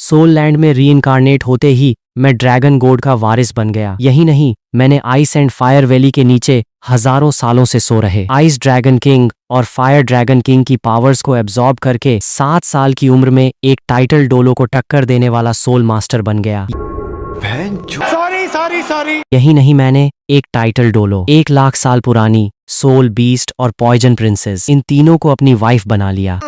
Soul land में रीइंकारनेट होते ही मैं ड्रैगन गॉड का वारिस बन गया। यही नहीं, मैंने आइस एंड फायर वैली के नीचे हजारों सालों से सो रहे आइस ड्रैगन किंग और फायर ड्रैगन किंग की पावर्स को एब्जॉर्ब करके 7 साल की उम्र में एक टाइटल डोलो को टक्कर देने वाला सोल मास्टर बन गया। सॉरी। यही नहीं, मैंने एक टाइटल डोलो, 1 लाख साल पुरानी सोल बीस्ट और पॉइजन प्रिंसेस, इन तीनों को अपनी वाइफ बना लिया।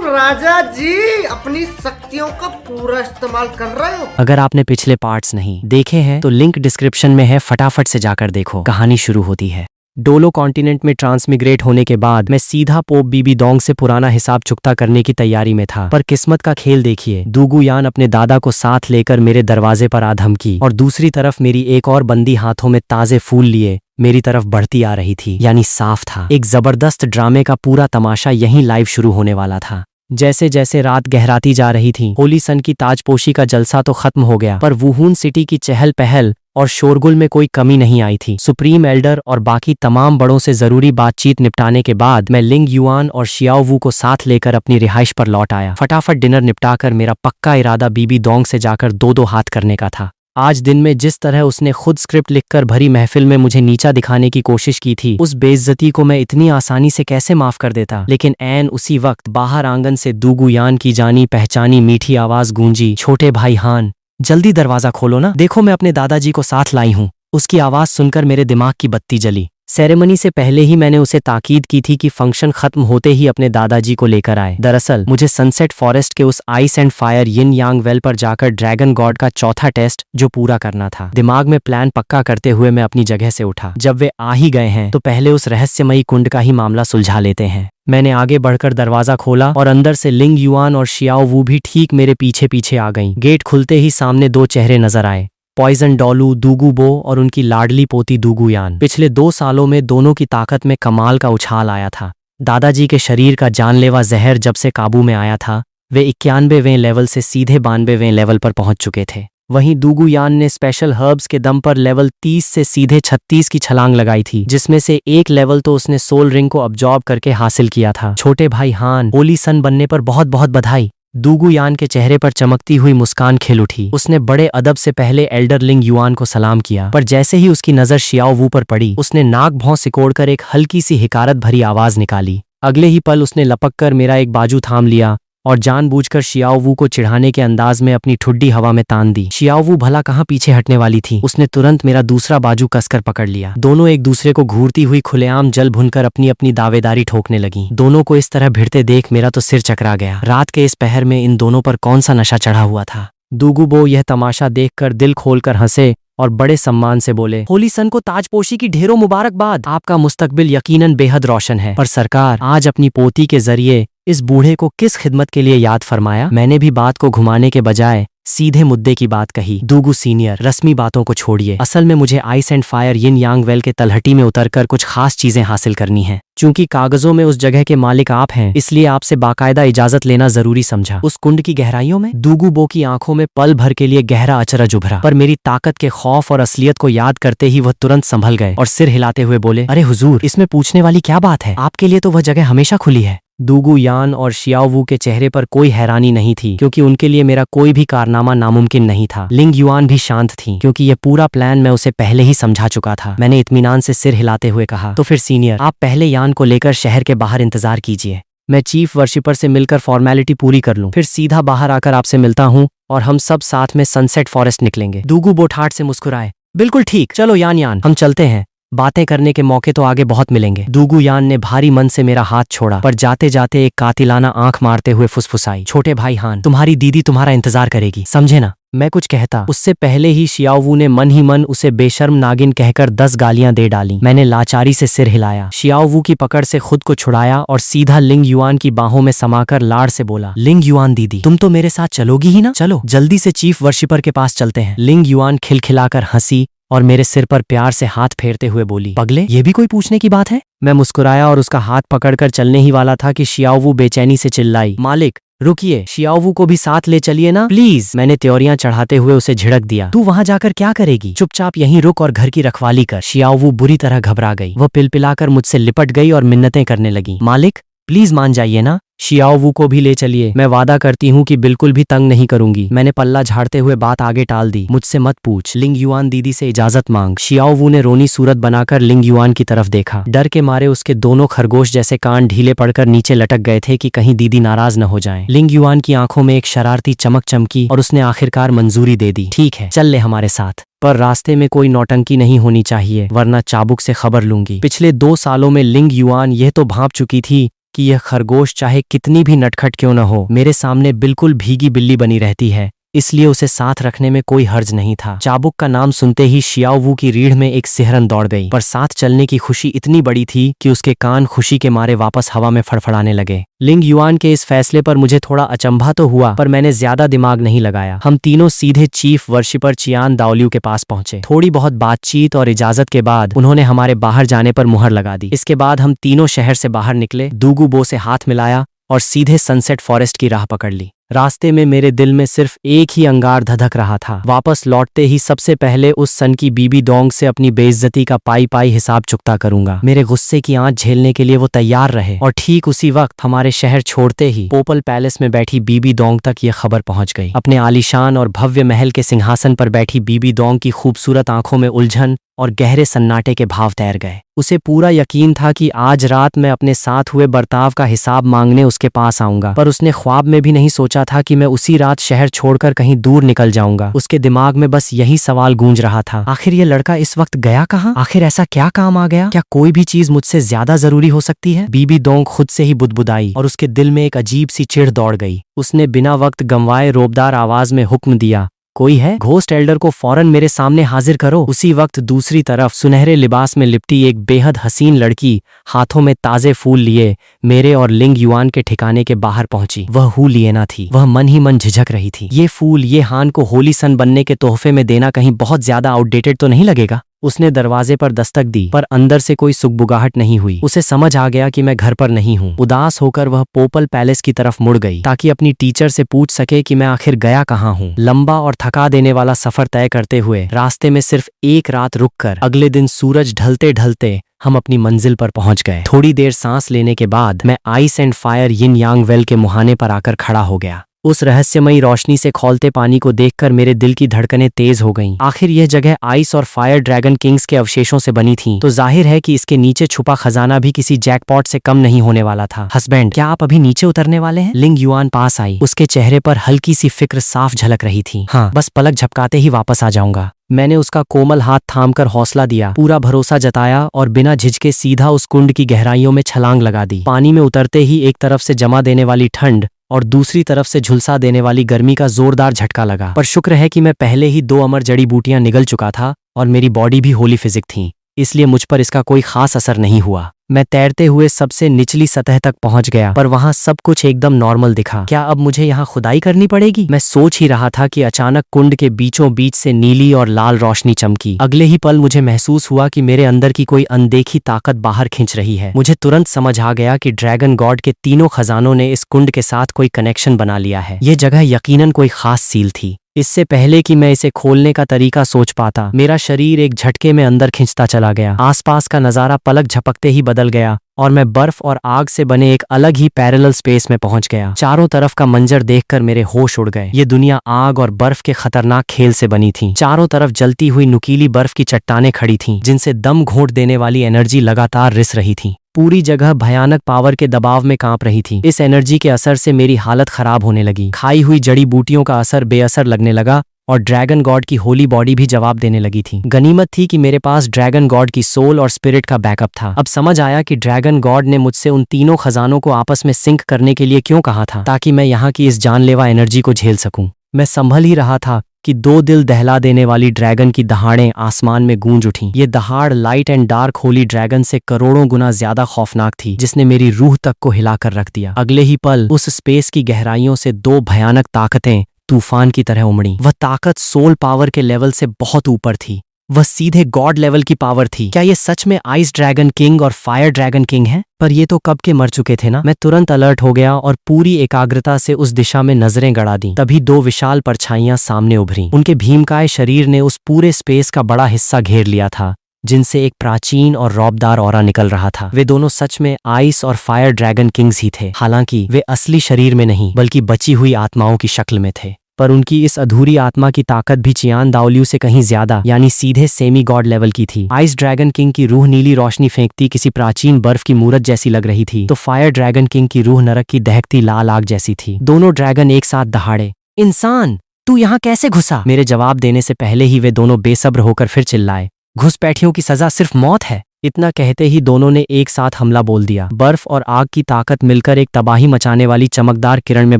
राजा जी अपनी शक्तियों का पूरा इस्तेमाल कर रहे हो। अगर आपने पिछले पार्ट्स नहीं देखे हैं तो लिंक डिस्क्रिप्शन में है, फटाफट से जाकर देखो। कहानी शुरू होती है। डोलो कॉन्टिनेंट में ट्रांसमिग्रेट होने के बाद मैं सीधा पोप बीबी दोंग से पुराना हिसाब चुकता करने की तैयारी में था, पर किस्मत का खेल देखिए। दूगू यान अपने दादा को साथ लेकर मेरे दरवाजे पर आ धमकी, और दूसरी तरफ मेरी एक और बंदी हाथों में ताजे फूल लिए मेरी तरफ बढ़ती आ रही थी। यानी साफ था, एक जबरदस्त ड्रामे का पूरा तमाशा यहीं लाइव शुरू होने वाला था। जैसे जैसे रात गहराती जा रही थी, होली सन की ताजपोशी का जलसा तो खत्म हो गया, पर वुहून सिटी की चहल पहल और शोरगुल में कोई कमी नहीं आई थी। सुप्रीम एल्डर और बाकी तमाम बड़ों से जरूरी बातचीत निपटाने के बाद मैं लिंग युआन और शियाओ वू को साथ लेकर अपनी रिहाइश पर लौट आया। फटाफट डिनर निपटाकर मेरा पक्का इरादा बीबी दोंग से जाकर 2-2 हाथ करने का था। आज दिन में जिस तरह उसने खुद स्क्रिप्ट लिखकर भरी महफिल में मुझे नीचा दिखाने की कोशिश की थी, उस बेइज्जती को मैं इतनी आसानी से कैसे माफ कर देता। लेकिन ऐन उसी वक्त बाहर आंगन से दूगू यान की जानी पहचानी मीठी आवाज गूंजी, छोटे भाई हान, जल्दी दरवाजा खोलो ना, देखो मैं अपने दादाजी को साथ लाई हूँ। उसकी आवाज सुनकर मेरे दिमाग की बत्ती जली। सेरेमनी से पहले ही मैंने उसे ताकीद की थी कि फंक्शन खत्म होते ही अपने दादाजी को लेकर आए। दरअसल मुझे सनसेट फॉरेस्ट के उस ice and fire yin Yang well पर जाकर ड्रैगन गॉड का चौथा टेस्ट जो पूरा करना था। दिमाग में प्लान पक्का करते हुए मैं अपनी जगह से उठा। जब वे आ ही गए हैं तो पहले उस रहस्यमयी कुंड का ही मामला सुलझा लेते हैं। मैंने आगे बढ़कर दरवाजा खोला और अंदर से लिंग युआन और शियाओ वू भी ठीक मेरे पीछे पीछे आ गईं। गेट खुलते ही सामने 2 चेहरे नजर आए, पॉइजन डॉलू दूगू बो और उनकी लाडली पोती दूगू यान। पिछले 2 सालों में दोनों की ताकत में कमाल का उछाल आया था। दादाजी के शरीर का जानलेवा जहर जब से काबू में आया था, वे 91वें लेवल से सीधे 92वें लेवल पर पहुंच चुके थे। वहीं दूगू यान ने स्पेशल हर्ब्स के दम पर लेवल 30 से सीधे 36 की छलांग लगाई थी, जिसमें से एक लेवल तो उसने सोल रिंग को अब्जॉर्ब करके हासिल किया था। छोटे भाई हान, होली सन बनने पर बहुत बहुत बधाई। दूगू यान के चेहरे पर चमकती हुई मुस्कान खिल उठी। उसने बड़े अदब से पहले एल्डर लिंग युआन को सलाम किया, पर जैसे ही उसकी नजर शियाओ वू पर पड़ी, उसने नाक भौं सिकोड़कर एक हल्की सी हिकारत भरी आवाज निकाली। अगले ही पल उसने लपक कर मेरा एक बाजू थाम लिया और जानबूझकर शियाओ वू को चिढ़ाने के अंदाज में अपनी ठुड्डी हवा में तान दी। शियाओ वू भला कहाँ पीछे हटने वाली थी, उसने तुरंत मेरा दूसरा बाजू कसकर पकड़ लिया। दोनों एक दूसरे को घूरती हुई खुलेआम जल भुनकर अपनी अपनी दावेदारी ठोकने लगी। दोनों को इस तरह भिड़ते देख मेरा तो सिर चकरा गया। रात के इस पहर में इन दोनों पर कौन सा नशा चढ़ा हुआ था। दूगू बो यह तमाशा देखकर दिल खोलकर हंसे और बड़े सम्मान से बोले, होली सन को ताजपोशी की ढेरों मुबारकबाद। आपका मुस्तकबिल यकीनन बेहद रोशन है, पर सरकार आज अपनी पोती के जरिए इस बूढ़े को किस खिदमत के लिए याद फरमाया। मैंने भी बात को घुमाने के बजाय सीधे मुद्दे की बात कही। दूगू सीनियर, रस्मी बातों को छोड़िए, असल में मुझे ice and fire yin Yang well के तलहटी में उतरकर कुछ खास चीजें हासिल करनी हैं। चूंकि कागजों में उस जगह के मालिक आप हैं, इसलिए आपसे बाकायदा इजाजत लेना जरूरी समझा। उस कुंड की गहराइयों में दूगू बो की आंखों में पल भर के लिए गहरा अचरज उभरा, पर मेरी ताकत के खौफ और असलियत को याद करते ही वह तुरंत संभल गए और सिर हिलाते हुए बोले, अरे हुजूर, इसमें पूछने वाली क्या बात है, आपके लिए तो वह जगह हमेशा खुली है। दूगू यान और शियाओ वू के चेहरे पर कोई हैरानी नहीं थी, क्योंकि उनके लिए मेरा कोई भी कारनामा नामुमकिन नहीं था। लिंग युआन भी शांत थी, क्योंकि यह पूरा प्लान मैं उसे पहले ही समझा चुका था। मैंने इत्मीनान से सिर हिलाते हुए कहा, तो फिर सीनियर, आप पहले यान को लेकर शहर के बाहर इंतजार कीजिए। मैं चीफ वर्शिपर से मिलकर फॉर्मेलिटी पूरी कर लूं, फिर सीधा बाहर आकर आपसे मिलता हूं और हम सब साथ में सनसेट फॉरेस्ट निकलेंगे। दूगू बो ठाठ से मुस्कुराए, बिल्कुल ठीक, चलो यान हम चलते हैं। बातें करने के मौके तो आगे बहुत मिलेंगे। दूगू यान ने भारी मन से मेरा हाथ छोड़ा, पर जाते जाते एक कातिलाना आंख मारते हुए फुसफुसाई, छोटे भाई हान, तुम्हारी दीदी तुम्हारा इंतजार करेगी, समझे ना। मैं कुछ कहता उससे पहले ही शियाओ वू ने मन ही मन उसे बेशर्म नागिन कहकर 10 गालियां दे डाली। मैंने लाचारी से सिर हिलाया, शियाओ वू की पकड़ से खुद को छुड़ाया और सीधा लिंग युआन की बाहों में समाकर लाड़ से बोला, लिंग युआन दीदी, तुम तो मेरे साथ चलोगी ही ना, चलो जल्दी से चीफ वर्शिपर के पास चलते हैं। लिंग युआन खिलखिलाकर हंसी और मेरे सिर पर प्यार से हाथ फेरते हुए बोली, पगले, ये भी कोई पूछने की बात है। मैं मुस्कुराया और उसका हाथ पकड़कर चलने ही वाला था कि शियाओ वू बेचैनी से चिल्लाई, मालिक रुकिए, शियाओ वू को भी साथ ले चलिए ना प्लीज। मैंने त्योरियां चढ़ाते हुए उसे झिड़क दिया, तू वहां जाकर क्या करेगी, चुपचाप यहीं रुक और घर की रखवाली कर। शियाओ वू बुरी तरह घबरा गई, वह पिलपिलाकर मुझसे लिपट गई और मिन्नतें करने लगी, मालिक प्लीज मान जाइए ना, शियाओ वू को भी ले चलिए, मैं वादा करती हूँ कि बिल्कुल भी तंग नहीं करूंगी। मैंने पल्ला झाड़ते हुए बात आगे टाल दी। मुझसे मत पूछ, लिंग युआन दीदी से इजाजत मांग। शियाओ वू ने रोनी सूरत बनाकर लिंग युआन की तरफ देखा। डर के मारे उसके दोनों खरगोश जैसे कान ढीले पड़कर नीचे लटक गए थे कि कहीं दीदी नाराज न हो जाएं। लिंग युआन की आंखों में एक शरारती चमक चमकी और उसने आखिरकार मंजूरी दे दी। ठीक है, चल ले हमारे साथ, पर रास्ते में कोई नौटंकी नहीं होनी चाहिए, वरना चाबुक से खबर लूंगी। पिछले 2 सालों में लिंग युआन यह तो भांप चुकी थी कि यह खरगोश चाहे कितनी भी नटखट क्यों न हो, मेरे सामने बिल्कुल भीगी बिल्ली बनी रहती है, इसलिए उसे साथ रखने में कोई हर्ज नहीं था। चाबुक का नाम सुनते ही शियाओ वू की रीढ़ में एक सिहरन दौड़ गई, पर साथ चलने की खुशी इतनी बड़ी थी कि उसके कान खुशी के मारे वापस हवा में फड़फड़ाने लगे। लिंग युआन के इस फैसले पर मुझे थोड़ा अचंभा तो हुआ, पर मैंने ज्यादा दिमाग नहीं लगाया। हम तीनों सीधे चीफ वर्शिपर चियान दाओलियू के पास पहुंचे। थोड़ी बहुत बातचीत और इजाजत के बाद उन्होंने हमारे बाहर जाने पर मुहर लगा दी। इसके बाद हम तीनों शहर से बाहर निकले, दूगू बो से हाथ मिलाया और सीधे सनसेट फॉरेस्ट की राह पकड़ ली। रास्ते में मेरे दिल में सिर्फ एक ही अंगार धधक रहा था, वापस लौटते ही सबसे पहले उस सन की बीबी डोंग से अपनी बेइज्जती का पाई पाई हिसाब चुकता करूंगा। मेरे गुस्से की आंच झेलने के लिए वो तैयार रहे, और ठीक उसी वक्त हमारे शहर छोड़ते ही पोपल पैलेस में बैठी बीबी डोंग तक ये खबर पहुंच गई। अपने आलीशान और भव्य महल के सिंहासन पर बैठी बीबी डोंग की खूबसूरत आंखों में उलझन और गहरे सन्नाटे के भाव तैर गए। उसे पूरा यकीन था कि आज रात मैं अपने साथ हुए बर्ताव का हिसाब मांगने उसके पास आऊंगा, पर उसने ख्वाब में भी नहीं सोचा था कि मैं उसी रात शहर छोड़कर कहीं दूर निकल जाऊंगा। उसके दिमाग में बस यही सवाल गूंज रहा था, आखिर ये लड़का इस वक्त गया कहाँ? आखिर ऐसा क्या काम आ गया? क्या कोई भी चीज मुझसे ज्यादा जरूरी हो सकती है? बीबी डोंग खुद से ही बुदबुदाई और उसके दिल में एक अजीब सी चिढ़ दौड़ गई। उसने बिना वक्त गंवाए रोबदार आवाज में हुक्म दिया, कोई है? घोस्ट एल्डर को फौरन मेरे सामने हाजिर करो। उसी वक्त दूसरी तरफ सुनहरे लिबास में लिपटी एक बेहद हसीन लड़की हाथों में ताजे फूल लिए मेरे और लिंग युआन के ठिकाने के बाहर पहुंची। वह हू लिएना थी। वह मन ही मन झिझक रही थी। ये फूल ये हान को होली सन बनने के तोहफे में देना कहीं बहुत ज्यादा आउटडेटेड तो नहीं लगेगा? उसने दरवाजे पर दस्तक दी, पर अंदर से कोई सुगबुगाहट नहीं हुई। उसे समझ आ गया कि मैं घर पर नहीं हूँ। उदास होकर वह पोपल पैलेस की तरफ मुड़ गई ताकि अपनी टीचर से पूछ सके कि मैं आखिर गया कहाँ हूँ। लंबा और थका देने वाला सफर तय करते हुए रास्ते में सिर्फ एक रात रुककर अगले दिन सूरज ढलते ढलते हम अपनी मंजिल पर पहुंच गए। थोड़ी देर सांस लेने के बाद मैं ice and fire yin Yang well के मुहाने पर आकर खड़ा हो गया। उस रहस्यमयी रोशनी से खौलते पानी को देखकर मेरे दिल की धड़कनें तेज हो गईं। आखिर यह जगह आइस और फायर ड्रैगन किंग्स के अवशेषों से बनी थी, तो जाहिर है कि इसके नीचे छुपा खजाना भी किसी जैकपॉट से कम नहीं होने वाला था। हस्बैंड, क्या आप अभी नीचे उतरने वाले हैं? लिंग युआन पास आई। उसके चेहरे पर हल्की सी फिक्र साफ झलक रही थी। हाँ, बस पलक झपकाते ही वापस आ जाऊंगा। मैंने उसका कोमल हाथ थामकर हौसला दिया, पूरा भरोसा जताया और बिना झिझके सीधा उस कुंड की गहराइयों में छलांग लगा दी। पानी में उतरते ही एक तरफ से जमा देने वाली ठंड और दूसरी तरफ से झुलसा देने वाली गर्मी का जोरदार झटका लगा। पर शुक्र है कि मैं पहले ही 2 अमर जड़ी बूटियां निगल चुका था और मेरी बॉडी भी होली फिजिक थी, इसलिए मुझ पर इसका कोई खास असर नहीं हुआ। मैं तैरते हुए सबसे निचली सतह तक पहुंच गया, पर वहां सब कुछ एकदम नॉर्मल दिखा। क्या अब मुझे यहाँ खुदाई करनी पड़ेगी? मैं सोच ही रहा था कि अचानक कुंड के बीचों बीच से नीली और लाल रोशनी चमकी। अगले ही पल मुझे महसूस हुआ कि मेरे अंदर की कोई अनदेखी ताकत बाहर खींच रही है। मुझे तुरंत समझ आ गया कि ड्रैगन गॉड के तीनों खजानों ने इस कुंड के साथ कोई कनेक्शन बना लिया है। ये जगह यकीनन कोई खास सील थी। इससे पहले कि मैं इसे खोलने का तरीका सोच पाता, मेरा शरीर एक झटके में अंदर खिंचता चला गया। आसपास का नजारा पलक झपकते ही बदल गया और मैं बर्फ और आग से बने एक अलग ही पैरेलल स्पेस में पहुंच गया। चारों तरफ का मंजर देखकर मेरे होश उड़ गए। ये दुनिया आग और बर्फ के खतरनाक खेल से बनी थी। चारों तरफ जलती हुई नुकीली बर्फ की चट्टानें खड़ी थीं, जिनसे दम घोंट देने वाली एनर्जी लगातार रिस रही थी। पूरी जगह भयानक पावर के दबाव में कांप रही थी। इस एनर्जी के असर से मेरी हालत खराब होने लगी। खाई हुई जड़ी बूटियों का असर बेअसर लगने लगा और ड्रैगन गॉड की होली बॉडी भी जवाब देने लगी थी। गनीमत थी कि मेरे पास ड्रैगन गॉड की सोल और स्पिरिट का बैकअप था। अब समझ आया कि ड्रैगन गॉड ने मुझसे उन तीनों खजानों को आपस में सिंक करने के लिए क्यों कहा था, ताकि मैं यहाँ की इस जानलेवा एनर्जी को झेल सकूं। मैं संभल ही रहा था कि 2 दिल दहला देने वाली ड्रैगन की दहाड़ें आसमान में गूंज उठीं। ये दहाड़ light and dark Holi dragon से करोड़ों गुना ज्यादा खौफनाक थी, जिसने मेरी रूह तक को हिलाकर रख दिया। अगले ही पल उस स्पेस की गहराइयों से 2 भयानक ताकतें तूफान की तरह उमड़ी। वह ताकत सोल पावर के लेवल से बहुत ऊपर थी। वह सीधे गॉड लेवल की पावर थी। क्या ये सच में आइस ड्रैगन किंग और फायर ड्रैगन किंग है? पर ये तो कब के मर चुके थे ना। मैं तुरंत अलर्ट हो गया और पूरी एकाग्रता से उस दिशा में नजरें गड़ा दी। तभी 2 विशाल परछाइयां सामने उभरी। उनके भीमकाय शरीर ने उस पूरे स्पेस का बड़ा हिस्सा घेर लिया था, जिनसे एक प्राचीन और रौबदार ऑरा निकल रहा था। वे दोनों सच में आइस और फायर ड्रैगन किंग्स ही थे, हालांकि वे असली शरीर में नहीं बल्कि बची हुई आत्माओं की शक्ल में थे। पर उनकी इस अधूरी आत्मा की ताकत भी चियान दाओलियू से कहीं ज्यादा यानी सीधे सेमी गॉड लेवल की थी। आइस ड्रैगन किंग की रूह नीली रोशनी फेंकती किसी प्राचीन बर्फ की मूरत जैसी लग रही थी, तो फायर ड्रैगन किंग की रूह नरक की दहकती लाल आग जैसी थी। दोनों ड्रैगन एक साथ दहाड़े, इंसान तू यहाँ कैसे घुसा? मेरे जवाब देने से पहले ही वे दोनों बेसब्र होकर फिर चिल्लाए, घुसपैठियों की सजा सिर्फ मौत है। इतना कहते ही दोनों ने एक साथ हमला बोल दिया। बर्फ और आग की ताकत मिलकर एक तबाही मचाने वाली चमकदार किरण में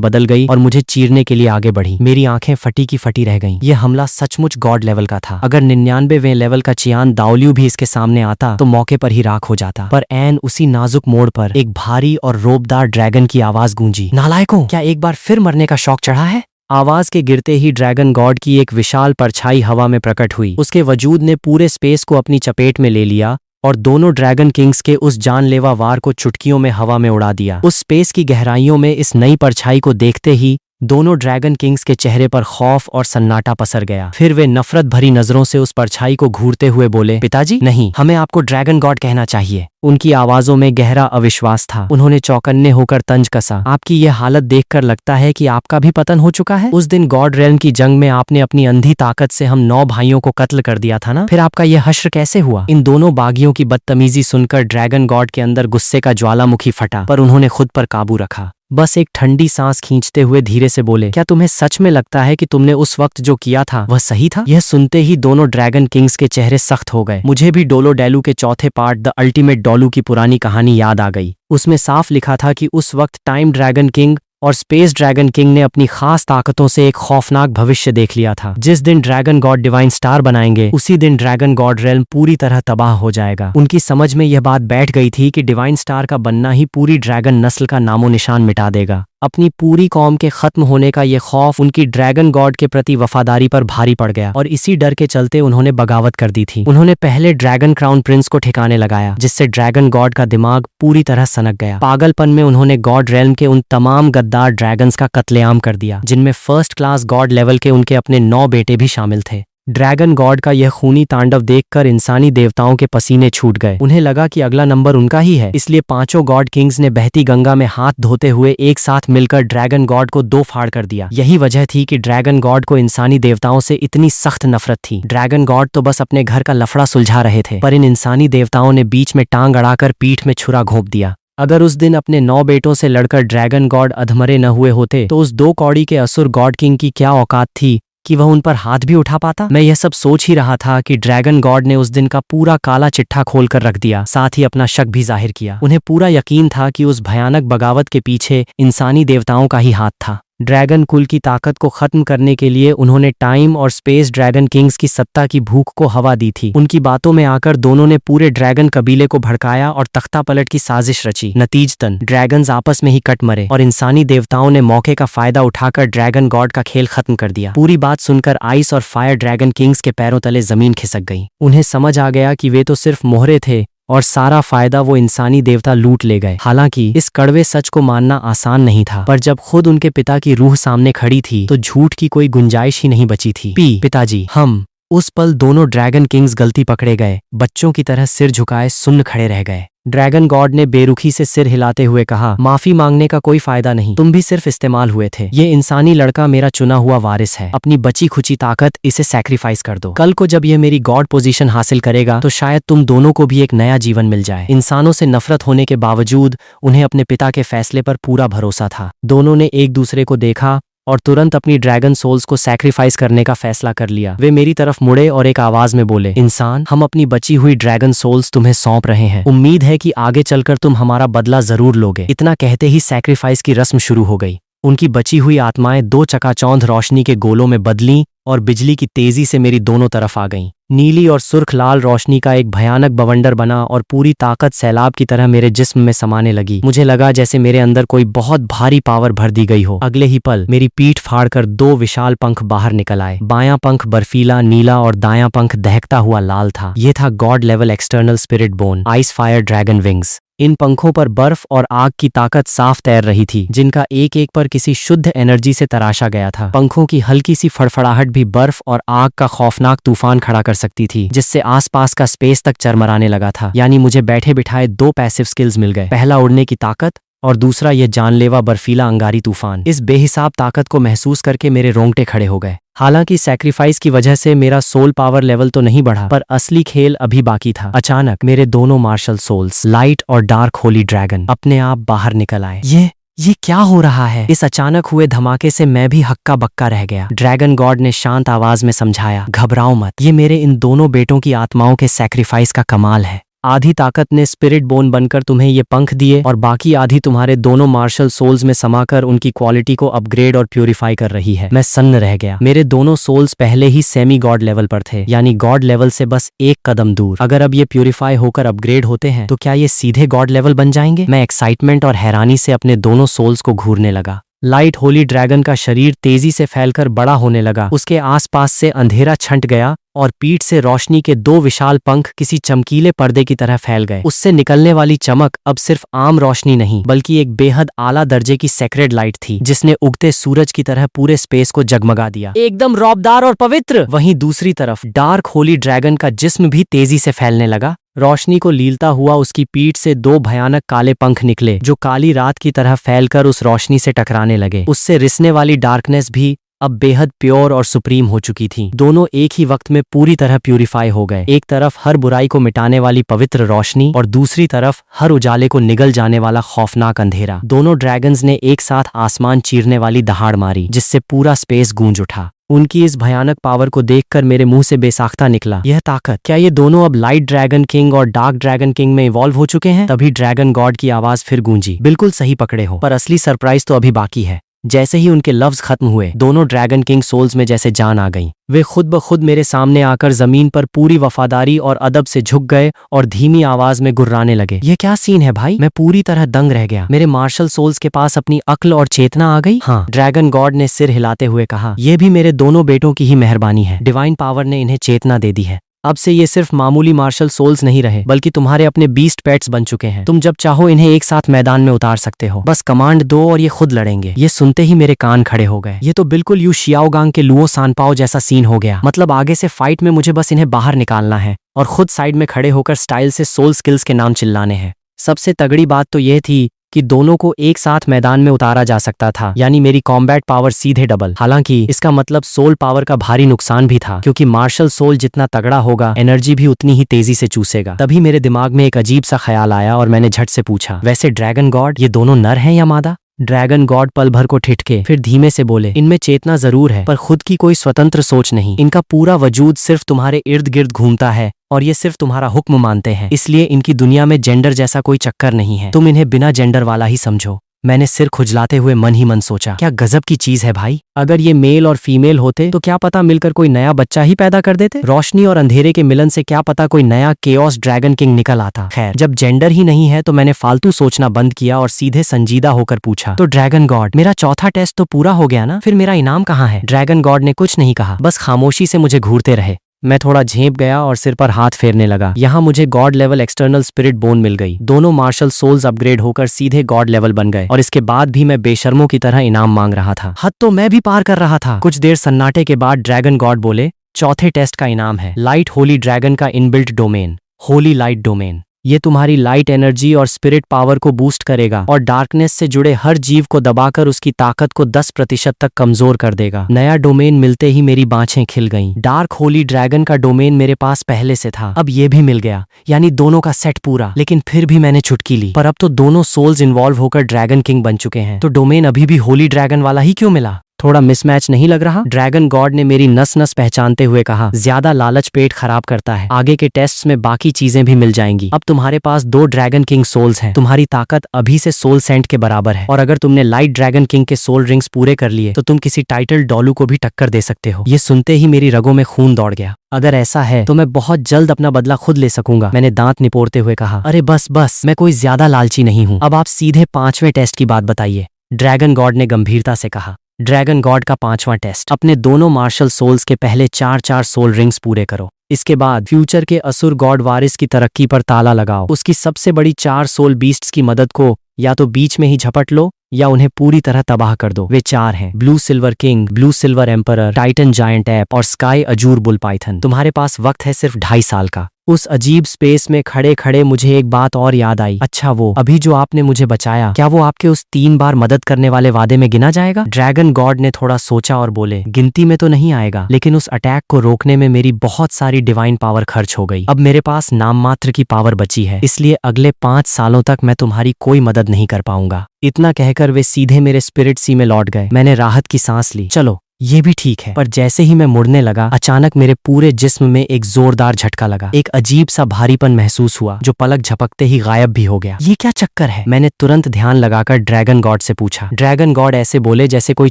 बदल गई और मुझे चीरने के लिए आगे बढ़ी। मेरी आंखें फटी की फटी रह गईं। यह हमला सचमुच गॉड लेवल का था। अगर 99वें लेवल का चियान दाओलियू भी इसके सामने आता तो मौके पर ही राख हो जाता। पर ऐन उसी नाजुक मोड़ पर एक भारी और रोबदार ड्रैगन की आवाज गूंजी, नालायकों, क्या एक बार फिर मरने का शौक चढ़ा है? आवाज के गिरते ही ड्रैगन गॉड की एक विशाल परछाई हवा में प्रकट हुई। उसके वजूद ने पूरे स्पेस को अपनी चपेट में ले लिया और दोनों ड्रैगन किंग्स के उस जानलेवा वार को चुटकियों में हवा में उड़ा दिया। उस स्पेस की गहराइयों में इस नई परछाई को देखते ही दोनों ड्रैगन किंग्स के चेहरे पर खौफ और सन्नाटा पसर गया। फिर वे नफरत भरी नजरों से उस परछाई को घूरते हुए बोले, पिताजी नहीं, हमें आपको ड्रैगन गॉड कहना चाहिए। उनकी आवाजों में गहरा अविश्वास था। उन्होंने चौकन्ने होकर तंज कसा, आपकी यह हालत देखकर लगता है कि आपका भी पतन हो चुका है। उस दिन गॉड रेल्म की जंग में आपने अपनी अंधी ताकत से हम 9 भाइयों को कत्ल कर दिया था ना, फिर आपका यह हश्र कैसे हुआ? इन दोनों बागियों की बदतमीजी सुनकर ड्रैगन गॉड के अंदर गुस्से का ज्वालामुखी फटा, पर उन्होंने खुद पर काबू रखा। बस एक ठंडी सांस खींचते हुए धीरे से बोले, क्या तुम्हें सच में लगता है कि तुमने उस वक्त जो किया था वह सही था? यह सुनते ही दोनों ड्रैगन किंग्स के चेहरे सख्त हो गए। मुझे भी डोलो डेलू के चौथे पार्ट द अल्टीमेट डोलू की पुरानी कहानी याद आ गई। उसमें साफ लिखा था कि उस वक्त टाइम ड्रैगन किंग और स्पेस ड्रैगन किंग ने अपनी खास ताकतों से एक खौफनाक भविष्य देख लिया था। जिस दिन ड्रैगन गॉड डिवाइन स्टार बनाएंगे उसी दिन ड्रैगन गॉड रेल्म पूरी तरह तबाह हो जाएगा। उनकी समझ में यह बात बैठ गई थी कि डिवाइन स्टार का बनना ही पूरी ड्रैगन नस्ल का नामो निशान मिटा देगा। अपनी पूरी कौम के खत्म होने का यह खौफ उनकी ड्रैगन गॉड के प्रति वफादारी पर भारी पड़ गया और इसी डर के चलते उन्होंने बगावत कर दी थी। उन्होंने पहले ड्रैगन क्राउन प्रिंस को ठिकाने लगाया, जिससे ड्रैगन गॉड का दिमाग पूरी तरह सनक गया। पागलपन में उन्होंने गॉड रेल्म के उन तमाम गद्दार ड्रैगन्स का कत्लेआम कर दिया, जिनमें फर्स्ट क्लास गॉड लेवल के उनके अपने 9 बेटे भी शामिल थे। ड्रैगन गॉड का यह खूनी तांडव देखकर इंसानी देवताओं के पसीने छूट गए। उन्हें लगा कि अगला नंबर उनका ही है, इसलिए 5 गॉड किंग्स ने बहती गंगा में हाथ धोते हुए एक साथ मिलकर ड्रैगन गॉड को 2 फाड़ कर दिया। यही वजह थी कि ड्रैगन गॉड को इंसानी देवताओं से इतनी सख्त नफरत थी। ड्रैगन गॉड तो बस अपने घर का लफड़ा सुलझा रहे थे, पर इन इंसानी देवताओं ने बीच में टांग अड़ाकर पीठ में छुरा घोंप दिया। अगर उस दिन अपने 9 बेटों से लड़कर ड्रैगन गॉड अधमरे न हुए होते तो उस 2 कौड़ी के असुर गॉड किंग की क्या औकात थी कि वह उन पर हाथ भी उठा पाता। मैं यह सब सोच ही रहा था कि ड्रैगन गॉड ने उस दिन का पूरा काला चिट्ठा खोलकर रख दिया, साथ ही अपना शक भी जाहिर किया। उन्हें पूरा यकीन था कि उस भयानक बगावत के पीछे इंसानी देवताओं का ही हाथ था। ड्रैगन कुल की ताकत को खत्म करने के लिए उन्होंने टाइम और स्पेस ड्रैगन किंग्स की सत्ता की भूख को हवा दी थी। उनकी बातों में आकर दोनों ने पूरे ड्रैगन कबीले को भड़काया और तख्ता पलट की साजिश रची। नतीजतन ड्रैगन्स आपस में ही कट मरे और इंसानी देवताओं ने मौके का फायदा उठाकर ड्रैगन गॉड का खेल खत्म कर दिया। पूरी बात सुनकर आइस और फायर ड्रैगन किंग्स के पैरों तले जमीन खिसक गई। उन्हें समझ आ गया कि वे तो सिर्फ मोहरे थे और सारा फायदा वो इंसानी देवता लूट ले गए। हालांकि इस कड़वे सच को मानना आसान नहीं था, पर जब खुद उनके पिता की रूह सामने खड़ी थी तो झूठ की कोई गुंजाइश ही नहीं बची थी। पिताजी, हम। उस पल दोनों ड्रैगन किंग्स गलती पकड़े गए, बच्चों की तरह सिर झुकाए सुन्न खड़े रह गए। ड्रैगन गॉड ने बेरुखी से सिर हिलाते हुए कहा, माफी मांगने का कोई फायदा नहीं, तुम भी सिर्फ इस्तेमाल हुए थे। ये इंसानी लड़का मेरा चुना हुआ वारिस है, अपनी बची खुची ताकत इसे सैक्रिफाइस कर दो। कल को जब ये मेरी गॉड पोजीशन हासिल करेगा तो शायद तुम दोनों को भी एक नया जीवन मिल जाए। इंसानों से नफरत होने के बावजूद उन्हें अपने पिता के फैसले पर पूरा भरोसा था। दोनों ने एक दूसरे को देखा और तुरंत अपनी ड्रैगन सोल्स को सैक्रिफाइस करने का फैसला कर लिया। वे मेरी तरफ मुड़े और एक आवाज में बोले, इंसान, हम अपनी बची हुई ड्रैगन सोल्स तुम्हें सौंप रहे हैं। उम्मीद है कि आगे चलकर तुम हमारा बदला जरूर लोगे। इतना कहते ही सैक्रिफाइस की रस्म शुरू हो गई। उनकी बची हुई आत्माएं 2 चकाचौंध रोशनी के गोलों में बदलीं और बिजली की तेजी से मेरी दोनों तरफ आ गईं। नीली और सुर्ख लाल रोशनी का एक भयानक बवंडर बना और पूरी ताकत सैलाब की तरह मेरे जिस्म में समाने लगी। मुझे लगा जैसे मेरे अंदर कोई बहुत भारी पावर भर दी गई हो। अगले ही पल मेरी पीठ फाड़कर 2 विशाल पंख बाहर निकल आए। बायां पंख बर्फीला नीला और दायां पंख दहकता हुआ लाल था। यह था god level external spirit bone, ice fire dragon wings. इन पंखों पर बर्फ और आग की ताकत साफ तैर रही थी, जिनका एक एक पर किसी शुद्ध एनर्जी से तराशा गया था। पंखों की हल्की सी फड़फड़ाहट भी बर्फ और आग का खौफनाक तूफान खड़ा कर सकती थी, जिससे आसपास का स्पेस तक चरमराने लगा था। यानी मुझे बैठे बिठाए दो पैसिव स्किल्स मिल गए, पहला उड़ने की ताकत और दूसरा ये जानलेवा बर्फीला अंगारी तूफान। इस बेहिसाब ताकत को महसूस करके मेरे रोंगटे खड़े हो गए। हालांकि सैक्रिफाइस की वजह से मेरा सोल पावर लेवल तो नहीं बढ़ा, पर असली खेल अभी बाकी था। अचानक मेरे दोनों मार्शल सोल्स, लाइट और डार्क होली ड्रैगन, अपने आप बाहर निकल आए। ये क्या हो रहा है? इस अचानक हुए धमाके से मैं भी हक्का बक्का रह गया। ड्रैगन गॉड ने शांत आवाज में समझाया, घबराओ मत, ये मेरे इन दोनों बेटों की आत्माओं के सैक्रिफाइस का कमाल है। आधी ताकत ने स्पिरिट बोन बनकर तुम्हें ये पंख दिए और बाकी आधी तुम्हारे दोनों मार्शल सोल्स में समाकर उनकी क्वालिटी को अपग्रेड और प्यूरिफाई कर रही है। मैं सन्न रह गया। मेरे दोनों सोल्स पहले ही सेमी गॉड लेवल पर थे, यानी गॉड लेवल से बस एक कदम दूर। अगर अब ये प्यूरिफाई होकर अपग्रेड होते हैं तो क्या ये सीधे गॉड लेवल बन जाएंगे? मैं एक्साइटमेंट और हैरानी से अपने दोनों सोल्स को घूरने लगा। लाइट होली ड्रैगन का शरीर तेजी से फैलकर बड़ा होने लगा। उसके आसपास से अंधेरा छंट गया और पीठ से रोशनी के दो विशाल पंख किसी चमकीले पर्दे की तरह फैल गए। उससे निकलने वाली चमक अब सिर्फ आम रोशनी नहीं, बल्कि एक बेहद आला दर्जे की सेक्रेड लाइट थी, जिसने उगते सूरज की तरह पूरे स्पेस को जगमगा दिया, एकदम रौबदार और पवित्र। वहीं दूसरी तरफ डार्क होली ड्रैगन का जिस्म भी तेजी से फैलने लगा। रोशनी को लीलता हुआ उसकी पीठ से दो भयानक काले पंख निकले, जो काली रात की तरह फैलकर उस रोशनी से टकराने लगे। उससे रिसने वाली डार्कनेस भी अब बेहद प्योर और सुप्रीम हो चुकी थी। दोनों एक ही वक्त में पूरी तरह प्यूरिफाई हो गए। एक तरफ हर बुराई को मिटाने वाली पवित्र रोशनी और दूसरी तरफ हर उजाले को निगल जाने वाला खौफनाक अंधेरा। दोनों ड्रैगन्स ने एक साथ आसमान चीरने वाली दहाड़ मारी, जिससे पूरा स्पेस गूंज उठा। उनकी इस भयानक पावर को देखकर मेरे मुंह से बेसाख्ता निकला, यह ताकत, क्या ये दोनों अब लाइट ड्रैगन किंग और डार्क ड्रैगन किंग में इवॉल्व हो चुके हैं? तभी ड्रैगन गॉड की आवाज फिर गूंजी, बिल्कुल सही पकड़े हो, पर असली सरप्राइज तो अभी बाकी है। जैसे ही उनके लफ्ज खत्म हुए, दोनों ड्रैगन किंग सोल्स में जैसे जान आ गई। वे खुद ब खुद मेरे सामने आकर जमीन पर पूरी वफादारी और अदब से झुक गए और धीमी आवाज में गुर्राने लगे। ये क्या सीन है भाई? मैं पूरी तरह दंग रह गया। मेरे मार्शल सोल्स के पास अपनी अक्ल और चेतना आ गई? हाँ, ड्रैगन गॉड ने सिर हिलाते हुए कहा, यह भी मेरे दोनों बेटों की ही मेहरबानी है। डिवाइन पावर ने इन्हें चेतना दे दी है। अब से ये सिर्फ मामूली मार्शल सोल्स नहीं रहे, बल्कि तुम्हारे अपने बीस्ट पेट्स बन चुके हैं। तुम जब चाहो इन्हें एक साथ मैदान में उतार सकते हो। बस कमांड दो और ये खुद लड़ेंगे। ये सुनते ही मेरे कान खड़े हो गए। ये तो बिल्कुल यू शियाओगांग के लुओ सानपाओ जैसा सीन हो गया। मतलब आगे से फाइट में मुझे बस इन्हें बाहर निकालना है और खुद साइड में खड़े होकर स्टाइल से सोल स्किल्स के नाम चिल्लाने हैं। सबसे तगड़ी बात तो यह थी कि दोनों को एक साथ मैदान में उतारा जा सकता था, यानी मेरी कॉम्बैट पावर सीधे डबल। हालांकि इसका मतलब सोल पावर का भारी नुकसान भी था, क्योंकि मार्शल सोल जितना तगड़ा होगा, एनर्जी भी उतनी ही तेजी से चूसेगा। तभी मेरे दिमाग में एक अजीब सा ख्याल आया और मैंने झट से पूछा, वैसे ड्रैगन गॉड, ये दोनों नर हैं या मादा? ड्रैगन गॉड पल भर को ठिठके, फिर धीमे से बोले, इनमें चेतना जरूर है, पर खुद की कोई स्वतंत्र सोच नहीं। इनका पूरा वजूद सिर्फ तुम्हारे इर्द गिर्द घूमता है और ये सिर्फ तुम्हारा हुक्म मानते हैं। इसलिए इनकी दुनिया में जेंडर जैसा कोई चक्कर नहीं है। तुम इन्हें बिना जेंडर वाला ही समझो। मैंने सिर खुजलाते हुए मन ही मन सोचा, क्या गजब की चीज है भाई। अगर ये मेल और फीमेल होते तो क्या पता मिलकर कोई नया बच्चा ही पैदा कर देते। रोशनी और अंधेरे के मिलन से क्या पता कोई नया केओस ड्रैगन किंग निकल आता। खैर, जब जेंडर ही नहीं है तो मैंने फालतू सोचना बंद किया और सीधे संजीदा होकर पूछा, तो ड्रैगन गॉड, मेरा चौथा टेस्ट तो पूरा हो गया ना? फिर मेरा इनाम कहाँ है? ड्रैगन गॉड ने कुछ नहीं कहा, बस खामोशी से मुझे घूरते रहे। मैं थोड़ा झेंप गया और सिर पर हाथ फेरने लगा। यहाँ मुझे God level external spirit bone meal गई। दोनों मार्शल सोल्स अपग्रेड होकर सीधे गॉड लेवल बन गए और इसके बाद भी मैं बेशर्मों की तरह इनाम मांग रहा था। हद तो मैं भी पार कर रहा था। कुछ देर सन्नाटे के बाद ड्रैगन गॉड बोले, चौथे टेस्ट का इनाम है लाइट होली ड्रैगन का inbuilt domain, Holi light domain. ये तुम्हारी लाइट एनर्जी और स्पिरिट पावर को बूस्ट करेगा और डार्कनेस से जुड़े हर जीव को दबाकर उसकी ताकत को 10% तक कमजोर कर देगा। नया डोमेन मिलते ही मेरी बाँछें खिल गईं। डार्क होली ड्रैगन का डोमेन मेरे पास पहले से था, अब ये भी मिल गया, यानी दोनों का सेट पूरा। लेकिन फिर भी मैंने चुटकी ली, पर अब तो दोनों सोल्स इन्वॉल्व होकर ड्रैगन किंग बन चुके हैं, तो डोमेन अभी भी होली ड्रैगन वाला ही क्यों मिला? थोड़ा मिसमैच नहीं लग रहा? ड्रैगन गॉड ने मेरी नस नस पहचानते हुए कहा, ज्यादा लालच पेट खराब करता है। आगे के टेस्ट्स में बाकी चीजें भी मिल जाएंगी। अब तुम्हारे पास 2 ड्रैगन किंग सोल्स हैं। तुम्हारी ताकत अभी से सोल सेंट के बराबर है और अगर तुमने लाइट ड्रैगन किंग के सोल रिंग्स पूरे कर लिए तो तुम किसी टाइटल डॉलू को भी टक्कर दे सकते हो। ये सुनते ही मेरी रगों में खून दौड़ गया। अगर ऐसा है तो मैं बहुत जल्द अपना बदला खुद ले सकूंगा। मैंने दांत निपोरते हुए कहा, अरे बस, मैं कोई ज्यादा लालची नहीं हूँ। अब आप सीधे 5वें टेस्ट की बात बताइए, ड्रैगन गॉड ने गंभीरता से कहा। ड्रैगन गॉड का 5वां टेस्ट, अपने दोनों मार्शल सोल्स के पहले 4 सोल रिंग्स पूरे करो। इसके बाद फ्यूचर के असुर गॉड वारिस की तरक्की पर ताला लगाओ। उसकी सबसे बड़ी 4 सोल बीस्ट्स की मदद को या तो बीच में ही झपट लो या उन्हें पूरी तरह तबाह कर दो। वे 4 हैं, blue silver king, blue silver emperor, Titan giant app और स्काई अजूर बुल पाइथन। तुम्हारे पास वक्त है सिर्फ 2.5 साल का। उस अजीब स्पेस में खड़े खड़े मुझे एक बात और याद आई। अच्छा, वो अभी जो आपने मुझे बचाया, क्या वो आपके उस 3 बार मदद करने वाले वादे में गिना जाएगा? ड्रैगन गॉड ने थोड़ा सोचा और बोले, गिनती में तो नहीं आएगा, लेकिन उस अटैक को रोकने में मेरी बहुत सारी डिवाइन पावर खर्च हो गई। अब मेरे पास नाम मात्र की पावर बची है, इसलिए अगले 5 सालों तक मैं तुम्हारी कोई मदद नहीं कर पाऊंगा। इतना कहकर वे सीधे मेरे स्पिरिट सी में लौट गए। मैंने राहत की सांस ली। चलो, ये भी ठीक है। पर जैसे ही मैं मुड़ने लगा, अचानक मेरे पूरे जिस्म में एक जोरदार झटका लगा। एक अजीब सा भारीपन महसूस हुआ जो पलक झपकते ही गायब भी हो गया। ये क्या चक्कर है? मैंने तुरंत ध्यान लगाकर ड्रैगन गॉड से पूछा। ड्रैगन गॉड ऐसे बोले जैसे कोई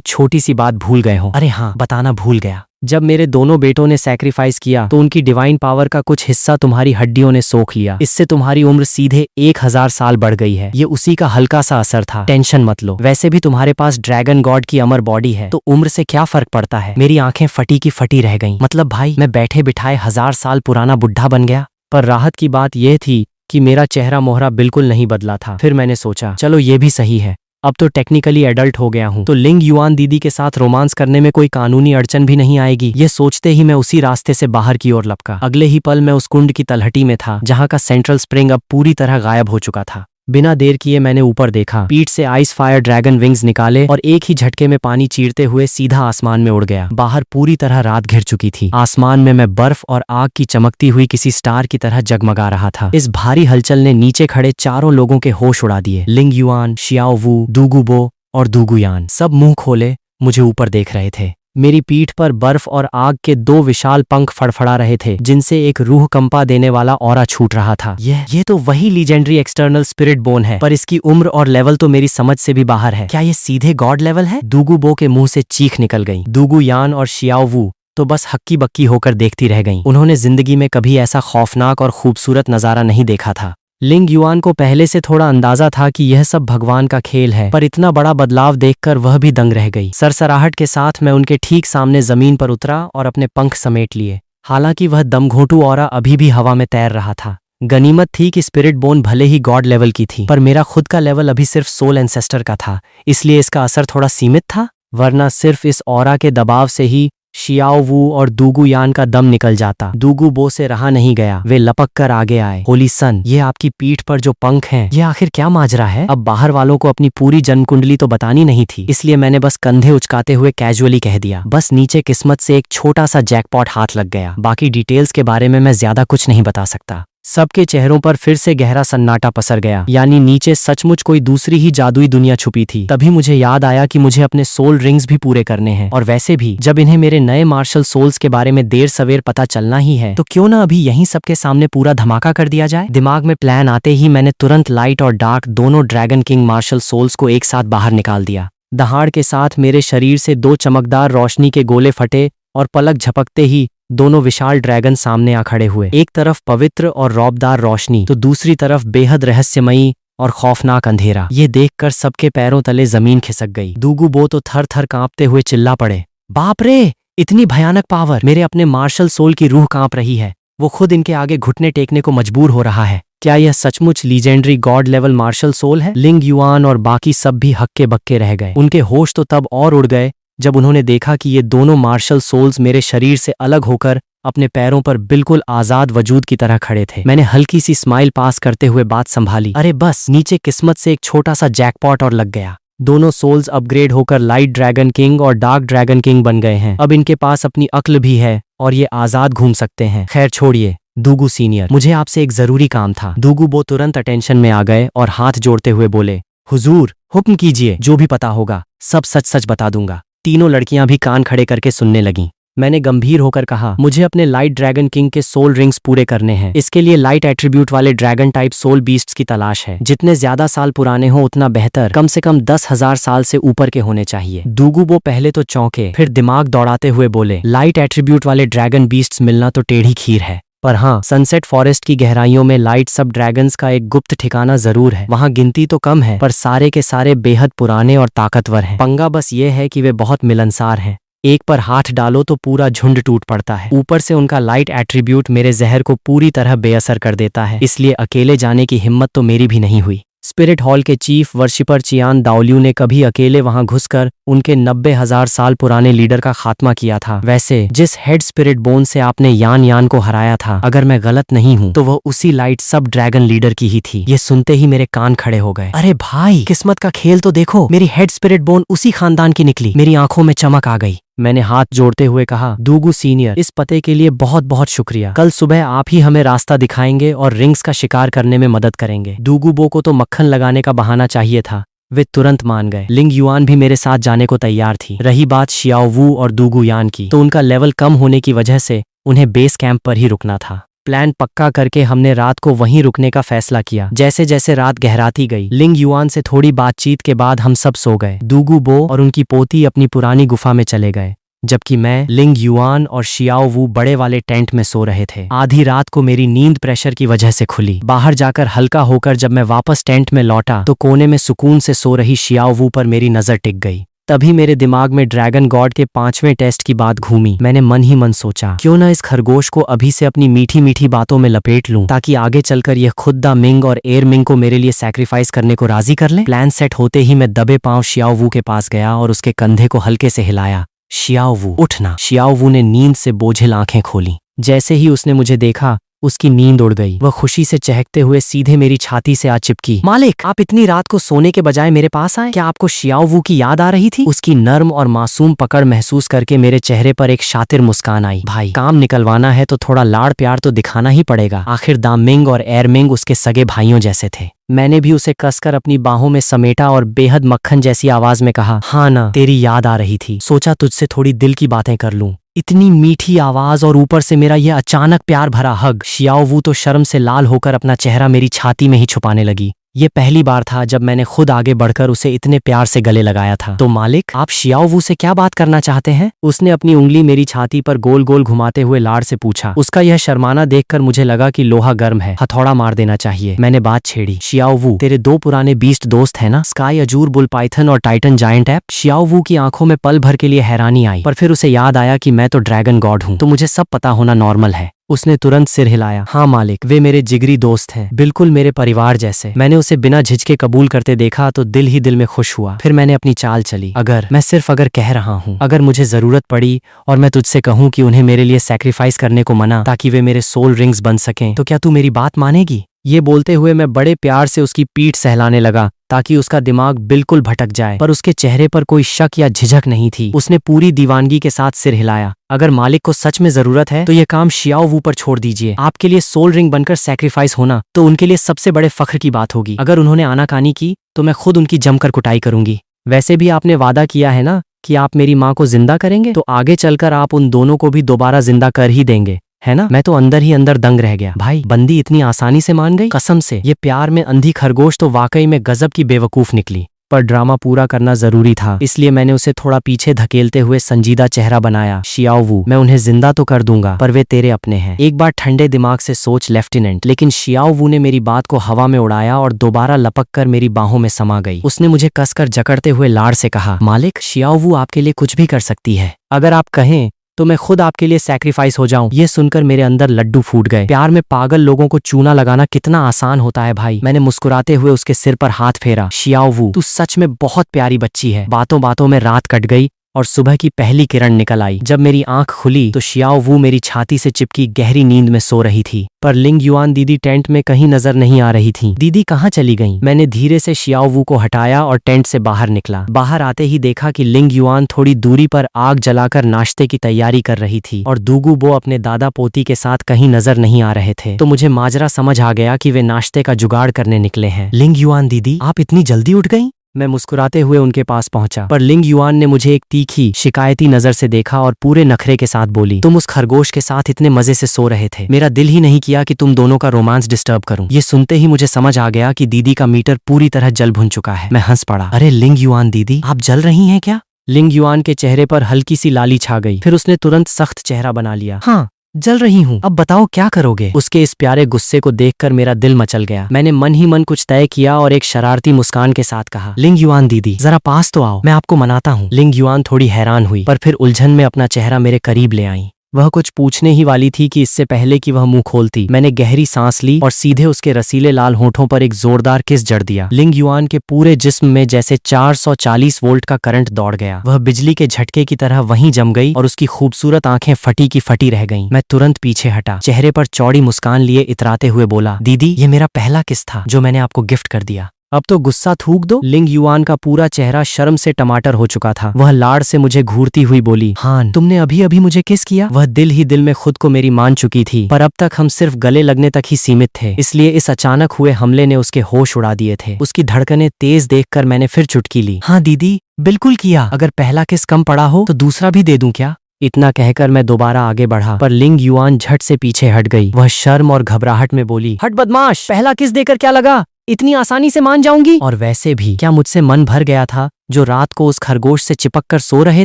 छोटी सी बात भूल गए हो। अरे हाँ, बताना भूल गया। जब मेरे दोनों बेटों ने सैक्रिफाइस किया तो उनकी डिवाइन पावर का कुछ हिस्सा तुम्हारी हड्डियों ने सोख लिया। इससे तुम्हारी उम्र सीधे 1000 साल बढ़ गई है। ये उसी का हल्का सा असर था, टेंशन मत लो। वैसे भी तुम्हारे पास ड्रैगन गॉड की अमर बॉडी है, तो उम्र से क्या फर्क पड़ता है? मेरी आंखें फटी की फटी रह गईं। मतलब भाई, मैं बैठे बिठाए 1000 साल पुराना बुढ़ा बन गया? पर राहत की बात यह थी कि मेरा चेहरा मोहरा बिल्कुल नहीं बदला था। फिर मैंने सोचा, चलो ये भी सही है, अब तो टेक्निकली एडल्ट हो गया हूँ, तो लिंग युआन दीदी के साथ रोमांस करने में कोई कानूनी अड़चन भी नहीं आएगी। ये सोचते ही मैं उसी रास्ते से बाहर की ओर लपका। अगले ही पल मैं उस कुंड की तलहटी में था, जहाँ का सेंट्रल स्प्रिंग अब पूरी तरह गायब हो चुका था। बिना देर किए मैंने ऊपर देखा, पीठ से आइस फायर ड्रैगन विंग्स निकाले और एक ही झटके में पानी चीरते हुए सीधा आसमान में उड़ गया। बाहर पूरी तरह रात घिर चुकी थी। आसमान में मैं बर्फ और आग की चमकती हुई किसी स्टार की तरह जगमगा रहा था। इस भारी हलचल ने नीचे खड़े चारों लोगों के होश उड़ा दिए। लिंग युआन, शियाओ वू, दूगुबो और दूगुयान सब मुंह खोले मुझे ऊपर देख रहे थे। मेरी पीठ पर बर्फ और आग के 2 विशाल पंख फड़फड़ा रहे थे, जिनसे एक रूह कंपा देने वाला ऑरा छूट रहा था। ये तो वही लीजेंडरी एक्सटर्नल स्पिरिट बोन है, पर इसकी उम्र और लेवल तो मेरी समझ से भी बाहर है। क्या ये सीधे गॉड लेवल है? दूगुबो के मुंह से चीख निकल गई। दूगुयान और शियाओ वू तो बस हक्की बक्की होकर देखती रह गईं। उन्होंने जिंदगी में कभी ऐसा खौफनाक और खूबसूरत नजारा नहीं देखा था। लिंग युआन को पहले से थोड़ा अंदाजा था कि यह सब भगवान का खेल है, पर इतना बड़ा बदलाव देखकर वह भी दंग रह गई। सरसराहट के साथ मैं उनके ठीक सामने जमीन पर उतरा और अपने पंख समेट लिए। हालांकि वह दमघोंटू ऑरा अभी भी हवा में तैर रहा था। गनीमत थी कि स्पिरिट बोन भले ही गॉड लेवल की थी, पर मेरा खुद का लेवल अभी सिर्फ सोल एंसेस्टर का था, इसलिए इसका असर थोड़ा सीमित था। वरना सिर्फ इस ऑरा के दबाव से ही शियाओ वू और दूगुयान का दम निकल जाता। दूगुबो से रहा नहीं गया, वे लपक कर आगे आए। होली सन, ये आपकी पीठ पर जो पंख हैं, ये आखिर क्या माजरा है? अब बाहर वालों को अपनी पूरी जन्म कुंडली तो बतानी नहीं थी, इसलिए मैंने बस कंधे उचकाते हुए कैजुअली कह दिया, बस नीचे किस्मत से एक छोटा सा जैकपॉट हाथ लग गया। बाकी डिटेल्स के बारे में मैं ज्यादा कुछ नहीं बता सकता। सबके चेहरों पर फिर से गहरा सन्नाटा पसर गया, यानी नीचे सचमुच कोई दूसरी ही जादुई दुनिया छुपी थी। तभी मुझे याद आया कि मुझे अपने सोल रिंग्स भी पूरे करने हैं, और वैसे भी जब इन्हें मेरे नए मार्शल सोल्स के बारे में देर सवेर पता चलना ही है, तो क्यों ना अभी यहीं सबके सामने पूरा धमाका कर दिया जाए। दिमाग में प्लान आते ही मैंने तुरंत लाइट और डार्क दोनों ड्रैगन किंग मार्शल सोल्स को एक साथ बाहर निकाल दिया। दहाड़ के साथ मेरे शरीर से 2 चमकदार रोशनी के गोले फटे और पलक झपकते ही दोनों विशाल ड्रैगन सामने आ खड़े हुए। एक तरफ पवित्र और रौबदार रोशनी, तो दूसरी तरफ बेहद रहस्यमयी और खौफनाक अंधेरा। ये देखकर सबके पैरों तले जमीन खिसक गई। दूगुबो तो थर थर कांपते हुए चिल्ला पड़े, बाप रे, इतनी भयानक पावर! मेरे अपने मार्शल सोल की रूह कांप रही है। वो खुद इनके आगे घुटने टेकने को मजबूर हो रहा है। क्या यह सचमुच legendary god level martial soul है? लिंग युआन और बाकी सब भी हक्के बक्के रह गए। उनके होश तो तब और उड़ गए जब उन्होंने देखा कि ये दोनों मार्शल सोल्स मेरे शरीर से अलग होकर अपने पैरों पर बिल्कुल आजाद वजूद की तरह खड़े थे। मैंने हल्की सी स्माइल पास करते हुए बात संभाली, अरे बस नीचे किस्मत से एक छोटा सा जैकपॉट और लग गया। दोनों सोल्स अपग्रेड होकर लाइट ड्रैगन किंग और डार्क ड्रैगन किंग बन गए हैं। अब इनके पास अपनी अक्ल भी है और ये आजाद घूम सकते हैं। खैर छोड़िए, दूगू सीनियर, मुझे आपसे एक जरूरी काम था। दूगुबो तुरंत अटेंशन में आ गए और हाथ जोड़ते हुए बोले, हुजूर हुक्म कीजिए, जो भी पता होगा सब सच सच बता दूंगा। तीनों लड़कियां भी कान खड़े करके सुनने लगीं। मैंने गंभीर होकर कहा, मुझे अपने लाइट ड्रैगन किंग के सोल रिंग्स पूरे करने हैं। इसके लिए लाइट एट्रीब्यूट वाले ड्रैगन टाइप सोल बीस्ट्स की तलाश है। जितने ज्यादा साल पुराने हो उतना बेहतर, कम से कम 10,000 साल से ऊपर के होने चाहिए। दूगुबो पहले तो चौंके, फिर दिमाग दौड़ाते हुए बोले, लाइट एट्रीब्यूट वाले ड्रैगन बीस्ट्स मिलना तो टेढ़ी खीर है, पर हाँ, सनसेट फॉरेस्ट की गहराइयों में लाइट सब ड्रैगन्स का एक गुप्त ठिकाना जरूर है। वहाँ गिनती तो कम है, पर सारे के सारे बेहद पुराने और ताकतवर हैं। पंगा बस ये है कि वे बहुत मिलनसार हैं। एक पर हाथ डालो तो पूरा झुंड टूट पड़ता है। ऊपर से उनका लाइट एट्रीब्यूट मेरे जहर को पूरी तरह बेअसर कर देता है, इसलिए अकेले जाने की हिम्मत तो मेरी भी नहीं हुई। स्पिरिट हॉल के चीफ वर्शिपर चियान दाओलियू ने कभी अकेले वहां घुसकर उनके 90,000 साल पुराने लीडर का खात्मा किया था। वैसे जिस हेड स्पिरिट बोन से आपने यान यान को हराया था, अगर मैं गलत नहीं हूँ तो वह उसी लाइट सब ड्रैगन लीडर की ही थी। ये सुनते ही मेरे कान खड़े हो गए। अरे भाई, किस्मत का खेल तो देखो, मेरी हेड स्पिरिट बोन उसी खानदान की निकली। मेरी आंखों में चमक आ गई। मैंने हाथ जोड़ते हुए कहा, दूगू सीनियर, इस पते के लिए बहुत बहुत शुक्रिया। कल सुबह आप ही हमें रास्ता दिखाएंगे और रिंग्स का शिकार करने में मदद करेंगे। दूगू बो को तो मक्खन लगाने का बहाना चाहिए था। वे तुरंत मान गए। लिंग युआन भी मेरे साथ जाने को तैयार थी। रही बात शियाओ वू और दूगू यान की, तो उनका लेवल कम होने की वजह से उन्हें बेस कैंप पर ही रुकना था। प्लान पक्का करके हमने रात को वहीं रुकने का फैसला किया। जैसे जैसे रात गहराती गई, लिंग युआन से थोड़ी बातचीत के बाद हम सब सो गए। दूगू बो और उनकी पोती अपनी पुरानी गुफा में चले गए, जबकि मैं, लिंग युआन और शियाओ वू बड़े वाले टेंट में सो रहे थे। आधी रात को मेरी नींद प्रेशर की वजह से खुली। बाहर जाकर हल्का होकर जब मैं वापस टेंट में लौटा तो कोने में सुकून से सो रही शियाओ वू पर मेरी नजर टिक गई। तभी मेरे दिमाग में ड्रैगन गॉड के 5वें टेस्ट की बात घूमी। मैंने मन ही मन सोचा, क्यों ना इस खरगोश को अभी से अपनी मीठी मीठी बातों में लपेट लूं, ताकि आगे चलकर यह खुद द मिंग और एयर मिंग को मेरे लिए सैक्रिफाइस करने को राजी कर ले। प्लान सेट होते ही मैं दबे पांव शियाओ वू के पास गया और उसके कंधे को हल्के से हिलाया। शियाओ वू, उठना। शियाओ वू ने नींद से बोझिल आंखें खोली। जैसे ही उसने मुझे देखा, उसकी नींद उड़ गई। वह खुशी से चहकते हुए सीधे मेरी छाती से आ चिपकी। मालिक, आप इतनी रात को सोने के बजाय मेरे पास आए? क्या आपको शियाओ वू की याद आ रही थी? उसकी नर्म और मासूम पकड़ महसूस करके मेरे चेहरे पर एक शातिर मुस्कान आई। भाई, काम निकलवाना है तो थोड़ा लाड़ प्यार तो दिखाना ही पड़ेगा। आखिर दामिंग और एयरमिंग उसके सगे भाइयों जैसे थे। मैंने भी उसे कसकर अपनी बाहों में समेटा और बेहद मक्खन जैसी आवाज में कहा, हाँ ना, तेरी याद आ रही थी। सोचा तुझसे थोड़ी दिल की बातें कर लूं। इतनी मीठी आवाज और ऊपर से मेरा यह अचानक प्यार भरा हग। शियाओ वू तो शर्म से लाल होकर अपना चेहरा मेरी छाती में ही छुपाने लगी। ये पहली बार था जब मैंने खुद आगे बढ़कर उसे इतने प्यार से गले लगाया था। तो मालिक, आप शियाओ वू से क्या बात करना चाहते हैं? उसने अपनी उंगली मेरी छाती पर गोल गोल घुमाते हुए लाड़ से पूछा। उसका यह शर्माना देखकर मुझे लगा कि लोहा गर्म है, हथौड़ा मार देना चाहिए। मैंने बात छेड़ी, शियाओ वू, तेरे 2 पुराने बीस्ट दोस्त है ना, स्काई अजूर बुल पाइथन और टाइटन जायंट ऐप? शियाओ वू की आंखों में पल भर के लिए हैरानी आई, पर फिर उसे याद आया कि मैं तो ड्रैगन गॉड हूँ, तो मुझे सब पता होना नॉर्मल है। उसने तुरंत सिर हिलाया। हाँ मालिक, वे मेरे जिगरी दोस्त हैं, बिल्कुल मेरे परिवार जैसे। मैंने उसे बिना झिझके कबूल करते देखा तो दिल ही दिल में खुश हुआ। फिर मैंने अपनी चाल चली। मैं सिर्फ अगर कह रहा हूँ, अगर मुझे जरूरत पड़ी और मैं तुझसे कहूँ कि उन्हें मेरे लिए सैक्रिफाइस करने को मना, ताकि वे मेरे सोल रिंग्स बन सकें, तो क्या तू मेरी बात मानेगी? ये बोलते हुए मैं बड़े प्यार से उसकी पीठ सहलाने लगा ताकि उसका दिमाग बिल्कुल भटक जाए, पर उसके चेहरे पर कोई शक या झिझक नहीं थी। उसने पूरी दीवानगी के साथ सिर हिलाया। अगर मालिक को सच में जरूरत है तो यह काम शियाओ वू पर छोड़ दीजिए। आपके लिए सोल रिंग बनकर सैक्रिफाइस होना तो उनके लिए सबसे बड़े फख्र की बात होगी। अगर उन्होंने आनाकानी की तो मैं खुद उनकी जमकर कुटाई करूंगी। वैसे भी आपने वादा किया है ना कि आप मेरी माँ को जिंदा करेंगे, तो आगे चलकर आप उन दोनों को भी दोबारा जिंदा कर ही देंगे, है ना? मैं तो अंदर ही अंदर दंग रह गया। भाई, बंदी इतनी आसानी से मान गई? कसम से, ये प्यार में अंधी खरगोश तो वाकई में गजब की बेवकूफ निकली। पर ड्रामा पूरा करना जरूरी था, इसलिए मैंने उसे थोड़ा पीछे धकेलते हुए संजीदा चेहरा बनाया। शियाओ वू, मैं उन्हें जिंदा तो कर दूंगा, पर वे तेरे अपने हैं। एक बार ठंडे दिमाग से सोच लेफ्टिनेंट। लेकिन शियाओ वू ने मेरी बात को हवा में उड़ाया और दोबारा लपक कर मेरी बाहों में समा गई। उसने मुझे कसकर जकड़ते हुए लाड़ से कहा, मालिक, शियाओ वू आपके लिए कुछ भी कर सकती है। अगर आप कहें तो मैं खुद आपके लिए सैक्रिफाइस हो जाऊं। ये सुनकर मेरे अंदर लड्डू फूट गए। प्यार में पागल लोगों को चूना लगाना कितना आसान होता है भाई। मैंने मुस्कुराते हुए उसके सिर पर हाथ फेरा। शियाओ वू, तू सच में बहुत प्यारी बच्ची है। बातों बातों में रात कट गई और सुबह की पहली किरण निकल आई। जब मेरी आंख खुली तो शियाओ वू मेरी छाती से चिपकी गहरी नींद में सो रही थी, पर लिंग युआन दीदी टेंट में कहीं नजर नहीं आ रही थी। दीदी कहाँ चली गईं? मैंने धीरे से शियाओ वू को हटाया और टेंट से बाहर निकला। बाहर आते ही देखा कि लिंग युआन थोड़ी दूरी पर आग जलाकर नाश्ते की तैयारी कर रही थी और दूगू बो अपने दादा पोती के साथ कहीं नजर नहीं आ रहे थे। तो मुझे माजरा समझ आ गया कि वे नाश्ते का जुगाड़ करने निकले हैं। लिंग युआन दीदी, आप इतनी जल्दी उठ गईं? मैं मुस्कुराते हुए उनके पास पहुंचा, पर लिंग युआन ने मुझे एक तीखी शिकायती नजर से देखा और पूरे नखरे के साथ बोली, तुम उस खरगोश के साथ इतने मजे से सो रहे थे, मेरा दिल ही नहीं किया कि तुम दोनों का रोमांस डिस्टर्ब करूं। ये सुनते ही मुझे समझ आ गया कि दीदी का मीटर पूरी तरह जल भुन चुका है। मैं हंस पड़ा। अरे लिंग युआन दीदी, आप जल रही हैं क्या? लिंग युआन के चेहरे पर हल्की सी लाली छा गई। फिर उसने तुरंत सख्त चेहरा बना लिया। हाँ, जल रही हूँ, अब बताओ क्या करोगे? उसके इस प्यारे गुस्से को देखकर मेरा दिल मचल गया। मैंने मन ही मन कुछ तय किया और एक शरारती मुस्कान के साथ कहा, लिंग युआन दीदी, जरा पास तो आओ, मैं आपको मनाता हूँ। लिंग युआन थोड़ी हैरान हुई, पर फिर उलझन में अपना चेहरा मेरे करीब ले आई। वह कुछ पूछने ही वाली थी कि इससे पहले कि वह मुंह खोलती, मैंने गहरी सांस ली और सीधे उसके रसीले लाल होठों पर एक जोरदार किस जड़ दिया। लिंग युआन के पूरे जिस्म में जैसे 440 वोल्ट का करंट दौड़ गया। वह बिजली के झटके की तरह वहीं जम गई और उसकी खूबसूरत आंखें फटी की फटी रह गईं। मैं तुरंत पीछे हटा, चेहरे पर चौड़ी मुस्कान लिए इतराते हुए बोला, दीदी ये मेरा पहला किस था जो मैंने आपको गिफ्ट कर दिया। अब तो गुस्सा थूक दो। लिंग युआन का पूरा चेहरा शर्म से टमाटर हो चुका था। वह लाड़ से मुझे घूरती हुई बोली, हान तुमने अभी अभी मुझे किस किया। वह दिल ही दिल में खुद को मेरी मान चुकी थी, पर अब तक हम सिर्फ गले लगने तक ही सीमित थे, इसलिए इस अचानक हुए हमले ने उसके होश उड़ा दिए थे। उसकी धड़कनें तेज देखकर मैंने फिर चुटकी ली। हाँ दीदी बिल्कुल किया, अगर पहला किस कम पड़ा हो तो दूसरा भी दे दूं क्या। इतना कहकर मैं दोबारा आगे बढ़ा, पर लिंग युआन झट से पीछे हट गई। वह शर्म और घबराहट में बोली, हट बदमाश, पहला किस देकर क्या लगा, इतनी आसानी से मान जाऊंगी। और वैसे भी क्या मुझसे मन भर गया था जो रात को उस खरगोश से चिपक कर सो रहे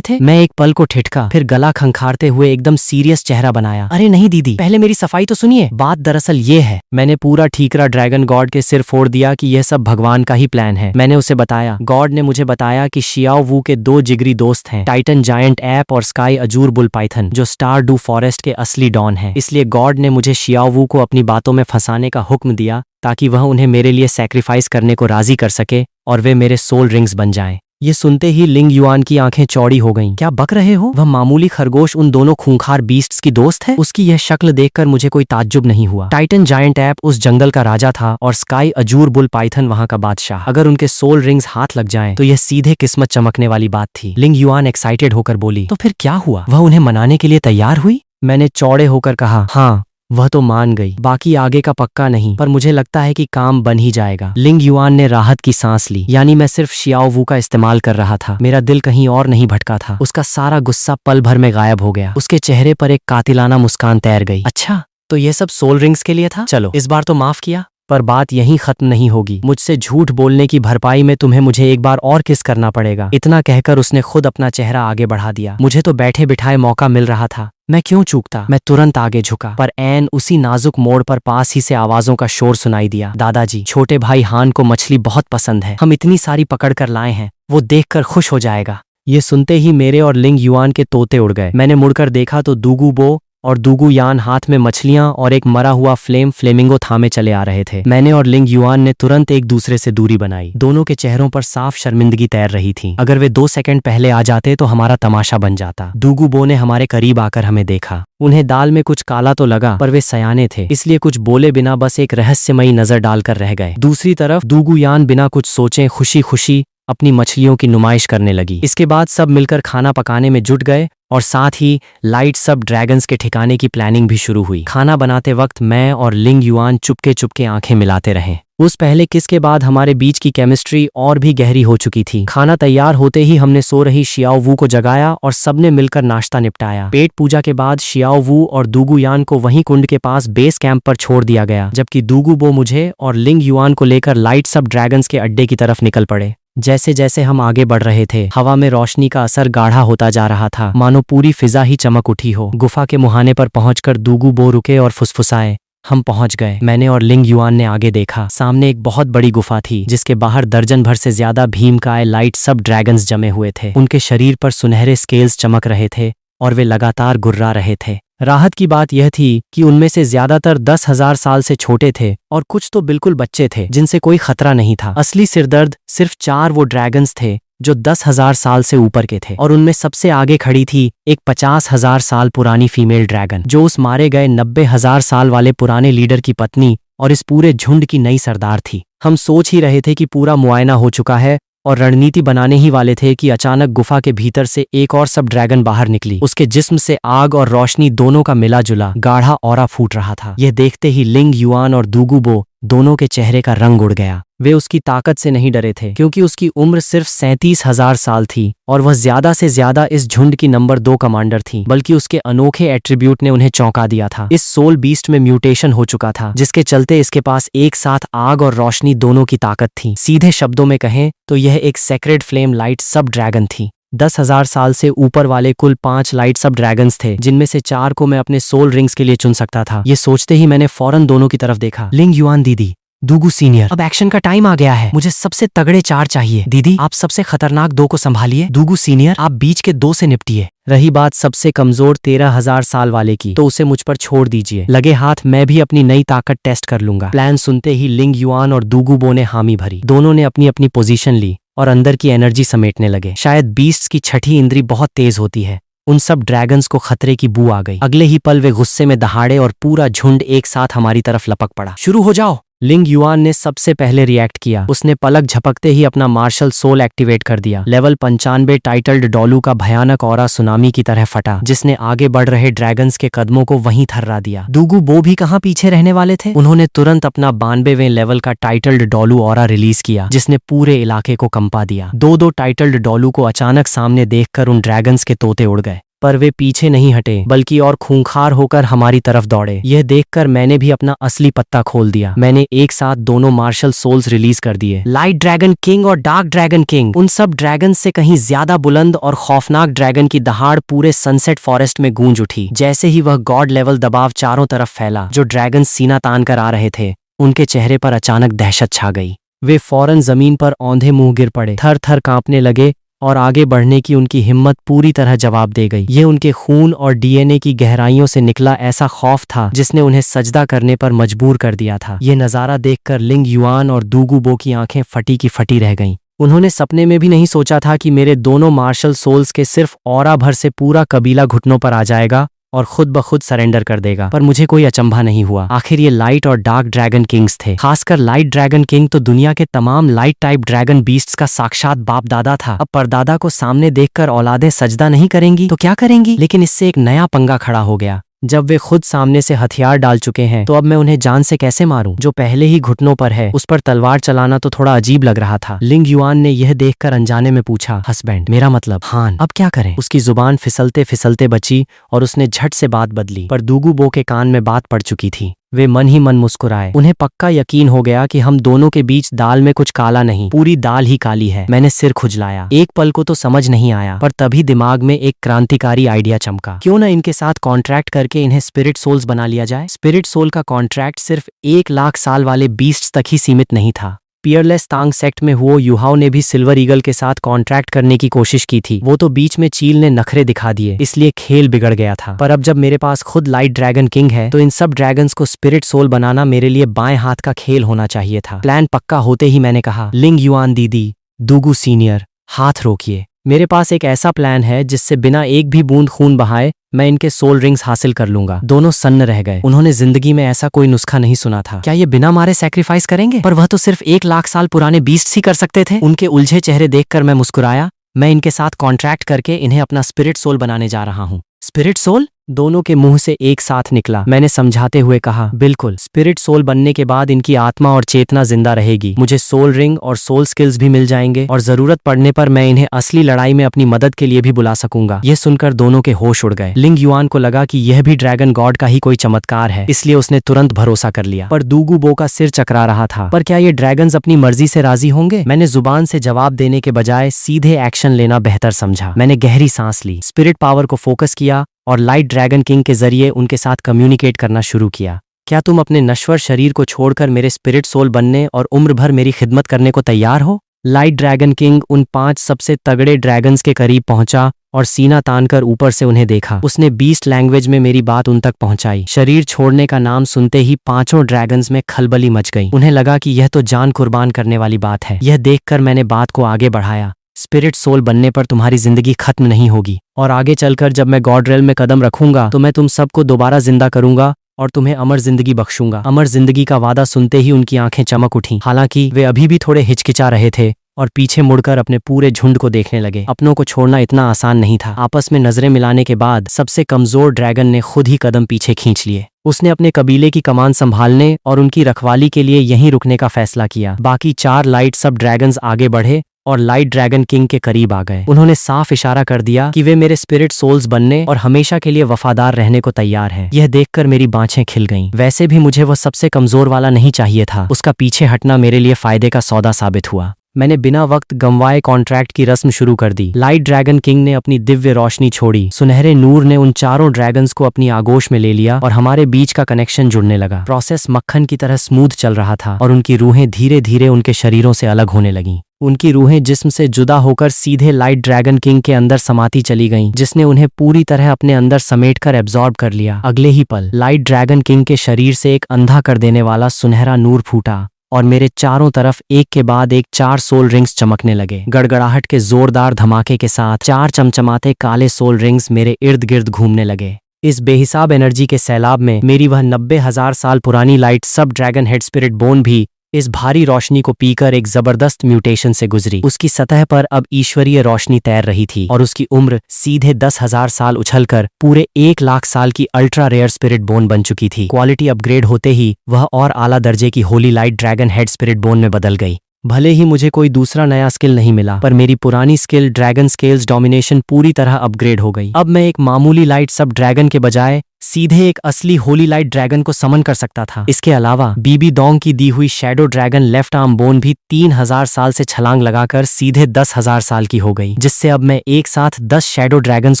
थे। मैं एक पल को ठिठका, फिर गला खंखारते हुए एकदम सीरियस चेहरा बनाया। अरे नहीं दीदी, पहले मेरी सफाई तो सुनिए। बात दरअसल ये है, मैंने पूरा ठीकरा ड्रैगन गॉड के सिर फोड़ दिया कि यह सब भगवान का ही प्लान है। मैंने उसे बताया, गॉड ने मुझे बताया कि शियाओ वू के 2 जिगरी दोस्त हैं, टाइटन जायंट ऐप और स्काई अजूर बुल पाइथन, जो स्टार डू फॉरेस्ट के असली डॉन हैं। इसलिए गॉड ने मुझे शियाओ वू को अपनी बातों में फंसाने का हुक्म दिया ताकि वह उन्हें मेरे लिए सैक्रिफाइस करने को राजी कर सके और वे मेरे सोल रिंग्स बन जाएं। ये सुनते ही लिंग युआन की आंखें चौड़ी हो गईं। क्या बक रहे हो, वह मामूली खरगोश उन दोनों खूंखार बीस्ट्स की दोस्त है। उसकी यह शक्ल देखकर मुझे कोई ताज्जुब नहीं हुआ। टाइटन जायंट ऐप उस जंगल का राजा था और स्काई अजूर बुल पाइथन वहां का बादशाह। अगर उनके सोल रिंग्स हाथ लग जाएं तो यह सीधे किस्मत चमकने वाली बात थी। लिंग युआन एक्साइटेड होकर बोली, तो फिर क्या हुआ, वह उन्हें मनाने के लिए तैयार हुई। मैंने चौड़े होकर कहा, हाँ वह तो मान गई, बाकी आगे का पक्का नहीं, पर मुझे लगता है कि काम बन ही जाएगा। लिंग युआन ने राहत की सांस ली, यानी मैं सिर्फ शियाओ वू का इस्तेमाल कर रहा था, मेरा दिल कहीं और नहीं भटका था। उसका सारा गुस्सा पल भर में गायब हो गया। उसके चेहरे पर एक कातिलाना मुस्कान तैर गई। अच्छा तो यह सब सोल रिंग्स के लिए था, चलो इस बार तो माफ किया, पर बात यहीं खत्म नहीं होगी। मुझसे झूठ बोलने की भरपाई में तुम्हें मुझे एक बार और किस करना पड़ेगा। इतना कहकर उसने खुद अपना चेहरा आगे बढ़ा दिया। मुझे तो बैठे बिठाए मौका मिल रहा था, मैं क्यों चूकता। मैं तुरंत आगे झुका, पर ऐन उसी नाजुक मोड़ पर पास ही से आवाजों का शोर सुनाई दिया। दादाजी, छोटे भाई हान को मछली बहुत पसंद है, हम इतनी सारी पकड़ कर लाए हैं, वो देखकर खुश हो जाएगा। ये सुनते ही मेरे और लिंग युआन के तोते उड़ गए। मैंने मुड़कर देखा तो दूगू बो और दूगू यान हाथ में मछलियां और एक मरा हुआ फ्लेमिंगो थामे चले आ रहे थे। मैंने और लिंग युआन ने तुरंत एक दूसरे से दूरी बनाई। दोनों के चेहरों पर साफ शर्मिंदगी तैर रही थी। अगर वे 2 सेकंड पहले आ जाते तो हमारा तमाशा बन जाता। दूगू बो ने हमारे करीब आकर हमें देखा। उन्हें दाल में कुछ काला तो लगा, पर वे सयाने थे, इसलिए कुछ बोले बिना बस एक रहस्यमयी नजर डालकर रह गए। दूसरी तरफ दूगू यान बिना कुछ सोचे खुशी खुशी अपनी मछलियों की नुमाइश करने लगी। इसके बाद सब मिलकर खाना पकाने में जुट गए और साथ ही लाइट सब ड्रैगन्स के ठिकाने की प्लानिंग भी शुरू हुई। खाना बनाते वक्त मैं और लिंग युआन चुपके चुपके आंखें मिलाते रहे। उस पहले किस के बाद हमारे बीच की केमिस्ट्री और भी गहरी हो चुकी थी। खाना तैयार होते ही हमने सो रही शियाओ वू को जगाया और सबने मिलकर नाश्ता निपटाया। पेट पूजा के बाद शियाओ वू और दूगू यान को वहीं कुंड के पास बेस कैंप पर छोड़ दिया गया, जबकि दूगू बो मुझे और लिंग युआन को लेकर लाइट सब ड्रैगन्स के अड्डे की तरफ निकल पड़े। जैसे जैसे हम आगे बढ़ रहे थे, हवा में रोशनी का असर गाढ़ा होता जा रहा था, मानो पूरी फिजा ही चमक उठी हो। गुफा के मुहाने पर पहुंचकर दूगू बो रुके और फुसफुसाए। हम पहुंच गए। मैंने और लिंग युआन ने आगे देखा। सामने एक बहुत बड़ी गुफा थी, जिसके बाहर दर्जन भर से ज्यादा भीमकाय लाइट सब ड्रैगन्स जमे हुए थे। उनके शरीर पर सुनहरे स्केल्स चमक रहे थे और वे लगातार गुर्रा रहे थे। राहत की बात यह थी कि उनमें से ज्यादातर 10,000 साल से छोटे थे और कुछ तो बिल्कुल बच्चे थे जिनसे कोई खतरा नहीं था। असली सिरदर्द सिर्फ 4 वो ड्रैगन्स थे जो 10,000 साल से ऊपर के थे, और उनमें सबसे आगे खड़ी थी एक 50,000 साल पुरानी फीमेल ड्रैगन, जो उस मारे गए 90,000 साल वाले पुराने लीडर की पत्नी और इस पूरे झुंड की नई सरदार थी। हम सोच ही रहे थे कि पूरा मुआयना हो चुका है और रणनीति बनाने ही वाले थे कि अचानक गुफा के भीतर से एक और सब ड्रैगन बाहर निकली। उसके जिस्म से आग और रोशनी दोनों का मिला जुला गाढ़ा ऑरा फूट रहा था। यह देखते ही लिंग युआन और दूगू बो दोनों के चेहरे का रंग उड़ गया। वे उसकी ताकत से नहीं डरे थे, क्योंकि उसकी उम्र सिर्फ 37,000 साल थी और वह ज्यादा से ज्यादा इस झुंड की नंबर 2 कमांडर थी। बल्कि उसके अनोखे एट्रीब्यूट ने उन्हें चौंका दिया था। इस सोल बीस्ट में म्यूटेशन हो चुका था, जिसके चलते इसके पास एक साथ आग और रोशनी दोनों की ताकत थी। सीधे शब्दों में कहें तो यह एक सेक्रेड फ्लेम लाइट सब ड्रैगन थी। 10,000 साल से ऊपर वाले कुल 5 लाइट सब ड्रैगन्स थे, जिनमें से 4 को मैं अपने सोल रिंग्स के लिए चुन सकता था। ये सोचते ही मैंने फौरन दोनों की तरफ देखा। लिंग युआन दीदी, दूगू सीनियर, अब एक्शन का टाइम आ गया है, मुझे सबसे तगड़े 4 चाहिए। दीदी आप सबसे खतरनाक 2 को संभालिए। दूगू सीनियर आप बीच के 2 से निपटिए। रही बात सबसे कमजोर 13,000 साल वाले की, तो उसे मुझ पर छोड़ दीजिए। लगे हाथ मैं भी अपनी नई ताकत टेस्ट कर लूंगा। प्लान सुनते ही लिंग युआन और दूगू बो ने हामी भरी। दोनों ने अपनी अपनी पोजीशन ली और अंदर की एनर्जी समेटने लगे। शायद बीस्ट्स की छठी इंद्री बहुत तेज होती है। उन सब ड्रैगन्स को खतरे की बू आ गई। अगले ही पल वे गुस्से में दहाड़े और पूरा झुंड एक साथ हमारी तरफ लपक पड़ा। शुरू हो जाओ। लिंग युआन ने सबसे पहले रिएक्ट किया। उसने पलक झपकते ही अपना मार्शल सोल एक्टिवेट कर दिया। लेवल 95 टाइटल्ड डोलू का भयानक ऑरा सुनामी की तरह फटा, जिसने आगे बढ़ रहे ड्रैगन्स के कदमों को वहीं थर्रा दिया। दूगू बो भी कहाँ पीछे रहने वाले थे। उन्होंने तुरंत अपना 92वें लेवल का टाइटल्ड डोलू ऑरा रिलीज किया, जिसने पूरे इलाके को कंपा दिया। 2-2 टाइटल्ड डोलू को अचानक सामने देखकर उन ड्रैगन्स के तोते उड़ गए, पर वे पीछे नहीं हटे बल्कि और खूंखार होकर हमारी तरफ दौड़े। यह देखकर मैंने भी अपना असली पत्ता खोल दिया। मैंने एक साथ दोनों मार्शल सोल्स रिलीज कर दिए। लाइट ड्रैगन किंग और डार्क ड्रैगन किंग। उन सब ड्रैगन से कहीं ज्यादा बुलंद और खौफनाक ड्रैगन की दहाड़ पूरे सनसेट फॉरेस्ट में गूंज उठी। जैसे ही वह गॉड लेवल दबाव चारों तरफ फैला, जो ड्रैगन सीना तान कर आ रहे थे, उनके चेहरे पर अचानक दहशत छा गई। वे फौरन जमीन पर औंधे मुंह गिर पड़े, थर थर कांपने लगे और आगे बढ़ने की उनकी हिम्मत पूरी तरह जवाब दे गई। ये उनके खून और डीएनए की गहराइयों से निकला ऐसा खौफ था जिसने उन्हें सजदा करने पर मजबूर कर दिया था। ये नजारा देखकर लिंग युआन और दूगू बो की आंखें फटी की फटी रह गईं। उन्होंने सपने में भी नहीं सोचा था कि मेरे दोनों मार्शल सोल्स के सिर्फ ऑरा भर से पूरा कबीला घुटनों पर आ जाएगा और खुद ब खुद सरेंडर कर देगा। पर मुझे कोई अचंभा नहीं हुआ। आखिर ये लाइट और डार्क ड्रैगन किंग्स थे। खासकर लाइट ड्रैगन किंग तो दुनिया के तमाम लाइट टाइप ड्रैगन बीस्ट्स का साक्षात बाप दादा था। अब परदादा को सामने देखकर औलादें सजदा नहीं करेंगी तो क्या करेंगी। लेकिन इससे एक नया पंगा खड़ा हो गया। जब वे खुद सामने से हथियार डाल चुके हैं, तो अब मैं उन्हें जान से कैसे मारूं। जो पहले ही घुटनों पर है, उस पर तलवार चलाना तो थोड़ा अजीब लग रहा था। लिंग युआन ने यह देखकर अनजाने में पूछा, हस्बैंड, मेरा मतलब हान, अब क्या करें। उसकी जुबान फिसलते फिसलते बची और उसने झट से बात बदली, पर दूगू बो के कान में बात पड़ चुकी थी। वे मन ही मन मुस्कुराए। उन्हें पक्का यकीन हो गया कि हम दोनों के बीच दाल में कुछ काला नहीं, पूरी दाल ही काली है। मैंने सिर खुजलाया। एक पल को तो समझ नहीं आया, पर तभी दिमाग में एक क्रांतिकारी आइडिया चमका। क्यों न इनके साथ कॉन्ट्रैक्ट करके इन्हें स्पिरिट सोल्स बना लिया जाए। स्पिरिट सोल का कॉन्ट्रैक्ट सिर्फ 1 लाख साल वाले बीस्ट्स तक ही सीमित नहीं था। पियरलेस तांग सेक्ट में हुओ युहाओ ने भी सिल्वर ईगल के साथ कॉन्ट्रैक्ट करने की कोशिश की थी। वो तो बीच में चील ने नखरे दिखा दिए, इसलिए खेल बिगड़ गया था। पर अब जब मेरे पास खुद लाइट ड्रैगन किंग है, तो इन सब ड्रैगन्स को स्पिरिट सोल बनाना मेरे लिए बाएं हाथ का खेल होना चाहिए था। प्लान पक्का होते ही मैंने कहा, लिंग युआन दीदी, दूगू सीनियर, हाथ रोकिए। मेरे पास एक ऐसा प्लान है जिससे बिना एक भी बूंद खून बहाए मैं इनके सोल रिंग्स हासिल कर लूंगा। दोनों सन्न रह गए। उन्होंने जिंदगी में ऐसा कोई नुस्खा नहीं सुना था। क्या ये बिना मारे सैक्रिफाइस करेंगे? पर वह तो सिर्फ 1 लाख साल पुराने बीस्ट्स ही कर सकते थे। उनके उलझे चेहरे देखकर मैं मुस्कुराया। मैं इनके साथ कॉन्ट्रैक्ट करके इन्हें अपना स्पिरिट सोल बनाने जा रहा हूँ। Spirit soul? दोनों के मुंह से एक साथ निकला। मैंने समझाते हुए कहा, बिल्कुल, स्पिरिट सोल बनने के बाद इनकी आत्मा और चेतना जिंदा रहेगी। मुझे सोल रिंग और सोल स्किल्स भी मिल जाएंगे और जरूरत पड़ने पर मैं इन्हें असली लड़ाई में अपनी मदद के लिए भी बुला सकूंगा। यह सुनकर दोनों के होश उड़ गए। लिंग युआन को लगा कि यह भी ड्रैगन गॉड का ही कोई चमत्कार है, इसलिए उसने तुरंत भरोसा कर लिया। पर दूगू बो का सिर चकरा रहा था। पर क्या ये ड्रैगन्स अपनी मर्जी से राजी होंगे? मैंने जुबान से जवाब देने के बजाय सीधे एक्शन लेना बेहतर समझा। मैंने गहरी सांस ली, स्पिरिट पावर को फोकस किया और लाइट ड्रैगन किंग के जरिए उनके साथ कम्युनिकेट करना शुरू किया। क्या तुम अपने नश्वर शरीर को छोड़कर मेरे स्पिरिट सोल बनने और उम्र भर मेरी खिदमत करने को तैयार हो? लाइट ड्रैगन किंग उन 5 सबसे तगड़े ड्रैगन्स के करीब पहुंचा और सीना तानकर ऊपर से उन्हें देखा। उसने बीस्ट लैंग्वेज में मेरी बात उन तक पहुंचाई। शरीर छोड़ने का नाम सुनते ही 5 ड्रैगन्स में खलबली मच गई। उन्हें लगा कि यह तो जान कुर्बान करने वाली बात है। यह देखकर मैंने बात को आगे बढ़ाया। स्पिरिट सोल बनने पर तुम्हारी जिंदगी खत्म नहीं होगी और आगे चलकर जब मैं गॉड रेल में कदम रखूंगा तो मैं तुम सबको दोबारा जिंदा करूंगा और तुम्हें अमर जिंदगी बख्शूंगा। अमर जिंदगी का वादा सुनते ही उनकी आंखें चमक उठीं। हालांकि वे अभी भी थोड़े हिचकिचा रहे थे और पीछे मुड़कर अपने पूरे झुंड को देखने लगे। अपनों को छोड़ना इतना आसान नहीं था। आपस में नजरें मिलाने के बाद सबसे कमजोर ड्रैगन ने खुद ही कदम पीछे खींच लिए। उसने अपने कबीले की कमान संभालने और उनकी रखवाली के लिए यहीं रुकने का फैसला किया। बाकी 4 लाइट सब ड्रैगन्स आगे बढ़े और लाइट ड्रैगन किंग के करीब आ गए। उन्होंने साफ इशारा कर दिया कि वे मेरे स्पिरिट सोल्स बनने और हमेशा के लिए वफादार रहने को तैयार हैं। यह देखकर मेरी बाँछें खिल गईं। वैसे भी मुझे वह सबसे कमजोर वाला नहीं चाहिए था। उसका पीछे हटना मेरे लिए फायदे का सौदा साबित हुआ। मैंने बिना वक्त गंवाए कॉन्ट्रैक्ट की रस्म शुरू कर दी। लाइट ड्रैगन किंग ने अपनी दिव्य रोशनी छोड़ी, सुनहरे नूर ने उन चारों ड्रैगन्स को अपनी आगोश में ले लिया और हमारे बीच का कनेक्शन जुड़ने लगा। प्रोसेस मक्खन की तरह स्मूथ चल रहा था और उनकी रूहें धीरे धीरे उनके शरीरों से अलग होने लगीं। उनकी रूहें जिस्म से जुदा होकर सीधे लाइट ड्रैगन किंग के अंदर समाती चली गईं, जिसने उन्हें पूरी तरह अपने अंदर समेटकर एब्जॉर्ब कर लिया। अगले ही पल लाइट ड्रैगन किंग के शरीर से एक अंधा कर देने वाला सुनहरा नूर फूटा और मेरे चारों तरफ एक के बाद एक 4 सोल रिंग्स चमकने लगे। गड़गड़ाहट के जोरदार धमाके के साथ 4 चमचमाते काले सोल रिंग्स मेरे इर्द गिर्द घूमने लगे। इस बेहिसाब एनर्जी के सैलाब में मेरी वह 90,000 साल पुरानी लाइट सब ड्रैगन हेड स्पिरिट बोन भी इस भारी रोशनी को पीकर एक जबरदस्त म्यूटेशन से गुजरी। उसकी सतह पर अब ईश्वरीय रोशनी तैर रही थी और उसकी उम्र सीधे 10,000 साल उछलकर पूरे 1,00,000 साल की अल्ट्रा रेयर स्पिरिट बोन बन चुकी थी। क्वालिटी अपग्रेड होते ही वह और आला दर्जे की Holi light dragon head spirit bone में बदल गई। भले ही मुझे कोई दूसरा नया स्किल नहीं मिला, पर मेरी पुरानी स्किल ड्रैगन स्केल्स डोमिनेशन पूरी तरह अपग्रेड हो गई। अब मैं एक मामूली लाइट सब ड्रैगन के बजाय सीधे एक असली होली लाइट ड्रैगन को समन कर सकता था। इसके अलावा बीबी डोंग की दी हुई shadow dragon left arm bone भी 3,000 साल से छलांग लगाकर सीधे 10,000 साल की हो गई, जिससे अब मैं एक साथ 10 शैडो ड्रैगन्स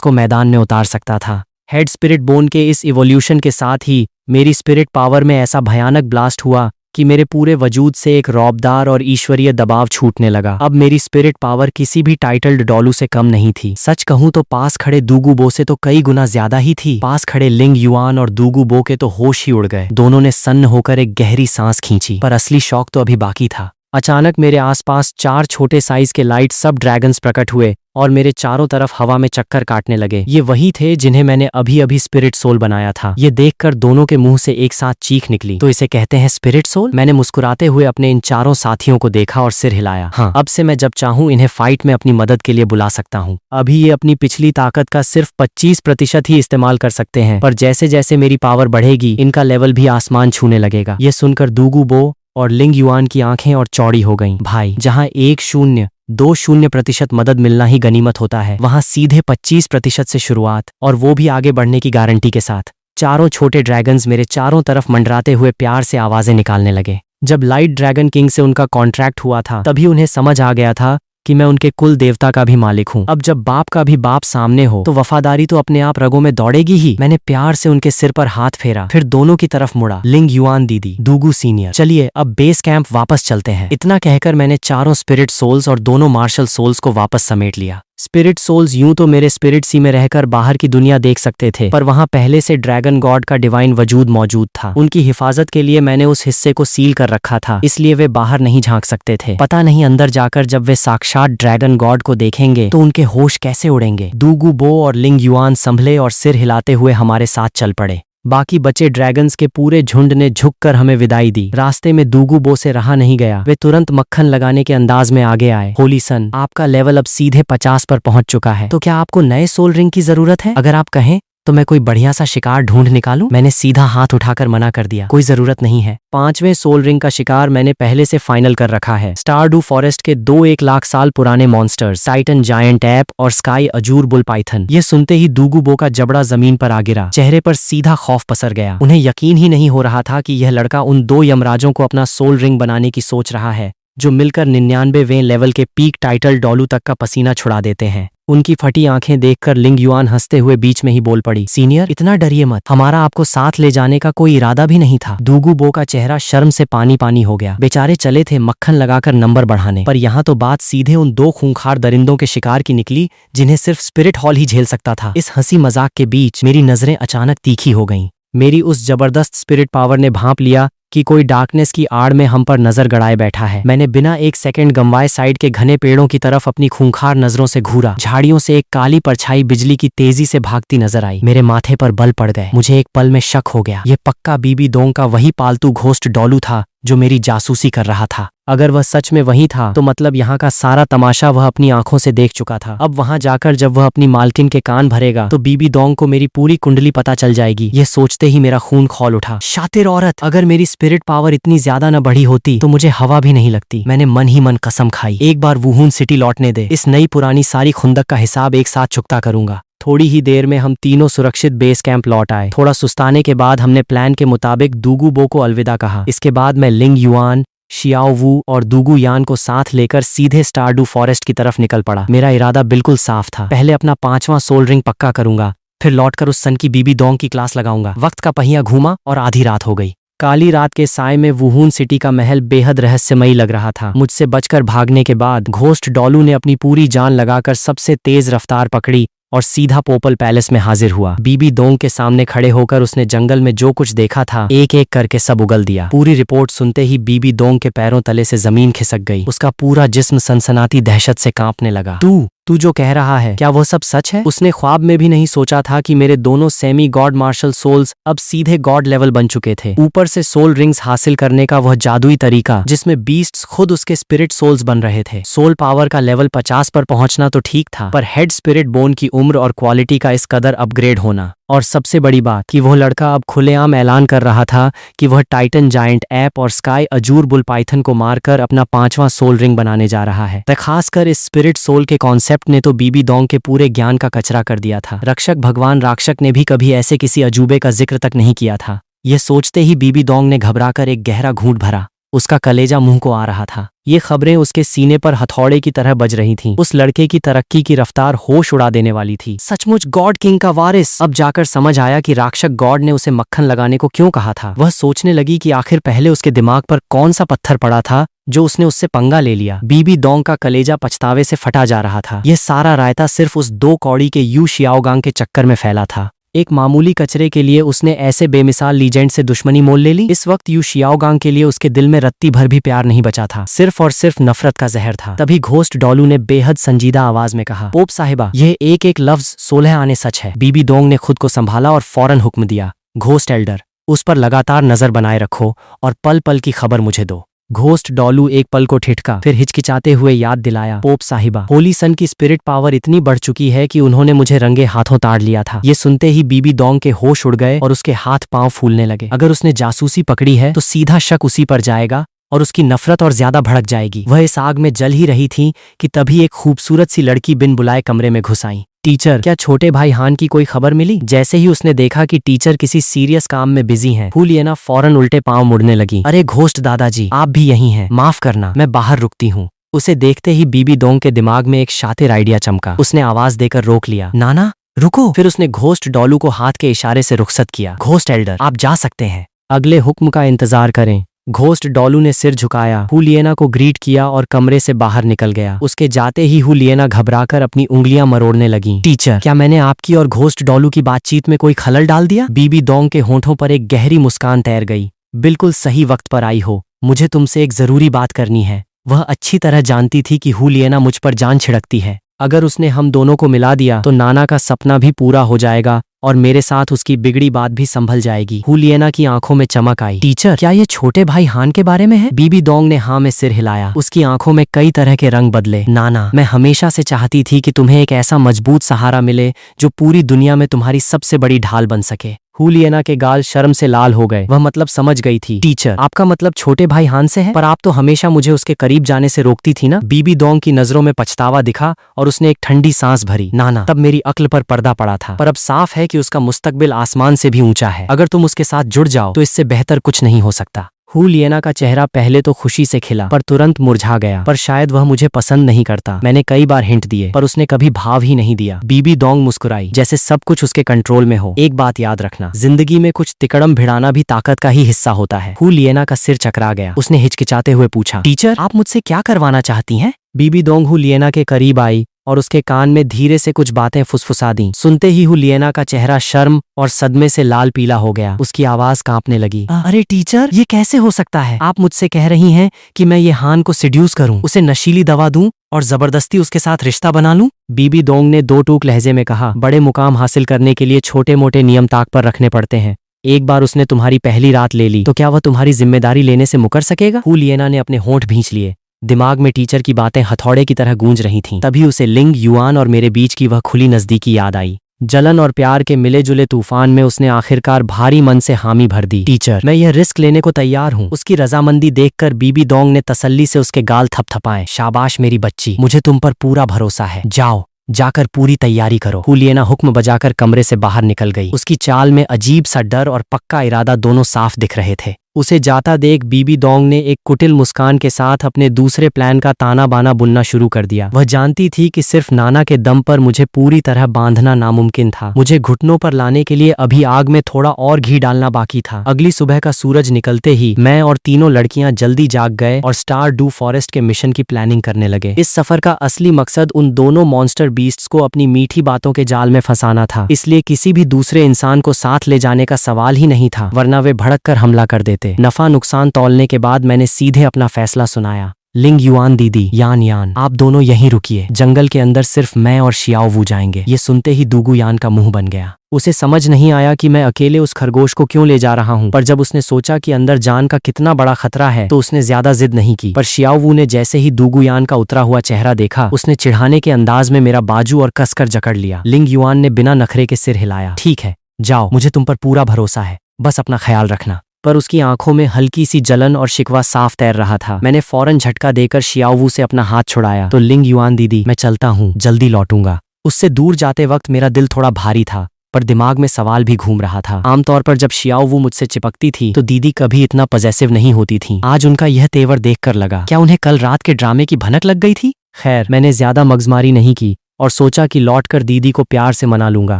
को मैदान में उतार सकता था। हेड स्पिरिट बोन के इस इवोल्यूशन के साथ ही मेरी स्पिरिट पावर में ऐसा भयानक ब्लास्ट हुआ कि मेरे पूरे वजूद से एक रौबदार और ईश्वरीय दबाव छूटने लगा। अब मेरी स्पिरिट पावर किसी भी टाइटल्ड डॉलू से कम नहीं थी। सच कहूं तो पास खड़े दूगू बो से तो कई गुना ज्यादा ही थी। पास खड़े लिंग युआन और दूगू बो के तो होश ही उड़ गए। दोनों ने सन्न होकर एक गहरी सांस खींची, पर असली शौक तो अभी बाकी था। अचानक मेरे आसपास 4 छोटे साइज के लाइट सब ड्रैगन्स प्रकट हुए और मेरे चारों तरफ हवा में चक्कर काटने लगे। ये वही थे जिन्हें मैंने अभी अभी स्पिरिट सोल बनाया था। ये देखकर दोनों के मुंह से एक साथ चीख निकली। तो इसे कहते हैं स्पिरिट सोल? मैंने मुस्कुराते हुए अपने इन चारों साथियों को देखा और सिर हिलाया। हाँ, अब से मैं जब चाहूं इन्हें फाइट में अपनी मदद के लिए बुला सकता हूँ। अभी ये अपनी पिछली ताकत का सिर्फ 25% ही इस्तेमाल कर सकते हैं, पर जैसे जैसे मेरी पावर बढ़ेगी इनका लेवल भी आसमान छूने लगेगा। ये सुनकर दूगू बो और लिंग युआन की आंखें और चौड़ी हो गईं। भाई, जहां 1-0-2-0% मदद मिलना ही गनीमत होता है, वहां सीधे 25% से शुरुआत, और वो भी आगे बढ़ने की गारंटी के साथ। चारों छोटे ड्रैगन्स मेरे चारों तरफ मंडराते हुए प्यार से आवाजें निकालने लगे। जब लाइट ड्रैगन किंग से उनका कॉन्ट्रैक्ट हुआ था तभी उन्हें समझ आ गया था कि मैं उनके कुल देवता का भी मालिक हूँ। अब जब बाप का भी बाप सामने हो तो वफादारी तो अपने आप रगों में दौड़ेगी ही। मैंने प्यार से उनके सिर पर हाथ फेरा, फिर दोनों की तरफ मुड़ा। लिंग युआन दीदी, दूगू सीनियर, चलिए अब बेस कैंप वापस चलते हैं। इतना कहकर मैंने चारों स्पिरिट सोल्स और दोनों मार्शल सोल्स को वापस समेट लिया। स्पिरिट सोल्स यूं तो मेरे स्पिरिट सी में रहकर बाहर की दुनिया देख सकते थे, पर वहां पहले से ड्रैगन गॉड का डिवाइन वजूद मौजूद था। उनकी हिफाजत के लिए मैंने उस हिस्से को सील कर रखा था, इसलिए वे बाहर नहीं झांक सकते थे। पता नहीं अंदर जाकर जब वे साक्षात ड्रैगन गॉड को देखेंगे तो उनके होश कैसे उड़ेंगे। दूगू बो और लिंग युआन संभले और सिर हिलाते हुए हमारे साथ चल पड़े। बाकी बचे ड्रैगन्स के पूरे झुंड ने झुककर हमें विदाई दी। रास्ते में दूगू बो से रहा नहीं गया, वे तुरंत मक्खन लगाने के अंदाज में आगे आए। होली सन, आपका लेवल अब सीधे 50 पर पहुंच चुका है, तो क्या आपको नए सोल रिंग की जरूरत है? अगर आप कहें तो मैं कोई बढ़िया सा शिकार ढूंढ निकालूं? मैंने सीधा हाथ उठाकर मना कर दिया, कोई जरूरत नहीं है। 5वें सोल रिंग का शिकार मैंने पहले से फाइनल कर रखा है। स्टारडू फॉरेस्ट के 2 1,00,000 साल पुराने मॉन्स्टर्स टाइटन जायंट ऐप और स्काई अजूर बुल पाइथन। ये सुनते ही दूगू बो का जबड़ा जमीन पर आ गिरा, चेहरे पर सीधा खौफ पसर गया। उन्हें यकीन ही नहीं हो रहा था कि यह लड़का उन 2 यमराजों को अपना सोल रिंग बनाने की सोच रहा है, जो मिलकर 99वें लेवल के पीक टाइटल डॉलू तक का पसीना छुड़ा देते हैं। उनकी फटी आंखें देखकर लिंग युआन हंसते हुए बीच में ही बोल पड़ी, सीनियर इतना डरिए मत, हमारा आपको साथ ले जाने का कोई इरादा भी नहीं था। दूगू बो का चेहरा शर्म से पानी पानी हो गया। बेचारे चले थे मक्खन लगाकर नंबर बढ़ाने, पर यहाँ तो बात सीधे उन 2 खूंखार दरिंदों के शिकार की निकली जिन्हें सिर्फ स्पिरिट हॉल ही झेल सकता था। इस हंसी मजाक के बीच मेरी नजरें अचानक तीखी हो गईं। मेरी उस जबरदस्त स्पिरिट पावर ने भांप लिया कि कोई डार्कनेस की आड़ में हम पर नजर गड़ाए बैठा है। मैंने बिना एक सेकंड गंवाए साइड के घने पेड़ों की तरफ अपनी खूंखार नजरों से घूरा। झाड़ियों से एक काली परछाई बिजली की तेजी से भागती नजर आई। मेरे माथे पर बल पड़ गए। मुझे एक पल में शक हो गया, ये पक्का बीबी डोंग का वही पालतू घोस्ट डॉलू था जो मेरी जासूसी कर रहा था। अगर वह सच में वही था तो मतलब यहाँ का सारा तमाशा वह अपनी आंखों से देख चुका था। अब वहां जाकर जब वह अपनी मालकिन के कान भरेगा तो बीबी डोंग को मेरी पूरी कुंडली पता चल जाएगी। यह सोचते ही मेरा खून खौल उठा। शातिर औरत, अगर मेरी स्पिरिट पावर इतनी ज्यादा न बढ़ी होती तो मुझे हवा भी नहीं लगती। मैंने मन ही मन कसम खाई, एक बार वुहून सिटी लौटने दे, इस नई पुरानी सारी खुंदक का हिसाब एक साथ चुकता करूंगा। थोड़ी ही देर में हम तीनों सुरक्षित बेस कैंप लौट आए। थोड़ा सुस्ताने के बाद हमने प्लान के मुताबिक दूगू बो को अलविदा कहा। इसके बाद मैं लिंग युआन, शियाओ वू और दूगू यान को साथ लेकर सीधे स्टारडू फॉरेस्ट की तरफ निकल पड़ा। मेरा इरादा बिल्कुल साफ था, पहले अपना 5वां सोल रिंग पक्का करूंगा, फिर लौटकर उस सन की बीबी दोंग की क्लास लगाऊंगा। वक्त का पहिया घूमा और आधी रात हो गई। काली रात के साय में वुहून सिटी का महल बेहद रहस्यमयी लग रहा था। मुझसे बचकर भागने के बाद घोस्ट डॉलू ने अपनी पूरी जान लगाकर सबसे तेज रफ्तार पकड़ी और सीधा पोपल पैलेस में हाजिर हुआ। बीबी दोंग के सामने खड़े होकर उसने जंगल में जो कुछ देखा था एक एक करके सब उगल दिया। पूरी रिपोर्ट सुनते ही बीबी दोंग के पैरों तले से जमीन खिसक गई। उसका पूरा जिस्म सनसनाती दहशत से कांपने लगा। तू जो कह रहा है क्या वो सब सच है? उसने ख्वाब में भी नहीं सोचा था कि मेरे दोनों सेमी गॉड मार्शल सोल्स अब सीधे गॉड लेवल बन चुके थे। ऊपर से सोल रिंग्स हासिल करने का वह जादुई तरीका जिसमें बीस्ट्स खुद उसके स्पिरिट सोल्स बन रहे थे। सोल पावर का लेवल 50 पर पहुंचना तो ठीक था, पर हेड स्पिरिट बोन की उम्र और क्वालिटी का इस कदर अपग्रेड होना, और सबसे बड़ी बात कि वह लड़का अब खुलेआम ऐलान कर रहा था कि वह टाइटन जायंट ऐप और स्काई अजूर बुल पाइथन को मारकर अपना 5वां सोल रिंग बनाने जा रहा है। खासकर इस स्पिरिट सोल के कॉन्सेप्ट ने तो बीबी दोंग के पूरे ज्ञान का कचरा कर दिया था। रक्षक भगवान राक्षक ने भी कभी ऐसे किसी अजूबे का जिक्र तक नहीं किया था। यह सोचते ही बीबी दोंग ने घबराकर एक गहरा घूंट भरा। उसका कलेजा मुंह को आ रहा था। ये खबरें उसके सीने पर हथौड़े की तरह बज रही थीं। उस लड़के की तरक्की की रफ्तार होश उड़ा देने वाली थी। सचमुच गॉड किंग का वारिस। अब जाकर समझ आया कि राक्षक गॉड ने उसे मक्खन लगाने को क्यों कहा था। वह सोचने लगी कि आखिर पहले उसके दिमाग पर कौन सा पत्थर पड़ा था जो उसने उससे पंगा ले लिया। बीबी दोंग का कलेजा पछतावे से फटा जा रहा था। यह सारा रायता सिर्फ उस 2 कौड़ी के यू शियाओगांग के चक्कर में फैला था। एक मामूली कचरे के लिए उसने ऐसे बेमिसाल लीजेंड से दुश्मनी मोल ले ली। इस वक्त यू शियाओगांग के लिए उसके दिल में रत्ती भर भी प्यार नहीं बचा था, सिर्फ और सिर्फ नफरत का जहर था। तभी घोस्ट डॉलू ने बेहद संजीदा आवाज में कहा, पोप साहिबा, यह एक एक लफ्ज 16 आने सच है। बीबी दोंग ने खुद को संभाला और फौरन हुक्म दिया, घोस्ट एल्डर, उस पर लगातार नजर बनाए रखो और पल पल की खबर मुझे दो। घोस्ट डॉलू एक पल को ठिठका, फिर हिचकिचाते हुए याद दिलाया, पोप साहिबा, होली सन की स्पिरिट पावर इतनी बढ़ चुकी है कि उन्होंने मुझे रंगे हाथों ताड़ लिया था। ये सुनते ही बीबी दोंग के होश उड़ गए और उसके हाथ पांव फूलने लगे। अगर उसने जासूसी पकड़ी है तो सीधा शक उसी पर जाएगा और उसकी नफरत और ज्यादा भड़क जाएगी। वह इस आग में जल ही रही थी कि तभी एक खूबसूरत सी लड़की बिन बुलाए कमरे में घुस आई। टीचर, क्या छोटे भाई हान की कोई खबर मिली? जैसे ही उसने देखा कि टीचर किसी सीरियस काम में बिजी हैं, हुलियना फौरन उल्टे पांव मुड़ने लगी। अरे घोस्ट दादाजी, आप भी यहीं हैं? माफ करना, मैं बाहर रुकती हूँ। उसे देखते ही बीबी दोंग के दिमाग में एक शातिर आइडिया चमका। उसने आवाज देकर रोक लिया, नाना रुको। फिर उसने घोस्ट डॉलू को हाथ के इशारे से रुखसत किया। घोस्ट एल्डर, आप जा सकते हैं, अगले हुक्म का इंतजार करें। घोस्ट डॉलू ने सिर झुकाया, हुलियना को ग्रीट किया और कमरे से बाहर निकल गया। उसके जाते ही हुलियना घबराकर अपनी उंगलियां मरोड़ने लगी। टीचर, क्या मैंने आपकी और घोस्ट डॉलू की बातचीत में कोई खलल डाल दिया? बीबी दोंग के होंठों पर एक गहरी मुस्कान तैर गई। बिल्कुल सही वक्त पर आई हो, मुझे तुमसे एक जरूरी बात करनी है। वह अच्छी तरह जानती थी कि हुलियना मुझ पर जान छिड़कती है। अगर उसने हम दोनों को मिला दिया तो नाना का सपना भी पूरा हो जाएगा और मेरे साथ उसकी बिगड़ी बात भी संभल जाएगी। हुलियना की आंखों में चमक आई। टीचर, क्या ये छोटे भाई हान के बारे में है? बीबी दोंग ने हाँ में सिर हिलाया। उसकी आंखों में कई तरह के रंग बदले। नाना, मैं हमेशा से चाहती थी कि तुम्हें एक ऐसा मजबूत सहारा मिले जो पूरी दुनिया में तुम्हारी सबसे बड़ी ढाल बन सके। हुलियना के गाल शर्म से लाल हो गए। वह मतलब समझ गई थी। टीचर, आपका मतलब छोटे भाई हान से है? पर आप तो हमेशा मुझे उसके करीब जाने से रोकती थी ना। बीबी दोंग की नजरों में पछतावा दिखा और उसने एक ठंडी सांस भरी। नाना, तब मेरी अक्ल पर पर्दा पड़ा था, पर अब साफ है कि उसका मुस्तकबिल आसमान से भी ऊंचा है। अगर तुम उसके साथ जुड़ जाओ तो इससे बेहतर कुछ नहीं हो सकता। हुलियना का चेहरा पहले तो खुशी से खिला पर तुरंत मुरझा गया। पर शायद वह मुझे पसंद नहीं करता। मैंने कई बार हिंट दिए पर उसने कभी भाव ही नहीं दिया। बीबी दोंग मुस्कुराई, जैसे सब कुछ उसके कंट्रोल में हो। एक बात याद रखना, जिंदगी में कुछ तिकड़म भिड़ाना भी ताकत का ही हिस्सा होता है। हुलियना का सिर चकरा गया। उसने हिचकिचाते हुए पूछा, टीचर, आप मुझसे क्या करवाना चाहती हैं? बीबी दोंग हुलियना के करीब आई और उसके कान में धीरे से कुछ बातें फुसफुसा दी। सुनते ही हुलियना का चेहरा शर्म और सदमे से लाल पीला हो गया। उसकी आवाज कांपने लगी। अरे टीचर, ये कैसे हो सकता है? आप मुझसे कह रही हैं कि मैं ये हान को सिड्यूस करूं, उसे नशीली दवा दूं और जबरदस्ती उसके साथ रिश्ता बना लूं? बीबी दोंग ने 2 टूक लहजे में कहा, बड़े मुकाम हासिल करने के लिए छोटे मोटे नियम ताक पर रखने पड़ते हैं। एक बार उसने तुम्हारी पहली रात ले ली तो क्या वह तुम्हारी जिम्मेदारी लेने से मुकर सकेगा? हुलियना ने अपने होंठ भींच लिए। दिमाग में टीचर की बातें हथौड़े की तरह गूंज रही थीं। तभी उसे लिंग युआन और मेरे बीच की वह खुली नजदीकी याद आई। जलन और प्यार के मिले जुले तूफान में उसने आखिरकार भारी मन से हामी भर दी। टीचर, मैं यह रिस्क लेने को तैयार हूँ। उसकी रजामंदी देखकर बीबी दोंग ने तसल्ली से उसके गाल थपथपाए। शाबाश मेरी बच्ची, मुझे तुम पर पूरा भरोसा है। जाओ, जाकर पूरी तैयारी करो। हुलियना हुक्म बजाकर कमरे से बाहर निकल गई। उसकी चाल में अजीब सा डर और पक्का इरादा दोनों साफ दिख रहे थे। उसे जाता देख बीबी दोंग ने एक कुटिल मुस्कान के साथ अपने दूसरे प्लान का ताना बाना बुनना शुरू कर दिया। वह जानती थी कि सिर्फ नाना के दम पर मुझे पूरी तरह बांधना नामुमकिन था। मुझे घुटनों पर लाने के लिए अभी आग में थोड़ा और घी डालना बाकी था। अगली सुबह का सूरज निकलते ही मैं और तीनों लड़कियां जल्दी जाग गए और स्टार डू फॉरेस्ट के मिशन की प्लानिंग करने लगे। इस सफर का असली मकसद उन दोनों मॉन्स्टर बीस्ट्स को अपनी मीठी बातों के जाल में फंसाना था, इसलिए किसी भी दूसरे इंसान को साथ ले जाने का सवाल ही नहीं था, वरना वे भड़क कर हमला कर देते। नफा नुकसान तौलने के बाद मैंने सीधे अपना फैसला सुनाया। लिंग युआन दीदी, यान यान, आप दोनों यहीं रुकिए, जंगल के अंदर सिर्फ मैं और शियाओ वू जाएंगे। ये सुनते ही दूगू यान का मुंह बन गया। उसे समझ नहीं आया कि मैं अकेले उस खरगोश को क्यों ले जा रहा हूं, पर जब उसने सोचा कि अंदर जान का कितना बड़ा खतरा है तो उसने ज्यादा जिद नहीं की। पर शियाओ वू ने जैसे ही दूगू यान का उतरा हुआ चेहरा देखा, उसने चिढ़ाने के अंदाज में मेरा बाजू और कसकर जकड़ लिया। लिंग युआन ने बिना नखरे के सिर हिलाया। ठीक है, जाओ, मुझे तुम पर पूरा भरोसा है, बस अपना ख्याल रखना। पर उसकी आंखों में हल्की सी जलन और शिकवा साफ तैर रहा था। मैंने फौरन झटका देकर शियाओ वू से अपना हाथ छुड़ाया। तो लिंग युआन दीदी, मैं चलता हूँ, जल्दी लौटूंगा। उससे दूर जाते वक्त मेरा दिल थोड़ा भारी था, पर दिमाग में सवाल भी घूम रहा था। आमतौर पर जब शियाओ वू मुझसे चिपकती थी तो दीदी कभी इतना पजेसिव नहीं होती थी। आज उनका यह तेवर देखकर लगा, क्या उन्हें कल रात के ड्रामे की भनक लग गई थी? खैर, मैंने ज्यादा मगजमारी नहीं की और सोचा कि लौटकर दीदी को प्यार से मना लूंगा।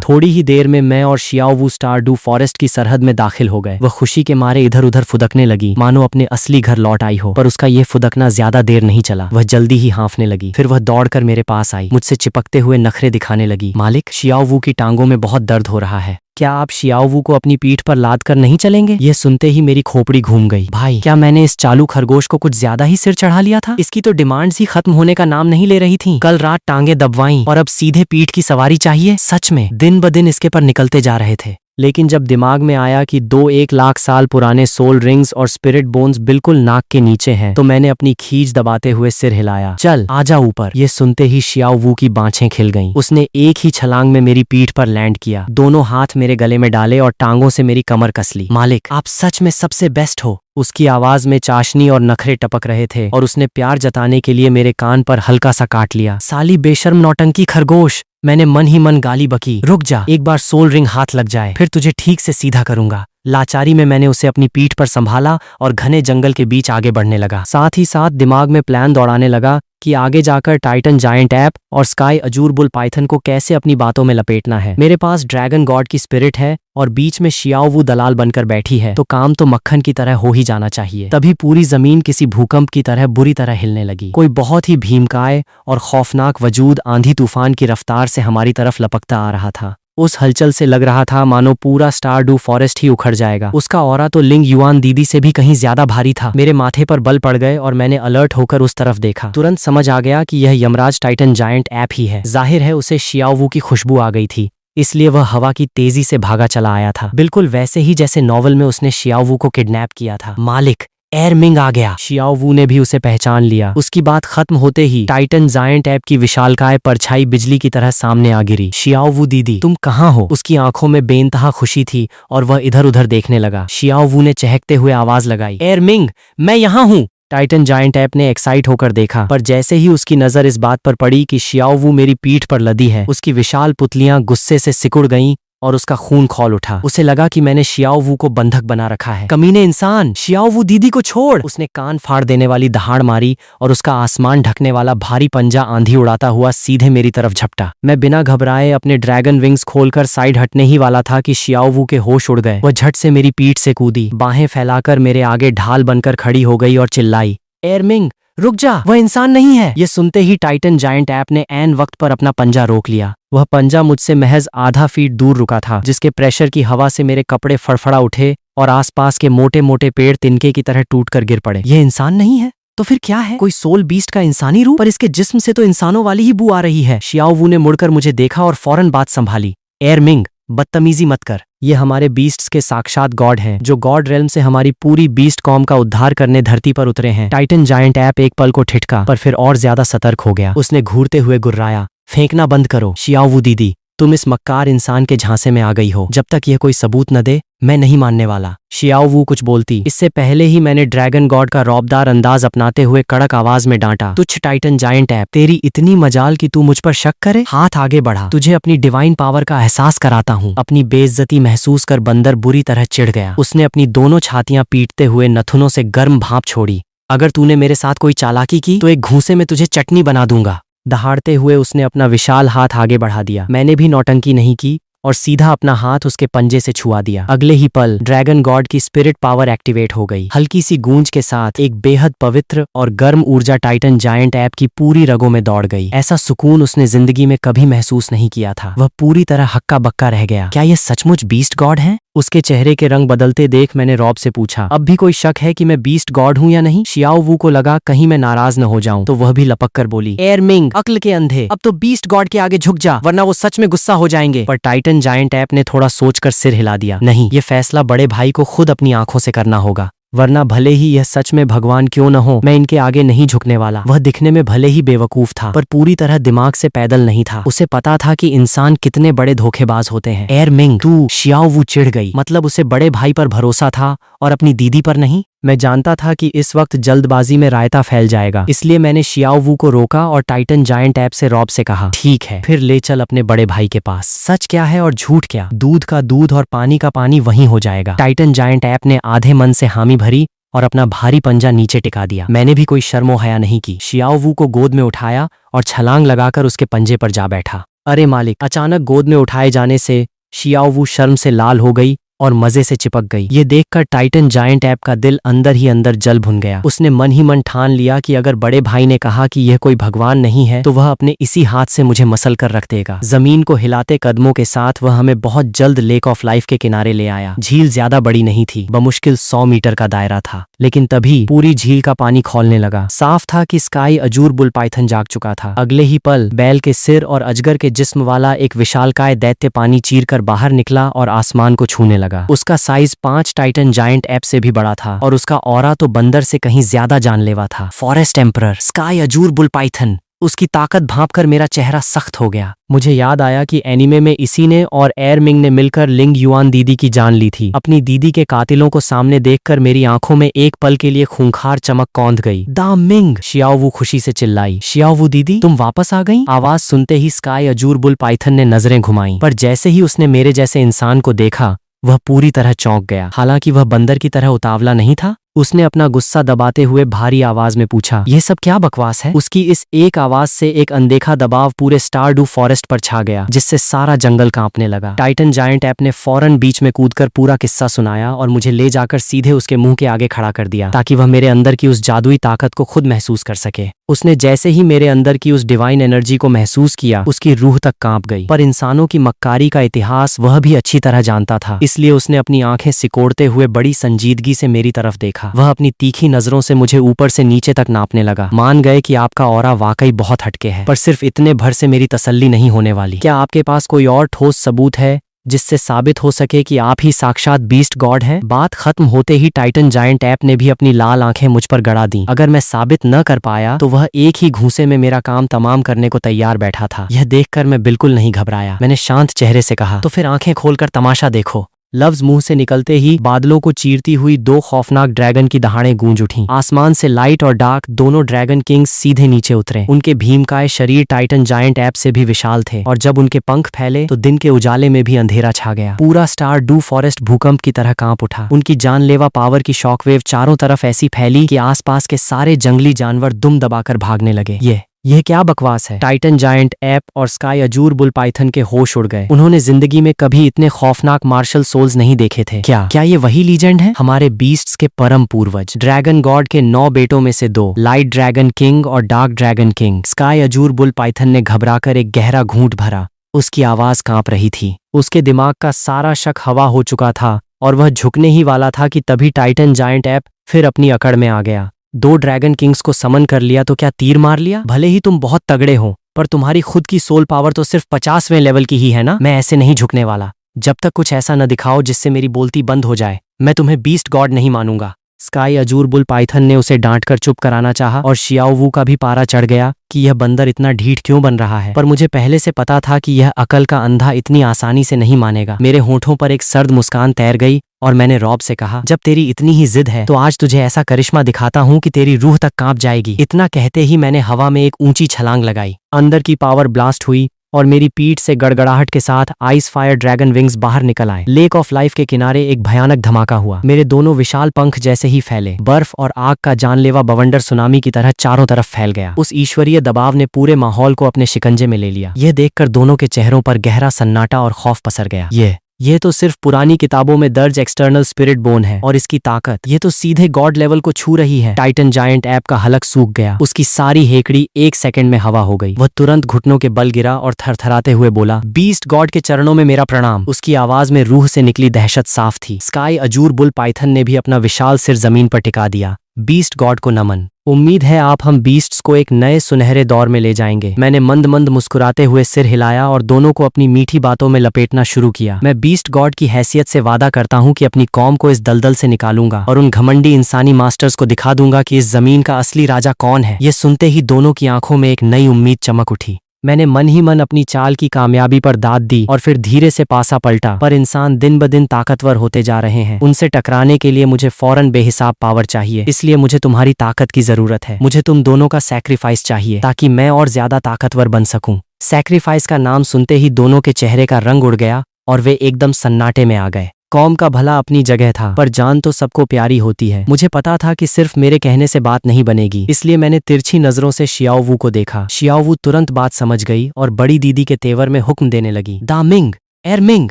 थोड़ी ही देर में मैं और Xiao Wu Star Dou Forest की सरहद में दाखिल हो गए। वह खुशी के मारे इधर उधर फुदकने लगी, मानो अपने असली घर लौट आई हो। पर उसका यह फुदकना ज्यादा देर नहीं चला, वह जल्दी ही हाँफने लगी। फिर वह दौड़कर मेरे पास आई, मुझसे चिपकते हुए नखरे दिखाने लगी। मालिक, शियाओ वू की टांगों में बहुत दर्द हो रहा है, क्या आप शियाओ वू को अपनी पीठ पर लाद कर नहीं चलेंगे? यह सुनते ही मेरी खोपड़ी घूम गई। भाई, क्या मैंने इस चालू खरगोश को कुछ ज्यादा ही सिर चढ़ा लिया था? इसकी तो डिमांड्स ही खत्म होने का नाम नहीं ले रही थी। कल रात टांगे दबवाई और अब सीधे पीठ की सवारी चाहिए। सच में दिन ब दिन इसके पर निकलते जा रहे थे। लेकिन जब दिमाग में आया कि 1 लाख साल पुराने सोल रिंग्स और स्पिरिट बोन्स बिल्कुल नाक के नीचे हैं, तो मैंने अपनी खींच दबाते हुए सिर हिलाया। चल आजा ऊपर। ये सुनते ही शियाओ वू की बाँछें खिल गईं। उसने एक ही छलांग में मेरी पीठ पर लैंड किया, दोनों हाथ मेरे गले में डाले और टांगों से मेरी कमर कस ली। मालिक, आप सच में सबसे बेस्ट हो। उसकी आवाज में चाशनी और नखरे टपक रहे थे और उसने प्यार जताने के लिए मेरे कान पर हल्का सा काट लिया। साली बेशर्म नौटंकी खरगोश, मैंने मन ही मन गाली बकी। रुक जा, एक बार सोल रिंग हाथ लग जाए, फिर तुझे ठीक से सीधा करूंगा। लाचारी में मैंने उसे अपनी पीठ पर संभाला और घने जंगल के बीच आगे बढ़ने लगा। साथ ही साथ दिमाग में प्लान दौड़ाने लगा कि आगे जाकर टाइटन जायंट ऐप और स्काई अजूर बुल पाइथन को कैसे अपनी बातों में लपेटना है। मेरे पास ड्रैगन गॉड की स्पिरिट है और बीच में शियाओ वू दलाल बनकर बैठी है, तो काम तो मक्खन की तरह हो ही जाना चाहिए। तभी पूरी जमीन किसी भूकंप की तरह बुरी तरह हिलने लगी। कोई बहुत ही भीमकाय और खौफनाक वजूद आंधी तूफान की रफ्तार से हमारी तरफ लपकता आ रहा था। उस हलचल से लग रहा था मानो पूरा स्टार डू फॉरेस्ट ही उखड़ जाएगा। उसका ऑरा तो लिंग युआन दीदी से भी कहीं ज्यादा भारी था। मेरे माथे पर बल पड़ गए और मैंने अलर्ट होकर उस तरफ देखा। तुरंत समझ आ गया कि यह यमराज टाइटन जायंट ऐप ही है। जाहिर है उसे शियाओ वू की खुशबू आ गई थी, इसलिए वह हवा की तेजी से भागा चला आया था, बिल्कुल वैसे ही जैसे नॉवल में उसने शियाओ वू को किडनैप किया था। मालिक, एयरमिंग आ गया। शियाओ वू ने भी उसे पहचान लिया। उसकी बात खत्म होते ही टाइटन जायंट ऐप की विशालकाय परछाई बिजली की तरह सामने आ गिरी। शियाओ वू दीदी, तुम कहाँ हो? उसकी आंखों में बेइंतहा खुशी थी और वह इधर उधर देखने लगा। शियाओ वू ने चहकते हुए आवाज लगाई, एयरमिंग, मैं यहाँ हूँ। टाइटन जायंट ऐप ने एक्साइट होकर देखा, पर जैसे ही उसकी नजर इस बात पर पड़ी कि शियाओ वू मेरी पीठ पर लदी है, उसकी विशाल पुतलियां गुस्से से सिकुड़ गईं और उसका खून खौल उठा। उसे लगा कि मैंने शियाओ वू को बंधक बना रखा है। कमीने इंसान, शियाओ वू दीदी को छोड़। उसने कान फाड़ देने वाली दहाड़ मारी और उसका आसमान ढकने वाला भारी पंजा आंधी उड़ाता हुआ सीधे मेरी तरफ झपटा। मैं बिना घबराए अपने ड्रैगन विंग्स खोलकर साइड हटने ही वाला था कि शियाओ वू के होश उड़ गए। वह झट से मेरी पीठ से कूदी, बाहें फैलाकर मेरे आगे ढाल बनकर खड़ी हो गई और चिल्लाई, एयरमिंग, रुक जा, वह इंसान नहीं है। ये सुनते ही टाइटन जायंट ऐप ने ऐन वक्त पर अपना पंजा रोक लिया। वह पंजा मुझसे महज आधा फीट दूर रुका था, जिसके प्रेशर की हवा से मेरे कपड़े फड़फड़ा उठे और आसपास के मोटे मोटे पेड़ तिनके की तरह टूटकर गिर पड़े। यह इंसान नहीं है तो फिर क्या है? कोई सोल बीस्ट का इंसानी रूप? पर इसके जिस्म से तो इंसानों वाली ही बू आ रही है। शियाओ वू ने मुड़कर मुझे देखा और फौरन बात संभाली, एयरमिंग, बदतमीजी मत कर। ये हमारे बीस्ट्स के साक्षात गॉड हैं, जो गॉड रेल्म से हमारी पूरी बीस्ट कॉम का उद्धार करने धरती पर उतरे हैं। टाइटन जायंट ऐप एक पल को ठिठका, पर फिर और ज्यादा सतर्क हो गया। उसने घूरते हुए गुर्राया, फेंकना बंद करो। शियाओ वू दीदी, तुम इस मक्कार इंसान के झांसे में आ गई हो। जब तक यह कोई सबूत न दे मैं नहीं मानने वाला। शियाओ वू कुछ बोलती इससे पहले ही मैंने ड्रैगन गॉड का रौबदार अंदाज अपनाते हुए कड़क आवाज में डांटा, तुच्छ टाइटन जायंट ऐप, तेरी इतनी मजाल कि तू मुझ पर शक करे। हाथ आगे बढ़ा, तुझे अपनी डिवाइन पावर का एहसास कराता हूँ। अपनी बेइज्जती महसूस कर बंदर बुरी तरह चिढ़ गया। उसने अपनी दोनों छातियां पीटते हुए नथुनों से गर्म भाप छोड़ी। अगर तूने मेरे साथ कोई चालाकी की तो एक घूंसे में तुझे चटनी बना दूंगा। दहाड़ते हुए उसने अपना विशाल हाथ आगे बढ़ा दिया। मैंने भी नौटंकी नहीं की और सीधा अपना हाथ उसके पंजे से छुआ दिया। अगले ही पल ड्रैगन गॉड की स्पिरिट पावर एक्टिवेट हो गई। हल्की सी गूंज के साथ एक बेहद पवित्र और गर्म ऊर्जा टाइटन जायंट ऐप की पूरी रगों में दौड़ गई। ऐसा सुकून उसने जिंदगी में कभी महसूस नहीं किया था। वह पूरी तरह हक्का बक्का रह गया। क्या ये सचमुच बीस्ट गॉड है? उसके चेहरे के रंग बदलते देख मैंने रॉब से पूछा, अब भी कोई शक है कि मैं बीस्ट गॉड हूं या नहीं? शियाओ वू को लगा कहीं मैं नाराज न हो जाऊं, तो वह भी लपक कर बोली, एर मिंग, अक्ल के अंधे, अब तो बीस्ट गॉड के आगे झुक जा, वरना वो सच में गुस्सा हो जाएंगे। पर टाइटन जायंट ऐप ने थोड़ा सोचकर सिर हिला दिया। नहीं, ये फैसला बड़े भाई को खुद अपनी आंखों से करना होगा, वरना भले ही यह सच में भगवान क्यों न हो, मैं इनके आगे नहीं झुकने वाला। वह दिखने में भले ही बेवकूफ था, पर पूरी तरह दिमाग से पैदल नहीं था। उसे पता था कि इंसान कितने बड़े धोखेबाज होते हैं। एर मिंग, तू? शियाओ वू चिढ़ गई। मतलब उसे बड़े भाई पर भरोसा था और अपनी दीदी पर नहीं? मैं जानता था कि इस वक्त जल्दबाजी में रायता फैल जाएगा, इसलिए मैंने शियाओ वू को रोका और टाइटन जायंट ऐप से रॉब से कहा, ठीक है, फिर ले चल अपने बड़े भाई के पास। सच क्या है और झूठ क्या? दूध का दूध और पानी का पानी वहीं हो जाएगा। टाइटन जायंट ऐप ने आधे मन से हामी भरी और अपना भारी पंजा नीचे टिका दिया। मैंने भी कोई शर्मो हया नहीं की। शियाओ वू को गोद में उठाया और छलांग लगाकर उसके पंजे पर जा बैठा। अरे मालिक! अचानक गोद में उठाए जाने से शियाओ वू शर्म से लाल हो गई और मजे से चिपक गई। ये देखकर टाइटन जायंट ऐप का दिल अंदर ही अंदर जल भुन गया। उसने मन ही मन ठान लिया कि अगर बड़े भाई ने कहा कि यह कोई भगवान नहीं है, तो वह अपने इसी हाथ से मुझे मसल कर रख देगा। जमीन को हिलाते कदमों के साथ वह हमें बहुत जल्द लेक ऑफ लाइफ के किनारे ले आया। झील ज्यादा बड़ी नहीं थी, बमुश्किल 100 मीटर का दायरा था, लेकिन तभी पूरी झील का पानी खौलने लगा। साफ था कि स्काई अजूर बुल पाइथन जाग चुका था। अगले ही पल बैल के सिर और अजगर के जिस्म वाला एक विशालकाय दैत्य पानी चीरकर बाहर निकला और आसमान को छूने लगा। उसका साइज 5 टाइटन जायंट ऐप से भी बड़ा था और उसका ऑरा तो बंदर से कहीं ज्यादा जानलेवा था। Forest emperor, sky Azzur bull Python, उसकी ताकत भांपकर मेरा चेहरा सख्त हो गया। मुझे याद आया कि एनीमे में इसी ने और एर मिंग ने मिलकर लिंग युआन दीदी की जान ली थी। अपनी दीदी के कातिलों को सामने देखकर मेरी आंखों में एक पल के लिए खूंखार चमक कौंध गई। दा मिंग! शियाओ वू खुशी से चिल्लाई। शियाओ वू दीदी, तुम वापस आ गई? आवाज सुनते ही स्काई अजूर बुल पाइथन ने नजरें घुमाई, पर जैसे ही उसने मेरे जैसे इंसान को देखा वह पूरी तरह चौंक गया। हालांकि वह बंदर की तरह उतावला नहीं था। उसने अपना गुस्सा दबाते हुए भारी आवाज में पूछा, यह सब क्या बकवास है? उसकी इस एक आवाज से एक अनदेखा दबाव पूरे स्टारडू फॉरेस्ट पर छा गया, जिससे सारा जंगल कांपने लगा। टाइटन जायंट ऐप ने फौरन बीच में कूदकर पूरा किस्सा सुनाया और मुझे ले जाकर सीधे उसके मुंह के आगे खड़ा कर दिया, ताकि वह मेरे अंदर की उस जादुई ताकत को खुद महसूस कर सके। उसने जैसे ही मेरे अंदर की उस डिवाइन एनर्जी को महसूस किया, उसकी रूह तक कांप गई। पर इंसानों की मक्कारी का इतिहास वह भी अच्छी तरह जानता था, इसलिए उसने अपनी आंखें सिकोड़ते हुए बड़ी संजीदगी से मेरी तरफ देखा। वह अपनी तीखी नजरों से मुझे ऊपर से नीचे तक नापने लगा। मान गए कि आपका ऑरा वाकई बहुत हटके है, पर सिर्फ इतने भर से मेरी तसल्ली नहीं होने वाली। क्या आपके पास कोई और ठोस सबूत है जिससे साबित हो सके कि आप ही साक्षात बीस्ट गॉड हैं? बात खत्म होते ही टाइटन जायंट ऐप ने भी अपनी लाल आंखें मुझ पर गड़ा दी। अगर मैं साबित न कर पाया तो वह एक ही घूंसे में मेरा काम तमाम करने को तैयार बैठा था। यह देखकर मैं बिल्कुल नहीं घबराया। मैंने शांत चेहरे से कहा, तो फिर आंखें खोलकर तमाशा देखो। लफ्ज मुंह से निकलते ही बादलों को चीरती हुई 2 खौफनाक ड्रैगन की दहाड़ें गूंज उठीं। आसमान से लाइट और डार्क दोनों ड्रैगन किंग्स सीधे नीचे उतरे। उनके भीमकाय शरीर टाइटन जायंट ऐप से भी विशाल थे और जब उनके पंख फैले तो दिन के उजाले में भी अंधेरा छा गया। पूरा स्टार डू फॉरेस्ट भूकंप की तरह कांप उठा। उनकी जानलेवा पावर की शॉकवेव चारों तरफ ऐसी फैली कि आसपास के सारे जंगली जानवर दुम दबाकर भागने लगे। यह क्या बकवास है? टाइटन जायंट ऐप और स्काई अजूर बुल पाइथन के होश उड़ गए। उन्होंने जिंदगी में कभी इतने खौफनाक मार्शल सोल्स नहीं देखे थे। क्या ये वही लीजेंड है? हमारे बीस्ट्स के परम पूर्वज, ड्रैगन गॉड के 9 बेटों में से 2, लाइट ड्रैगन किंग और dark dragon king. Sky Azzur bull Python ने घबराकर एक गहरा घूंट भरा। उसकी आवाज कांप रही थी। उसके दिमाग का सारा शक हवा हो चुका था और वह झुकने ही वाला था कि तभी टाइटन जायंट ऐप फिर अपनी अकड़ में आ गया। 2 ड्रैगन किंग्स को समन कर लिया तो क्या तीर मार लिया? भले ही तुम बहुत तगड़े हो, पर तुम्हारी खुद की सोल पावर तो सिर्फ 50वें लेवल की ही है ना। मैं ऐसे नहीं झुकने वाला। जब तक कुछ ऐसा न दिखाओ जिससे मेरी बोलती बंद हो जाए, मैं तुम्हें बीस्ट गॉड नहीं मानूंगा। स्काई अजूर बुल पाइथन ने उसे डांटकर चुप कराना चाहा और शियाओ वू का भी पारा चढ़ गया कि यह बंदर इतना ढीठ क्यों बन रहा है। पर मुझे पहले से पता था कि यह अकल का अंधा इतनी आसानी से नहीं मानेगा। मेरे होठों पर एक सर्द मुस्कान तैर गई और मैंने रॉब से कहा, जब तेरी इतनी ही जिद है तो आज तुझे ऐसा करिश्मा दिखाता हूँ कि तेरी रूह तक कांप जाएगी। इतना कहते ही मैंने हवा में एक ऊंची छलांग लगाई। अंदर की पावर ब्लास्ट हुई और मेरी पीठ से गड़गड़ाहट के साथ आइस फायर ड्रैगन विंग्स बाहर निकल आए। लेक ऑफ लाइफ के किनारे एक भयानक धमाका हुआ। मेरे दोनों विशाल पंख जैसे ही फैले, बर्फ और आग का जानलेवा बवंडर सुनामी की तरह चारों तरफ फैल गया। उस ईश्वरीय दबाव ने पूरे माहौल को अपने शिकंजे में ले लिया। यह देखकर दोनों के चेहरों पर गहरा सन्नाटा और खौफ पसर गया। ये तो सिर्फ पुरानी किताबों में दर्ज एक्सटर्नल स्पिरिट बोन है, और इसकी ताकत, ये तो सीधे गॉड लेवल को छू रही है। टाइटन जायंट ऐप का हलक सूख गया। उसकी सारी हेकड़ी 1 सेकंड में हवा हो गई। वह तुरंत घुटनों के बल गिरा और थरथराते हुए बोला, बीस्ट गॉड के चरणों में मेरा प्रणाम। उसकी आवाज में रूह से निकली दहशत साफ थी। स्काई अजूर बुल पाइथन ने भी अपना विशाल सिर जमीन पर टिका दिया। बीस्ट गॉड को नमन। उम्मीद है आप हम बीस्ट्स को एक नए सुनहरे दौर में ले जाएंगे। मैंने मंद मंद मुस्कुराते हुए सिर हिलाया और दोनों को अपनी मीठी बातों में लपेटना शुरू किया। मैं बीस्ट गॉड की हैसियत से वादा करता हूँ कि अपनी कौम को इस दलदल से निकालूंगा और उन घमंडी इंसानी मास्टर्स को दिखा दूंगा कि इस जमीन का असली राजा कौन है। ये सुनते ही दोनों की आंखों में एक नई उम्मीद चमक उठी। मैंने मन ही मन अपनी चाल की कामयाबी पर दाद दी और फिर धीरे से पासा पलटा। पर इंसान दिन ब दिन ताकतवर होते जा रहे हैं। उनसे टकराने के लिए मुझे फौरन बेहिसाब पावर चाहिए। इसलिए मुझे तुम्हारी ताकत की जरूरत है। मुझे तुम दोनों का सैक्रिफाइस चाहिए ताकि मैं और ज्यादा ताकतवर बन सकूं। सैक्रिफाइस का नाम सुनते ही दोनों के चेहरे का रंग उड़ गया और वे एकदम सन्नाटे में आ गए। कौम का भला अपनी जगह था, पर जान तो सबको प्यारी होती है। मुझे पता था कि सिर्फ मेरे कहने से बात नहीं बनेगी, इसलिए मैंने तिरछी नजरों से शियाओवू को देखा। शियाओवू तुरंत बात समझ गई और बड़ी दीदी के तेवर में हुक्म देने लगी, दामिंग, एरमिंग,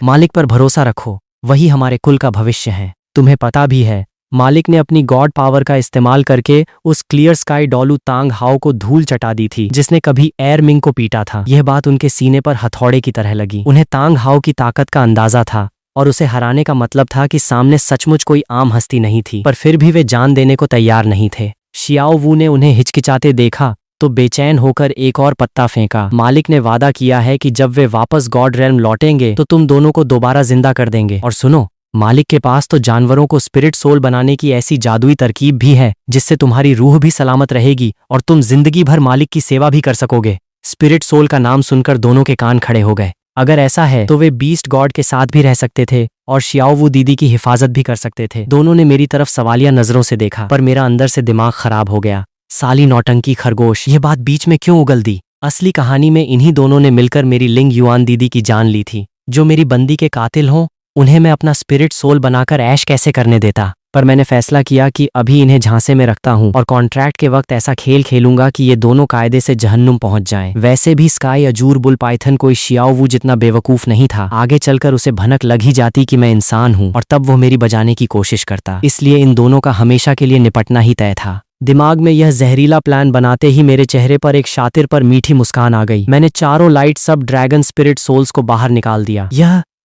मालिक पर भरोसा रखो, वही हमारे कुल का भविष्य है। तुम्हें पता भी है, मालिक ने अपनी गॉड पावर का इस्तेमाल करके उस क्लियर स्काई डोलू तांग हाओ को धूल चटा दी थी, जिसने कभी एरमिंग को पीटा था। यह बात उनके सीने पर हथौड़े की तरह लगी। उन्हें तांग हाओ की ताकत का अंदाजा था और उसे हराने का मतलब था कि सामने सचमुच कोई आम हस्ती नहीं थी, पर फिर भी वे जान देने को तैयार नहीं थे। शियाओवू ने उन्हें हिचकिचाते देखा तो बेचैन होकर एक और पत्ता फेंका। मालिक ने वादा किया है कि जब वे वापस गॉड रेल्म लौटेंगे तो तुम दोनों को दोबारा जिंदा कर देंगे। और सुनो, मालिक के पास तो जानवरों को स्पिरिट सोल बनाने की ऐसी जादुई तरकीब भी है जिससे तुम्हारी रूह भी सलामत रहेगी और तुम जिंदगी भर मालिक की सेवा भी कर सकोगे। स्पिरिट सोल का नाम सुनकर दोनों के कान खड़े हो गए। अगर ऐसा है तो वे बीस्ट गॉड के साथ भी रह सकते थे और शियाओवू दीदी की हिफाजत भी कर सकते थे। दोनों ने मेरी तरफ सवालिया नजरों से देखा, पर मेरा अंदर से दिमाग खराब हो गया। साली नौटंकी खरगोश, ये बात बीच में क्यों उगल दी? असली कहानी में इन्हीं दोनों ने मिलकर मेरी लिंग युआन दीदी की जान ली थी। जो मेरी बंदी के कातिल हों, उन्हें मैं अपना स्पिरिट सोल बनाकर ऐश कैसे करने देता? पर मैंने फैसला किया कि अभी इन्हें झांसे में रखता हूं और कॉन्ट्रैक्ट के वक्त ऐसा खेल खेलूंगा कि ये दोनों कायदे से जहन्नुम पहुंच जाएं। वैसे भी स्काई अजूर बुल पाइथन कोई शियाओवू जितना बेवकूफ नहीं था। आगे चलकर उसे भनक लग ही जाती कि मैं इंसान हूं और तब वो मेरी बजाने की कोशिश करता। इसलिए इन दोनों का हमेशा के लिए निपटना ही तय था। दिमाग में यह जहरीला प्लान बनाते ही मेरे चेहरे पर एक शातिर पर मीठी मुस्कान आ गई। मैंने चारों लाइट सब ड्रैगन स्पिरिट सोल्स को बाहर निकाल दिया।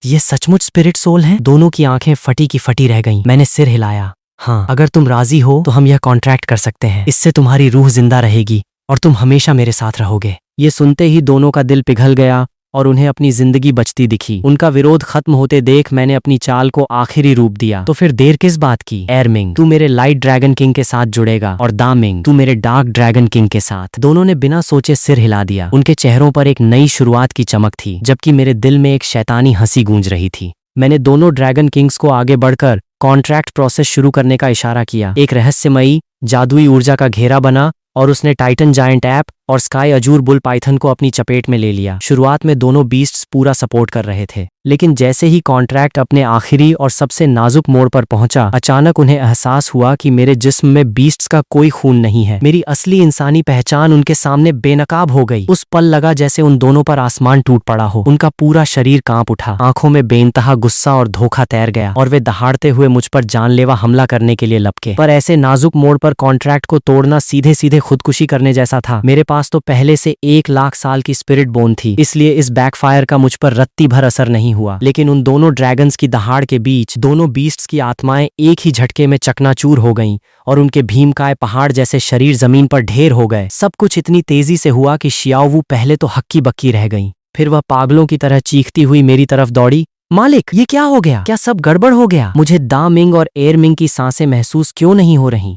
ये सचमुच स्पिरिट सोल हैं? दोनों की आंखें फटी की फटी रह गईं। मैंने सिर हिलाया। हाँ, अगर तुम राजी हो तो हम यह कॉन्ट्रैक्ट कर सकते हैं। इससे तुम्हारी रूह जिंदा रहेगी और तुम हमेशा मेरे साथ रहोगे। ये सुनते ही दोनों का दिल पिघल गया और उन्हें अपनी जिंदगी बचती दिखी। उनका विरोध खत्म होते देख मैंने अपनी चाल को आखिरी रूप दिया। तो फिर देर किस बात की? एरमिंग, तू मेरे लाइट ड्रैगन किंग के साथ जुड़ेगा और दामिंग, तू मेरे डार्क ड्रैगन किंग के साथ। दोनों ने बिना सोचे सिर हिला दिया। उनके चेहरों पर एक नई शुरुआत की चमक थी, जबकि मेरे दिल में एक शैतानी हंसी गूंज रही थी। मैंने दोनों ड्रैगन किंग्स को आगे बढ़कर कॉन्ट्रैक्ट प्रोसेस शुरू करने का इशारा किया। एक रहस्यमयी जादुई ऊर्जा का घेरा बना और उसने टाइटन जायंट ऐप और स्काई अजूर बुल पाइथन को अपनी चपेट में ले लिया। शुरुआत में दोनों बीस्ट्स पूरा सपोर्ट कर रहे थे, लेकिन जैसे ही कॉन्ट्रैक्ट अपने आखिरी और सबसे नाजुक मोड़ पर पहुंचा, अचानक उन्हें एहसास हुआ कि मेरे जिस्म में बीस्ट्स का कोई खून नहीं है। मेरी असली इंसानी पहचान उनके सामने बेनकाब हो गई। उस पल लगा जैसे उन दोनों पर आसमान टूट पड़ा हो। उनका पूरा शरीर कांप उठा, आंखों में बेइंतहा गुस्सा और धोखा तैर गया और वे दहाड़ते हुए मुझ पर जानलेवा हमला करने के लिए लपके। पर ऐसे नाजुक मोड़ पर कॉन्ट्रैक्ट को तोड़ना सीधे सीधे खुदकुशी करने जैसा था। मेरे पास तो पहले से 1 लाख साल की स्पिरिट बोन थी, इसलिए इस बैकफायर का मुझ पर रत्ती भर असर नहीं हुआ। लेकिन उन दोनों ड्रैगन्स की दहाड़ के बीच दोनों बीस्ट्स की आत्माएं एक ही झटके में चकनाचूर हो गईं और उनके भीमकाय पहाड़ जैसे शरीर जमीन पर ढेर हो गए। सब कुछ इतनी तेजी से हुआ कि शियाओवू पहले तो हक्की बक्की रह गईं। फिर वह पागलों की तरह चीखती हुई मेरी तरफ दौड़ी, मालिक, ये क्या हो गया? क्या सब गड़बड़ हो गया? मुझे दामिंग और एरमिंग की सांसें महसूस क्यों नहीं हो रही?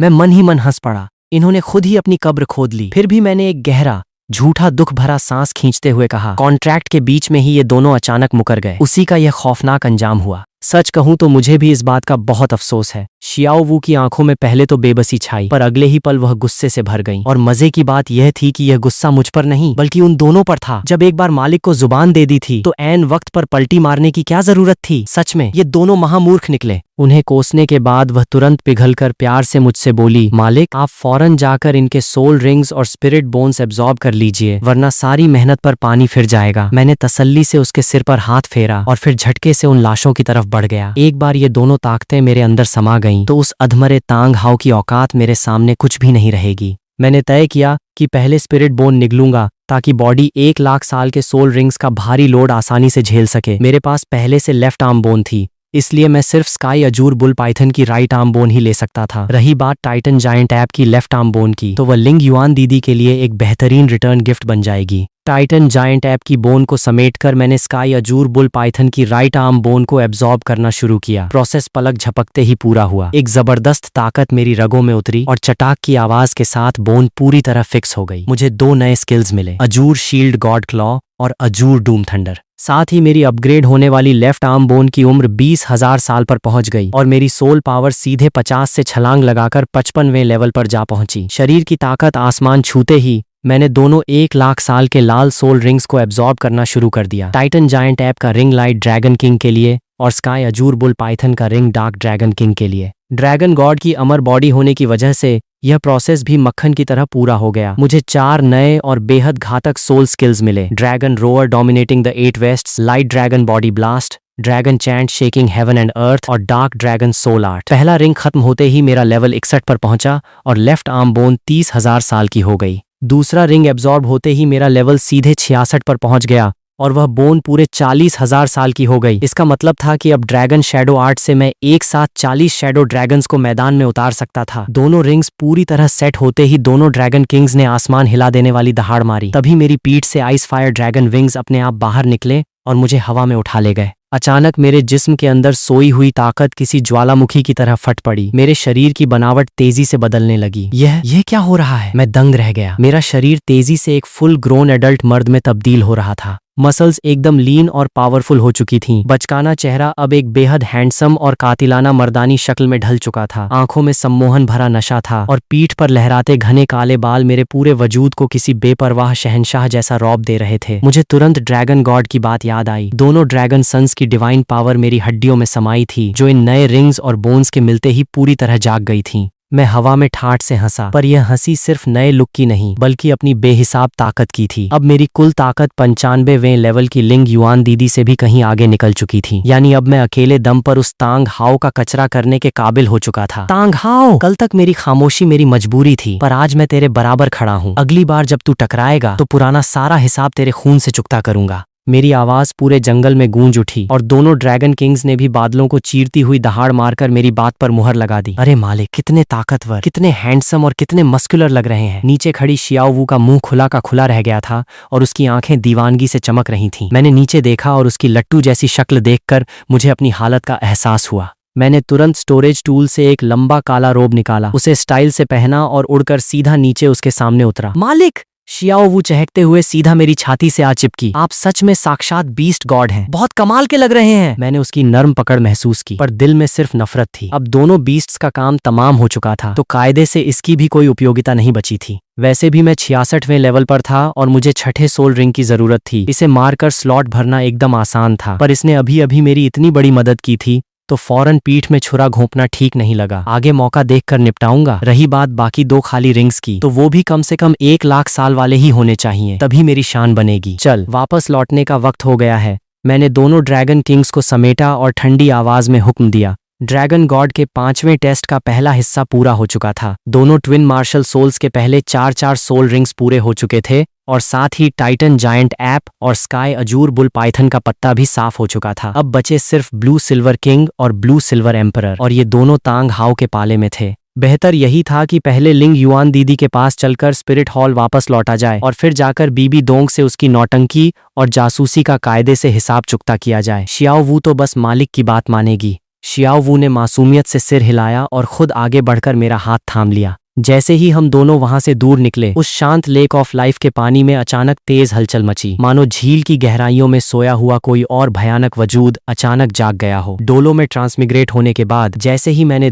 मैं मन ही मन हंस पड़ा। इन्होंने खुद ही अपनी कब्र खोद ली। फिर भी मैंने एक गहरा झूठा दुख भरा सांस खींचते हुए कहा, कॉन्ट्रैक्ट के बीच में ही ये दोनों अचानक मुकर गए। उसी का यह खौफनाक अंजाम हुआ। सच कहूं तो मुझे भी इस बात का बहुत अफसोस है। शियाओ वू की आंखों में पहले तो बेबसी छाई, पर अगले ही पल वह गुस्से से भर गईं। और मजे की बात यह थी कि यह गुस्सा मुझ पर नहीं बल्कि उन दोनों पर था। जब एक बार मालिक को जुबान दे दी थी तो ऐन वक्त पर पलटी मारने की क्या जरूरत थी। सच में ये दोनों महामूर्ख निकले। उन्हें कोसने के बाद वह तुरंत पिघलकर प्यार से मुझसे बोली, मालिक आप फौरन जाकर इनके सोल रिंग्स और स्पिरिट बोन्स एब्जॉर्ब कर लीजिए, वरना सारी मेहनत पर पानी फिर जाएगा। मैंने तसल्ली से उसके सिर पर हाथ फेरा और फिर झटके से उन लाशों की तरफ बढ़ गया। एक बार ये दोनों ताकतें मेरे अंदर समा गईं तो उस अधमरे तांग हाउ की औकात मेरे सामने कुछ भी नहीं रहेगी। मैंने तय किया कि पहले स्पिरिट बोन निगलूंगा ताकि बॉडी 1 लाख साल के सोल रिंग्स का भारी लोड आसानी से झेल सके। मेरे पास पहले से लेफ्ट आर्म बोन थी, इसलिए मैं सिर्फ स्काई अजूर बुल पाइथन की राइट आर्म बोन ही ले सकता था। रही बात टाइटन जायंट ऐप की लेफ्ट आर्म बोन की, तो वह लिंग युआन दीदी के लिए एक बेहतरीन रिटर्न गिफ्ट बन जाएगी। टाइटन जायंट ऐप की बोन को समेटकर मैंने स्काई अजूर बुल पाइथन की राइट आर्म बोन को एब्जॉर्ब करना शुरू किया। प्रोसेस पलक झपकते ही पूरा हुआ। एक जबरदस्त ताकत मेरी रगों में उतरी और चटाक की आवाज के साथ बोन पूरी तरह फिक्स हो गई। मुझे 2 नए स्किल्स मिले, अजूर शील्ड गॉड क्लॉ और अजूर डूम थंडर। साथ ही मेरी अपग्रेड होने वाली लेफ्ट आर्म बोन की उम्र 20,000 साल पर पहुंच गई और मेरी सोल पावर सीधे 50 से छलांग लगाकर 55वें लेवल पर जा पहुंची। शरीर की ताकत आसमान छूते ही मैंने दोनों 1 लाख साल के लाल सोल रिंग्स को एब्जॉर्ब करना शुरू कर दिया। टाइटन जायंट ऐप का रिंग लाइट ड्रैगन किंग के लिए और स्काई अजूर बुल पाइथन का रिंग डार्क ड्रैगन किंग के लिए। ड्रैगन गॉड की अमर बॉडी होने की वजह से यह प्रोसेस भी मक्खन की तरह पूरा हो गया। मुझे 4 नए और बेहद घातक सोल स्किल्स मिले, dragon row or dominating the 8 wastes, light dragon body blast, dragon chant shaking heaven and earth और डार्क ड्रैगन सोल आर्ट। पहला रिंग खत्म होते ही मेरा लेवल 61 पर पहुंचा और लेफ्ट आर्म बोन 30,000 साल की हो गई। दूसरा रिंग एब्जॉर्ब होते ही मेरा लेवल सीधे 66 पर पहुंच गया और वह बोन पूरे 40,000 साल की हो गई। इसका मतलब था कि अब ड्रैगन शैडो आर्ट से मैं एक साथ 40 शैडो ड्रैगन्स को मैदान में उतार सकता था। दोनों रिंग्स पूरी तरह सेट होते ही दोनों ड्रैगन किंग्स ने आसमान हिला देने वाली दहाड़ मारी। तभी मेरी पीठ से आइस फायर ड्रैगन विंग्स अपने आप बाहर निकले और मुझे हवा में उठा ले गए। अचानक मेरे जिस्म के अंदर सोई हुई ताकत किसी ज्वालामुखी की तरह फट पड़ी। मेरे शरीर की बनावट तेजी से बदलने लगी। यह क्या हो रहा है? मैं दंग रह गया। मेरा शरीर तेजी से एक फुल ग्रोन एडल्ट मर्द में तब्दील हो रहा था। मसल्स एकदम लीन और पावरफुल हो चुकी थीं। बचकाना चेहरा अब एक बेहद हैंडसम और कातिलाना मर्दानी शक्ल में ढल चुका था। आंखों में सम्मोहन भरा नशा था और पीठ पर लहराते घने काले बाल मेरे पूरे वजूद को किसी बेपरवाह शहंशाह जैसा रौब दे रहे थे। मुझे तुरंत ड्रैगन गॉड की बात याद आई। दोनों ड्रैगन सन्स की डिवाइन पावर मेरी हड्डियों में समाई थी, जो इन नए रिंग्स और बोन्स के मिलते ही पूरी तरह जाग गई थी। मैं हवा में ठाठ से हंसा, पर यह हंसी सिर्फ नए लुक की नहीं बल्कि अपनी बेहिसाब ताकत की थी। अब मेरी कुल ताकत 95वें लेवल की लिंग युआन दीदी से भी कहीं आगे निकल चुकी थी। यानी अब मैं अकेले दम पर उस तांग हाओ का कचरा करने के काबिल हो चुका था। तांग हाओ, कल तक मेरी खामोशी मेरी मजबूरी थी, पर आज मैं तेरे बराबर खड़ा हूँ। अगली बार जब तू टकराएगा तो पुराना सारा हिसाब तेरे खून से चुकता करूंगा। मेरी आवाज पूरे जंगल में गूंज उठी और दोनों ड्रैगन किंग्स ने भी बादलों को चीरती हुई दहाड़ मारकर मेरी बात पर मुहर लगा दी। अरे मालिक, कितने ताकतवर, कितने हैंडसम और कितने मस्कुलर लग रहे हैं। नीचे खड़ी शियाओ वू का मुंह खुला का खुला रह गया था और उसकी आंखें दीवानगी से चमक रही थीं। मैंने नीचे देखा और उसकी लट्टू जैसी शक्ल देखकर मुझे अपनी हालत का एहसास हुआ। मैंने तुरंत स्टोरेज टूल से एक लंबा काला रोब निकाला, उसे स्टाइल से पहना और उड़कर सीधा नीचे उसके सामने उतरा। मालिक! शियाओ वू चहकते हुए सीधा मेरी छाती से आ चिपकी। आप सच में साक्षात बीस्ट गॉड हैं, बहुत कमाल के लग रहे हैं। मैंने उसकी नर्म पकड़ महसूस की, पर दिल में सिर्फ नफरत थी। अब दोनों बीस्ट्स का काम तमाम हो चुका था, तो कायदे से इसकी भी कोई उपयोगिता नहीं बची थी। वैसे भी मैं 66वें लेवल पर था और मुझे छठे सोल रिंग की जरूरत थी। इसे मारकर स्लॉट भरना एकदम आसान था, पर इसने अभी अभी मेरी इतनी बड़ी मदद की थी तो फौरन पीठ में छुरा घोंपना ठीक नहीं लगा। आगे मौका देखकर निपटाऊंगा। रही बात बाकी 2 खाली रिंग्स की, तो वो भी कम से कम 1 लाख साल वाले ही होने चाहिए, तभी मेरी शान बनेगी। चल, वापस लौटने का वक्त हो गया है। मैंने दोनों ड्रैगन किंग्स को समेटा और ठंडी आवाज में हुक्म दिया। ड्रैगन गॉड के 5वें टेस्ट का पहला हिस्सा पूरा हो चुका था। दोनों ट्विन मार्शल सोल्स के पहले 4-4 सोल रिंग्स पूरे हो चुके थे और साथ ही टाइटन जायंट ऐप और स्काई अजूर बुल पाइथन का पत्ता भी साफ हो चुका था। अब बचे सिर्फ ब्लू सिल्वर किंग और ब्लू सिल्वर एम्परर, और ये दोनों तांग हाओ के पाले में थे। बेहतर यही था कि पहले लिंग युआन दीदी के पास चलकर स्पिरिट हॉल वापस लौटा जाए और फिर जाकर बीबी दोंग से उसकी नौटंकी और जासूसी का कायदे से हिसाब चुकता किया जाए। शियाओ वू तो बस मालिक की बात मानेगी। शियाओ वू ने मासूमियत से सिर हिलाया और खुद आगे बढ़कर मेरा हाथ थाम लिया। जैसे ही हम दोनों वहां से दूर निकले, उस शांत लेक ऑफ लाइफ के पानी में अचानक तेज हलचल मची, मानो झील की गहराइयों में सोया हुआ कोई और भयानक वजूद अचानक जाग गया हो। डोलो में ट्रांसमिग्रेट होने के बाद जैसे ही मैंने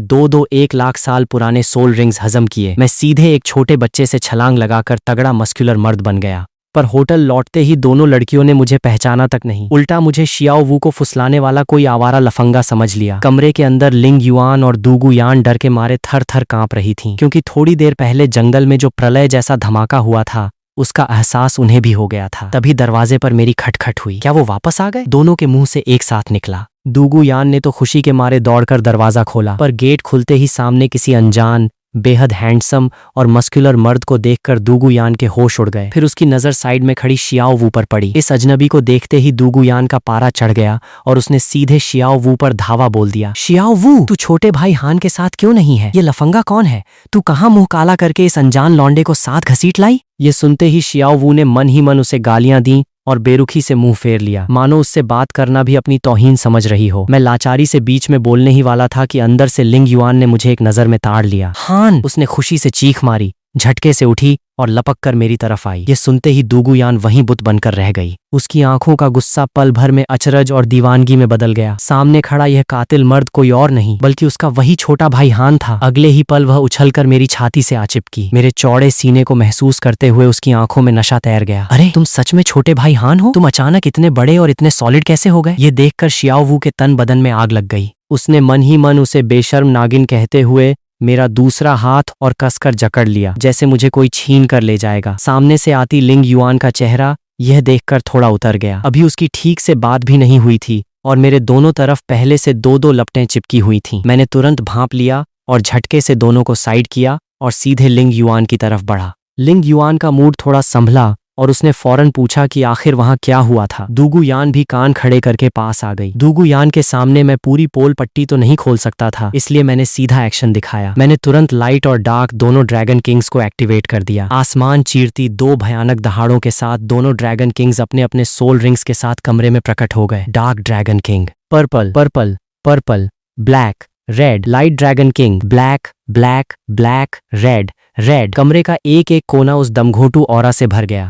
1 लाख साल पुराने सोल रिंग्स हजम किए, मैं सीधे एक छोटे बच्चे से छलांग लगाकर तगड़ा मस्कुलर मर्द बन गया। पर होटल लौटते ही दोनों लड़कियों ने मुझे पहचाना तक नहीं, उल्टा मुझे शियाओ वू को फुसलाने वाला कोई आवारा लफंगा समझ लिया। कमरे के अंदर लिंग युआन और दूगू यान डर के मारे थर थर कांप रही थीं, क्योंकि थोड़ी देर पहले जंगल में जो प्रलय जैसा धमाका हुआ था उसका एहसास उन्हें भी हो गया था। तभी दरवाजे पर मेरी खटखट हुई। क्या वो वापस आ गए? दोनों के मुंह से एक साथ निकला। दूगू यान ने तो खुशी के मारे दौड़कर दरवाजा खोला, पर गेट खुलते ही सामने किसी अनजान बेहद हैंडसम और मस्कुलर मर्द को देखकर दूगू यान के होश उड़ गए। फिर उसकी नजर साइड में खड़ी शियाओ वू पर पड़ी। इस अजनबी को देखते ही दूगू यान का पारा चढ़ गया और उसने सीधे शियाओ वू पर धावा बोल दिया। शियाओ वू, तू छोटे भाई हान के साथ क्यों नहीं है? ये लफंगा कौन है? तू कहाँ मुंह काला करके इस अनजान लौंडे को साथ घसीट लाई? ये सुनते ही शियाओ वू ने मन ही मन उसे गालियां दी और बेरुखी से मुंह फेर लिया, मानो उससे बात करना भी अपनी तौहीन समझ रही हो। मैं लाचारी से बीच में बोलने ही वाला था कि अंदर से लिंग युआन ने मुझे एक नजर में ताड़ लिया। हान! उसने खुशी से चीख मारी, झटके से उठी और लपक कर मेरी तरफ आई। ये सुनते ही दूगू यान वहीं बुत बनकर रह गई। उसकी आंखों का गुस्सा पल भर में अचरज और दीवानगी में बदल गया। सामने खड़ा यह कातिल मर्द कोई और नहीं बल्कि उसका वही छोटा भाई हान था। अगले ही पल वह उछलकर मेरी छाती से आ चिपकी। मेरे चौड़े सीने को महसूस करते हुए उसकी आंखों में नशा तैर गया। अरे तुम सच में छोटे भाई हान हो? तुम अचानक इतने बड़े और इतने सॉलिड कैसे हो गए? ये देखकर शियाओ वू के तन बदन में आग लग गई। उसने मन ही मन उसे बेशर्म नागिन कहते हुए मेरा दूसरा हाथ और कसकर जकड़ लिया, जैसे मुझे कोई छीन कर ले जाएगा। सामने से आती लिंग युआन का चेहरा यह देखकर थोड़ा उतर गया। अभी उसकी ठीक से बात भी नहीं हुई थी और मेरे दोनों तरफ पहले से दो लपटें चिपकी हुई थीं। मैंने तुरंत भांप लिया और झटके से दोनों को साइड किया और सीधे लिंग युआन की तरफ बढ़ा। लिंग युआन का मूड थोड़ा संभला और उसने फौरन पूछा कि आखिर वहां क्या हुआ था। दूगू यान भी कान खड़े करके पास आ गई। दूगू यान के सामने मैं पूरी पोल पट्टी तो नहीं खोल सकता था, इसलिए मैंने सीधा एक्शन दिखाया। मैंने तुरंत लाइट और डार्क दोनों ड्रैगन किंग्स को एक्टिवेट कर दिया। आसमान चीरती 2 भयानक दहाड़ों के साथ दोनों ड्रैगन किंग्स अपने अपने सोल रिंग्स के साथ कमरे में प्रकट हो गए। Dark dragon king purple purple purple, black red, light dragon king black black black red red. कमरे का एक एक कोना उस दमघोटू ऑरा से भर गया।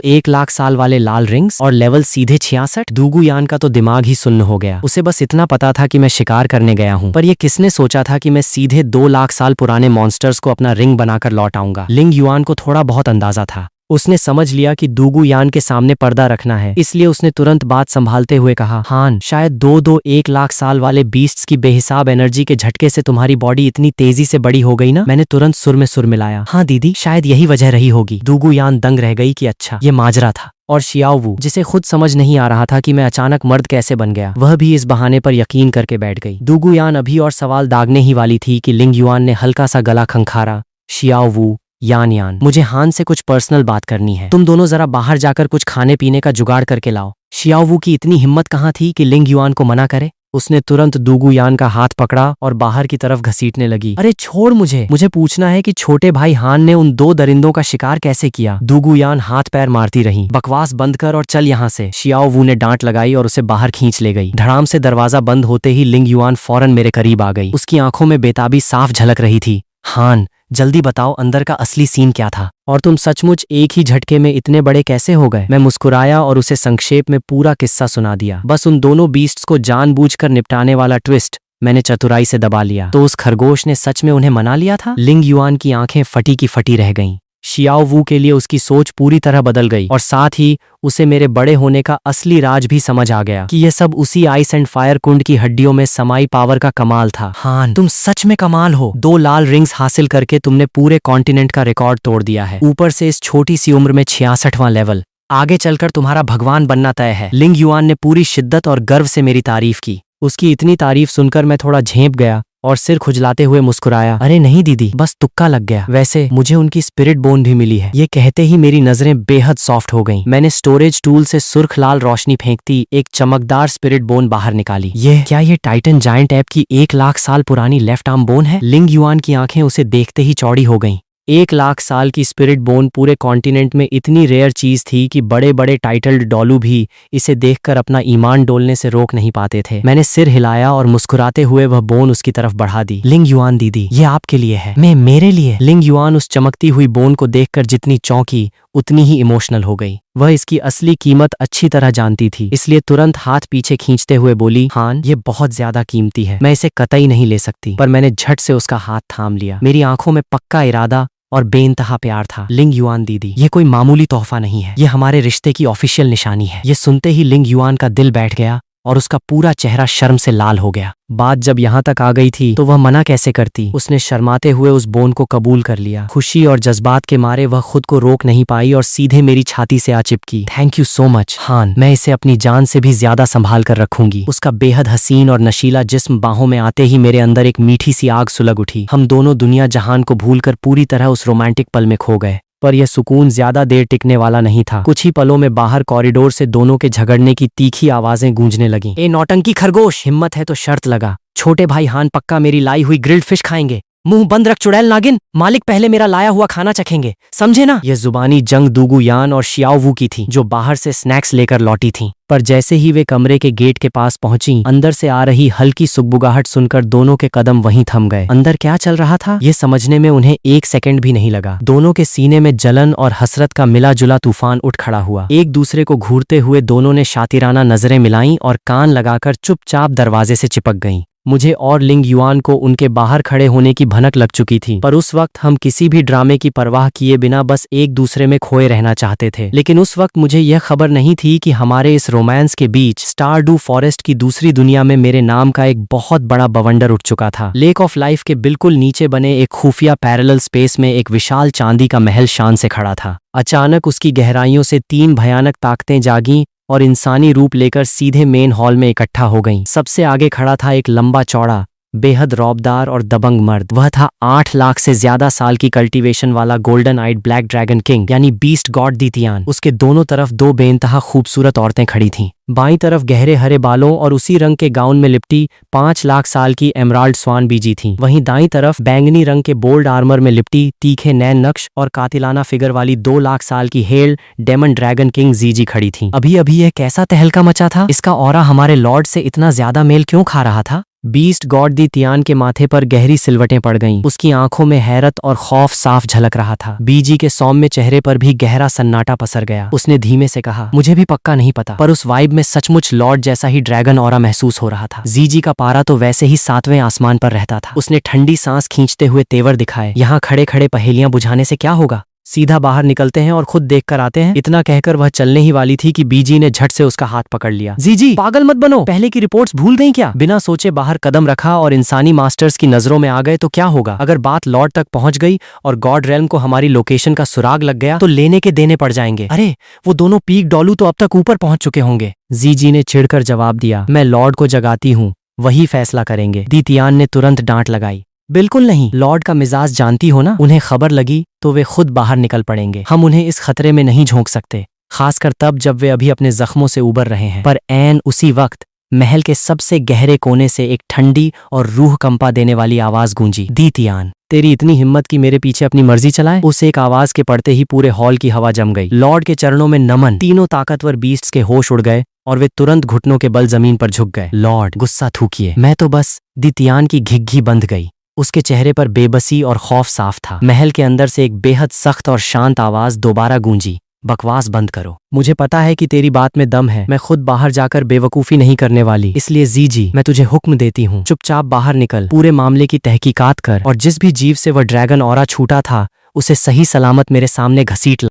1 लाख साल वाले लाल रिंग्स और लेवल सीधे 66। दूगू यान का तो दिमाग ही सुन्न हो गया। उसे बस इतना पता था कि मैं शिकार करने गया हूँ, पर यह किसने सोचा था कि मैं सीधे 2 लाख साल पुराने मॉन्स्टर्स को अपना रिंग बनाकर लौट आऊंगा। लिंग युआन को थोड़ा बहुत अंदाजा था। उसने समझ लिया कि दूगू यान के सामने पर्दा रखना है, इसलिए उसने तुरंत बात संभालते हुए कहा, हान, शायद 1 लाख साल वाले बीस्ट्स की बेहिसाब एनर्जी के झटके से तुम्हारी बॉडी इतनी तेजी से बड़ी हो गई ना। मैंने तुरंत सुर में सुर मिलाया। हाँ दीदी, शायद यही वजह रही होगी। दूगू यान दंग रह गई कि अच्छा ये माजरा था। और शियाओ वू, जिसे खुद समझ नहीं आ रहा था कि मैं अचानक मर्द कैसे बन गया, वह भी इस बहाने पर यकीन करके बैठ गई। दूगू यान अभी और सवाल दागने ही वाली थी कि लिंग युआन ने हल्का सा गला खंखारा। शियाओ वू, यान, मुझे हान से कुछ पर्सनल बात करनी है। तुम दोनों जरा बाहर जाकर कुछ खाने पीने का जुगाड़ करके लाओ। शियाओ वू की इतनी हिम्मत कहाँ थी कि लिंग युआन को मना करे। उसने तुरंत दूगू यान का हाथ पकड़ा और बाहर की तरफ घसीटने लगी। अरे छोड़ मुझे पूछना है कि छोटे भाई हान ने उन 2 दरिंदों का शिकार कैसे किया। दूगू यान हाथ पैर मारती रही। बकवास बंद कर और चल यहाँ से। शियाओ वू ने डांट लगाई और उसे बाहर खींच ले गई। धड़ाम से दरवाजा बंद होते ही लिंग युआन फौरन मेरे करीब आ गई। उसकी आंखों में बेताबी साफ झलक रही थी। हान, जल्दी बताओ अंदर का असली सीन क्या था, और तुम सचमुच एक ही झटके में इतने बड़े कैसे हो गए। मैं मुस्कुराया और उसे संक्षेप में पूरा किस्सा सुना दिया। बस उन दोनों बीस्ट्स को जानबूझकर निपटाने वाला ट्विस्ट मैंने चतुराई से दबा लिया। तो उस खरगोश ने सच में उन्हें मना लिया था। लिंग युआन की आंखें फटी की फटी रह गईं। शियाओ वू के लिए उसकी सोच पूरी तरह बदल गई और साथ ही उसे मेरे बड़े होने का असली राज भी समझ आ गया कि यह सब उसी आइस एंड फायर कुंड की हड्डियों में समाई पावर का कमाल था। हान, तुम सच में कमाल हो। 2 लाल रिंग्स हासिल करके तुमने पूरे कॉन्टिनेंट का रिकॉर्ड तोड़ दिया है, ऊपर से इस छोटी सी उम्र में 66वां लेवल। आगे चलकर तुम्हारा भगवान बनना तय है। लिंग युआन ने पूरी शिद्दत और गर्व से मेरी तारीफ की। उसकी इतनी तारीफ सुनकर मैं थोड़ा झेंप गया और सिर खुजलाते हुए मुस्कुराया। अरे नहीं दीदी, बस तुक्का लग गया। वैसे मुझे उनकी स्पिरिट बोन भी मिली है। ये कहते ही मेरी नजरें बेहद सॉफ्ट हो गईं। मैंने स्टोरेज टूल से सुर्ख लाल रोशनी फेंकती एक चमकदार स्पिरिट बोन बाहर निकाली। ये टाइटन जायंट ऐप की 1 लाख साल पुरानी लेफ्ट आर्म बोन है? लिंग युआन की आंखें उसे देखते ही चौड़ी हो गईं। 1 लाख साल की स्पिरिट बोन पूरे कॉन्टिनेंट में इतनी रेयर चीज थी कि बड़े बड़े टाइटल्ड डोलू भी इसे देखकर अपना ईमान डोलने से रोक नहीं पाते थे। मैंने सिर हिलाया और मुस्कुराते हुए वह बोन उसकी तरफ बढ़ा दी। लिंग युआन दीदी, ये आपके लिए है। मैं मेरे लिए? लिंग युआन उस चमकती हुई बोन को देखकर जितनी चौंकी उतनी ही इमोशनल हो गई। वह इसकी असली कीमत अच्छी तरह जानती थी, इसलिए तुरंत हाथ पीछे खींचते हुए बोली, हान, ये बहुत ज्यादा कीमती है, मैं इसे कतई नहीं ले सकती। पर मैंने झट से उसका हाथ थाम लिया। मेरी आंखों में पक्का इरादा और बेइंतहा प्यार था। लिंग युआन दीदी, ये कोई मामूली तोहफा नहीं है, ये हमारे रिश्ते की ऑफिशियल निशानी है। ये सुनते ही लिंग युआन का दिल बैठ गया और उसका पूरा चेहरा शर्म से लाल हो गया। बात जब यहाँ तक आ गई थी तो वह मना कैसे करती। उसने शर्माते हुए उस बोन को कबूल कर लिया। खुशी और जज्बात के मारे वह खुद को रोक नहीं पाई और सीधे मेरी छाती से आ चिपकी। थैंक यू सो मच हान, मैं इसे अपनी जान से भी ज्यादा संभाल कर रखूंगी। उसका बेहद हसीन और नशीला जिस्म बाहों में आते ही मेरे अंदर एक मीठी सी आग सुलग उठी। हम दोनों दुनिया जहान को भूलकर पूरी तरह उस रोमांटिक पल में खो गए। पर यह सुकून ज्यादा देर टिकने वाला नहीं था। कुछ ही पलों में बाहर कॉरिडोर से दोनों के झगड़ने की तीखी आवाजें गूंजने लगीं। ए नौटंकी खरगोश, हिम्मत है तो शर्त लगा। छोटे भाई हान पक्का मेरी लाई हुई ग्रिल्ड फिश खाएंगे। मुंह बंद रख चुड़ैल नागिन, मालिक पहले मेरा लाया हुआ खाना चखेंगे, समझे ना? यह जुबानी जंग दूगू यान और शियाओवू की थी, जो बाहर से स्नैक्स लेकर लौटी थीं। पर जैसे ही वे कमरे के गेट के पास पहुंची, अंदर से आ रही हल्की सुगबुगाहट सुनकर दोनों के कदम वहीं थम गए। अंदर क्या चल रहा था ये समझने में उन्हें 1 सेकंड भी नहीं लगा। दोनों के सीने में जलन और हसरत का मिला जुला तूफान उठ खड़ा हुआ। एक दूसरे को घूरते हुए दोनों ने शातिराना नजरें मिलाईं और कान लगाकर चुपचाप दरवाजे से चिपक गईं। मुझे और लिंग युआन को उनके बाहर खड़े होने की भनक लग चुकी थी, पर उस वक्त हम किसी भी ड्रामे की परवाह किए बिना बस एक दूसरे में खोए रहना चाहते थे। लेकिन उस वक्त मुझे यह खबर नहीं थी कि हमारे इस रोमांस के बीच स्टारडू फॉरेस्ट की दूसरी दुनिया में मेरे नाम का एक बहुत बड़ा बवंडर उठ चुका था। लेक ऑफ लाइफ के बिल्कुल नीचे बने एक खुफिया पैरेलल स्पेस में एक विशाल चांदी का महल शान से खड़ा था। अचानक उसकी गहराइयों से 3 भयानक ताकतें जागीं और इंसानी रूप लेकर सीधे मेन हॉल में इकट्ठा हो गईं। सबसे आगे खड़ा था एक लंबा चौड़ा, बेहद रौबदार और दबंग मर्द। वह था 8 लाख से ज्यादा साल की कल्टीवेशन वाला गोल्डन आइड ब्लैक ड्रैगन किंग, यानी बीस्ट गॉड दीतियान। उसके दोनों तरफ 2 बेइंतहा खूबसूरत औरतें खड़ी थीं। बाईं तरफ गहरे हरे बालों और उसी रंग के गाउन में लिपटी 5 लाख साल की एमराल्ड स्वान बीजी थीं। वहीं दाईं तरफ बैंगनी रंग के बोल्ड आर्मर में लिपटी तीखे नैन नक्श और कातिलाना फिगर वाली 2 लाख साल की हेल डेमन ड्रैगन किंग जीजी खड़ी थीं। अभी अभी यह कैसा तहलका मचा था? इसका ऑरा हमारे लॉर्ड से इतना ज्यादा मेल क्यों खा रहा था? बीस्ट गॉड दीतियान के माथे पर गहरी सिलवटें पड़ गईं। उसकी आंखों में हैरत और खौफ साफ झलक रहा था। बीजी के सौम्य चेहरे पर भी गहरा सन्नाटा पसर गया। उसने धीमे से कहा, मुझे भी पक्का नहीं पता, पर उस वाइब में सचमुच लॉर्ड जैसा ही ड्रैगन ऑरा महसूस हो रहा था। जीजी का पारा तो वैसे ही 7वें आसमान पर रहता था। उसने ठंडी सांस खींचते हुए तेवर दिखाए। यहाँ खड़े खड़े पहेलियां बुझाने से क्या होगा, सीधा बाहर निकलते हैं और खुद देख कर आते हैं। इतना कहकर वह चलने ही वाली थी कि बीजी ने झट से उसका हाथ पकड़ लिया। जीजी, पागल मत बनो, पहले की रिपोर्ट्स भूल गई क्या? बिना सोचे बाहर कदम रखा और इंसानी मास्टर्स की नजरों में आ गए तो क्या होगा? अगर बात लॉर्ड तक पहुंच गई और गॉड रेल्म को हमारी लोकेशन का सुराग लग गया तो लेने के देने पड़ जाएंगे। अरे वो दोनों पीक डॉलू तो अब तक ऊपर पहुंच चुके होंगे। जीजी ने चिढ़कर जवाब दिया, मैं लॉर्ड को जगाती हूँ, वही फैसला करेंगे। दीतियान ने तुरंत डांट लगाई, बिल्कुल नहीं, लॉर्ड का मिजाज जानती हो ना, उन्हें खबर लगी तो वे खुद बाहर निकल पड़ेंगे। हम उन्हें इस खतरे में नहीं झोंक सकते, खासकर तब जब वे अभी अपने जख्मों से उबर रहे हैं। पर ऐन उसी वक्त महल के सबसे गहरे कोने से एक ठंडी और रूह कंपा देने वाली आवाज गूंजी, दीतियान, तेरी इतनी हिम्मत कि मेरे पीछे अपनी मर्जी चलाए? उस एक आवाज के पड़ते ही पूरे हॉल की हवा जम गई। लॉर्ड के चरणों में नमन। तीनों ताकतवर बीस्ट्स के होश उड़ गए और वे तुरंत घुटनों के बल जमीन पर झुक गए। लॉर्ड, गुस्सा थूकिए। मैं तो बस। दीतियान की घिघी बंध गई। उसके चेहरे पर बेबसी और खौफ साफ था। महल के अंदर से एक बेहद सख्त और शांत आवाज दोबारा गूंजी, बकवास बंद करो। मुझे पता है कि तेरी बात में दम है, मैं खुद बाहर जाकर बेवकूफी नहीं करने वाली, इसलिए जीजी मैं तुझे हुक्म देती हूँ, चुपचाप बाहर निकल, पूरे मामले की तहकीकात कर और जिस भी जीव से वह ड्रैगन ऑरा छूटा था उसे सही सलामत मेरे सामने घसीट ला।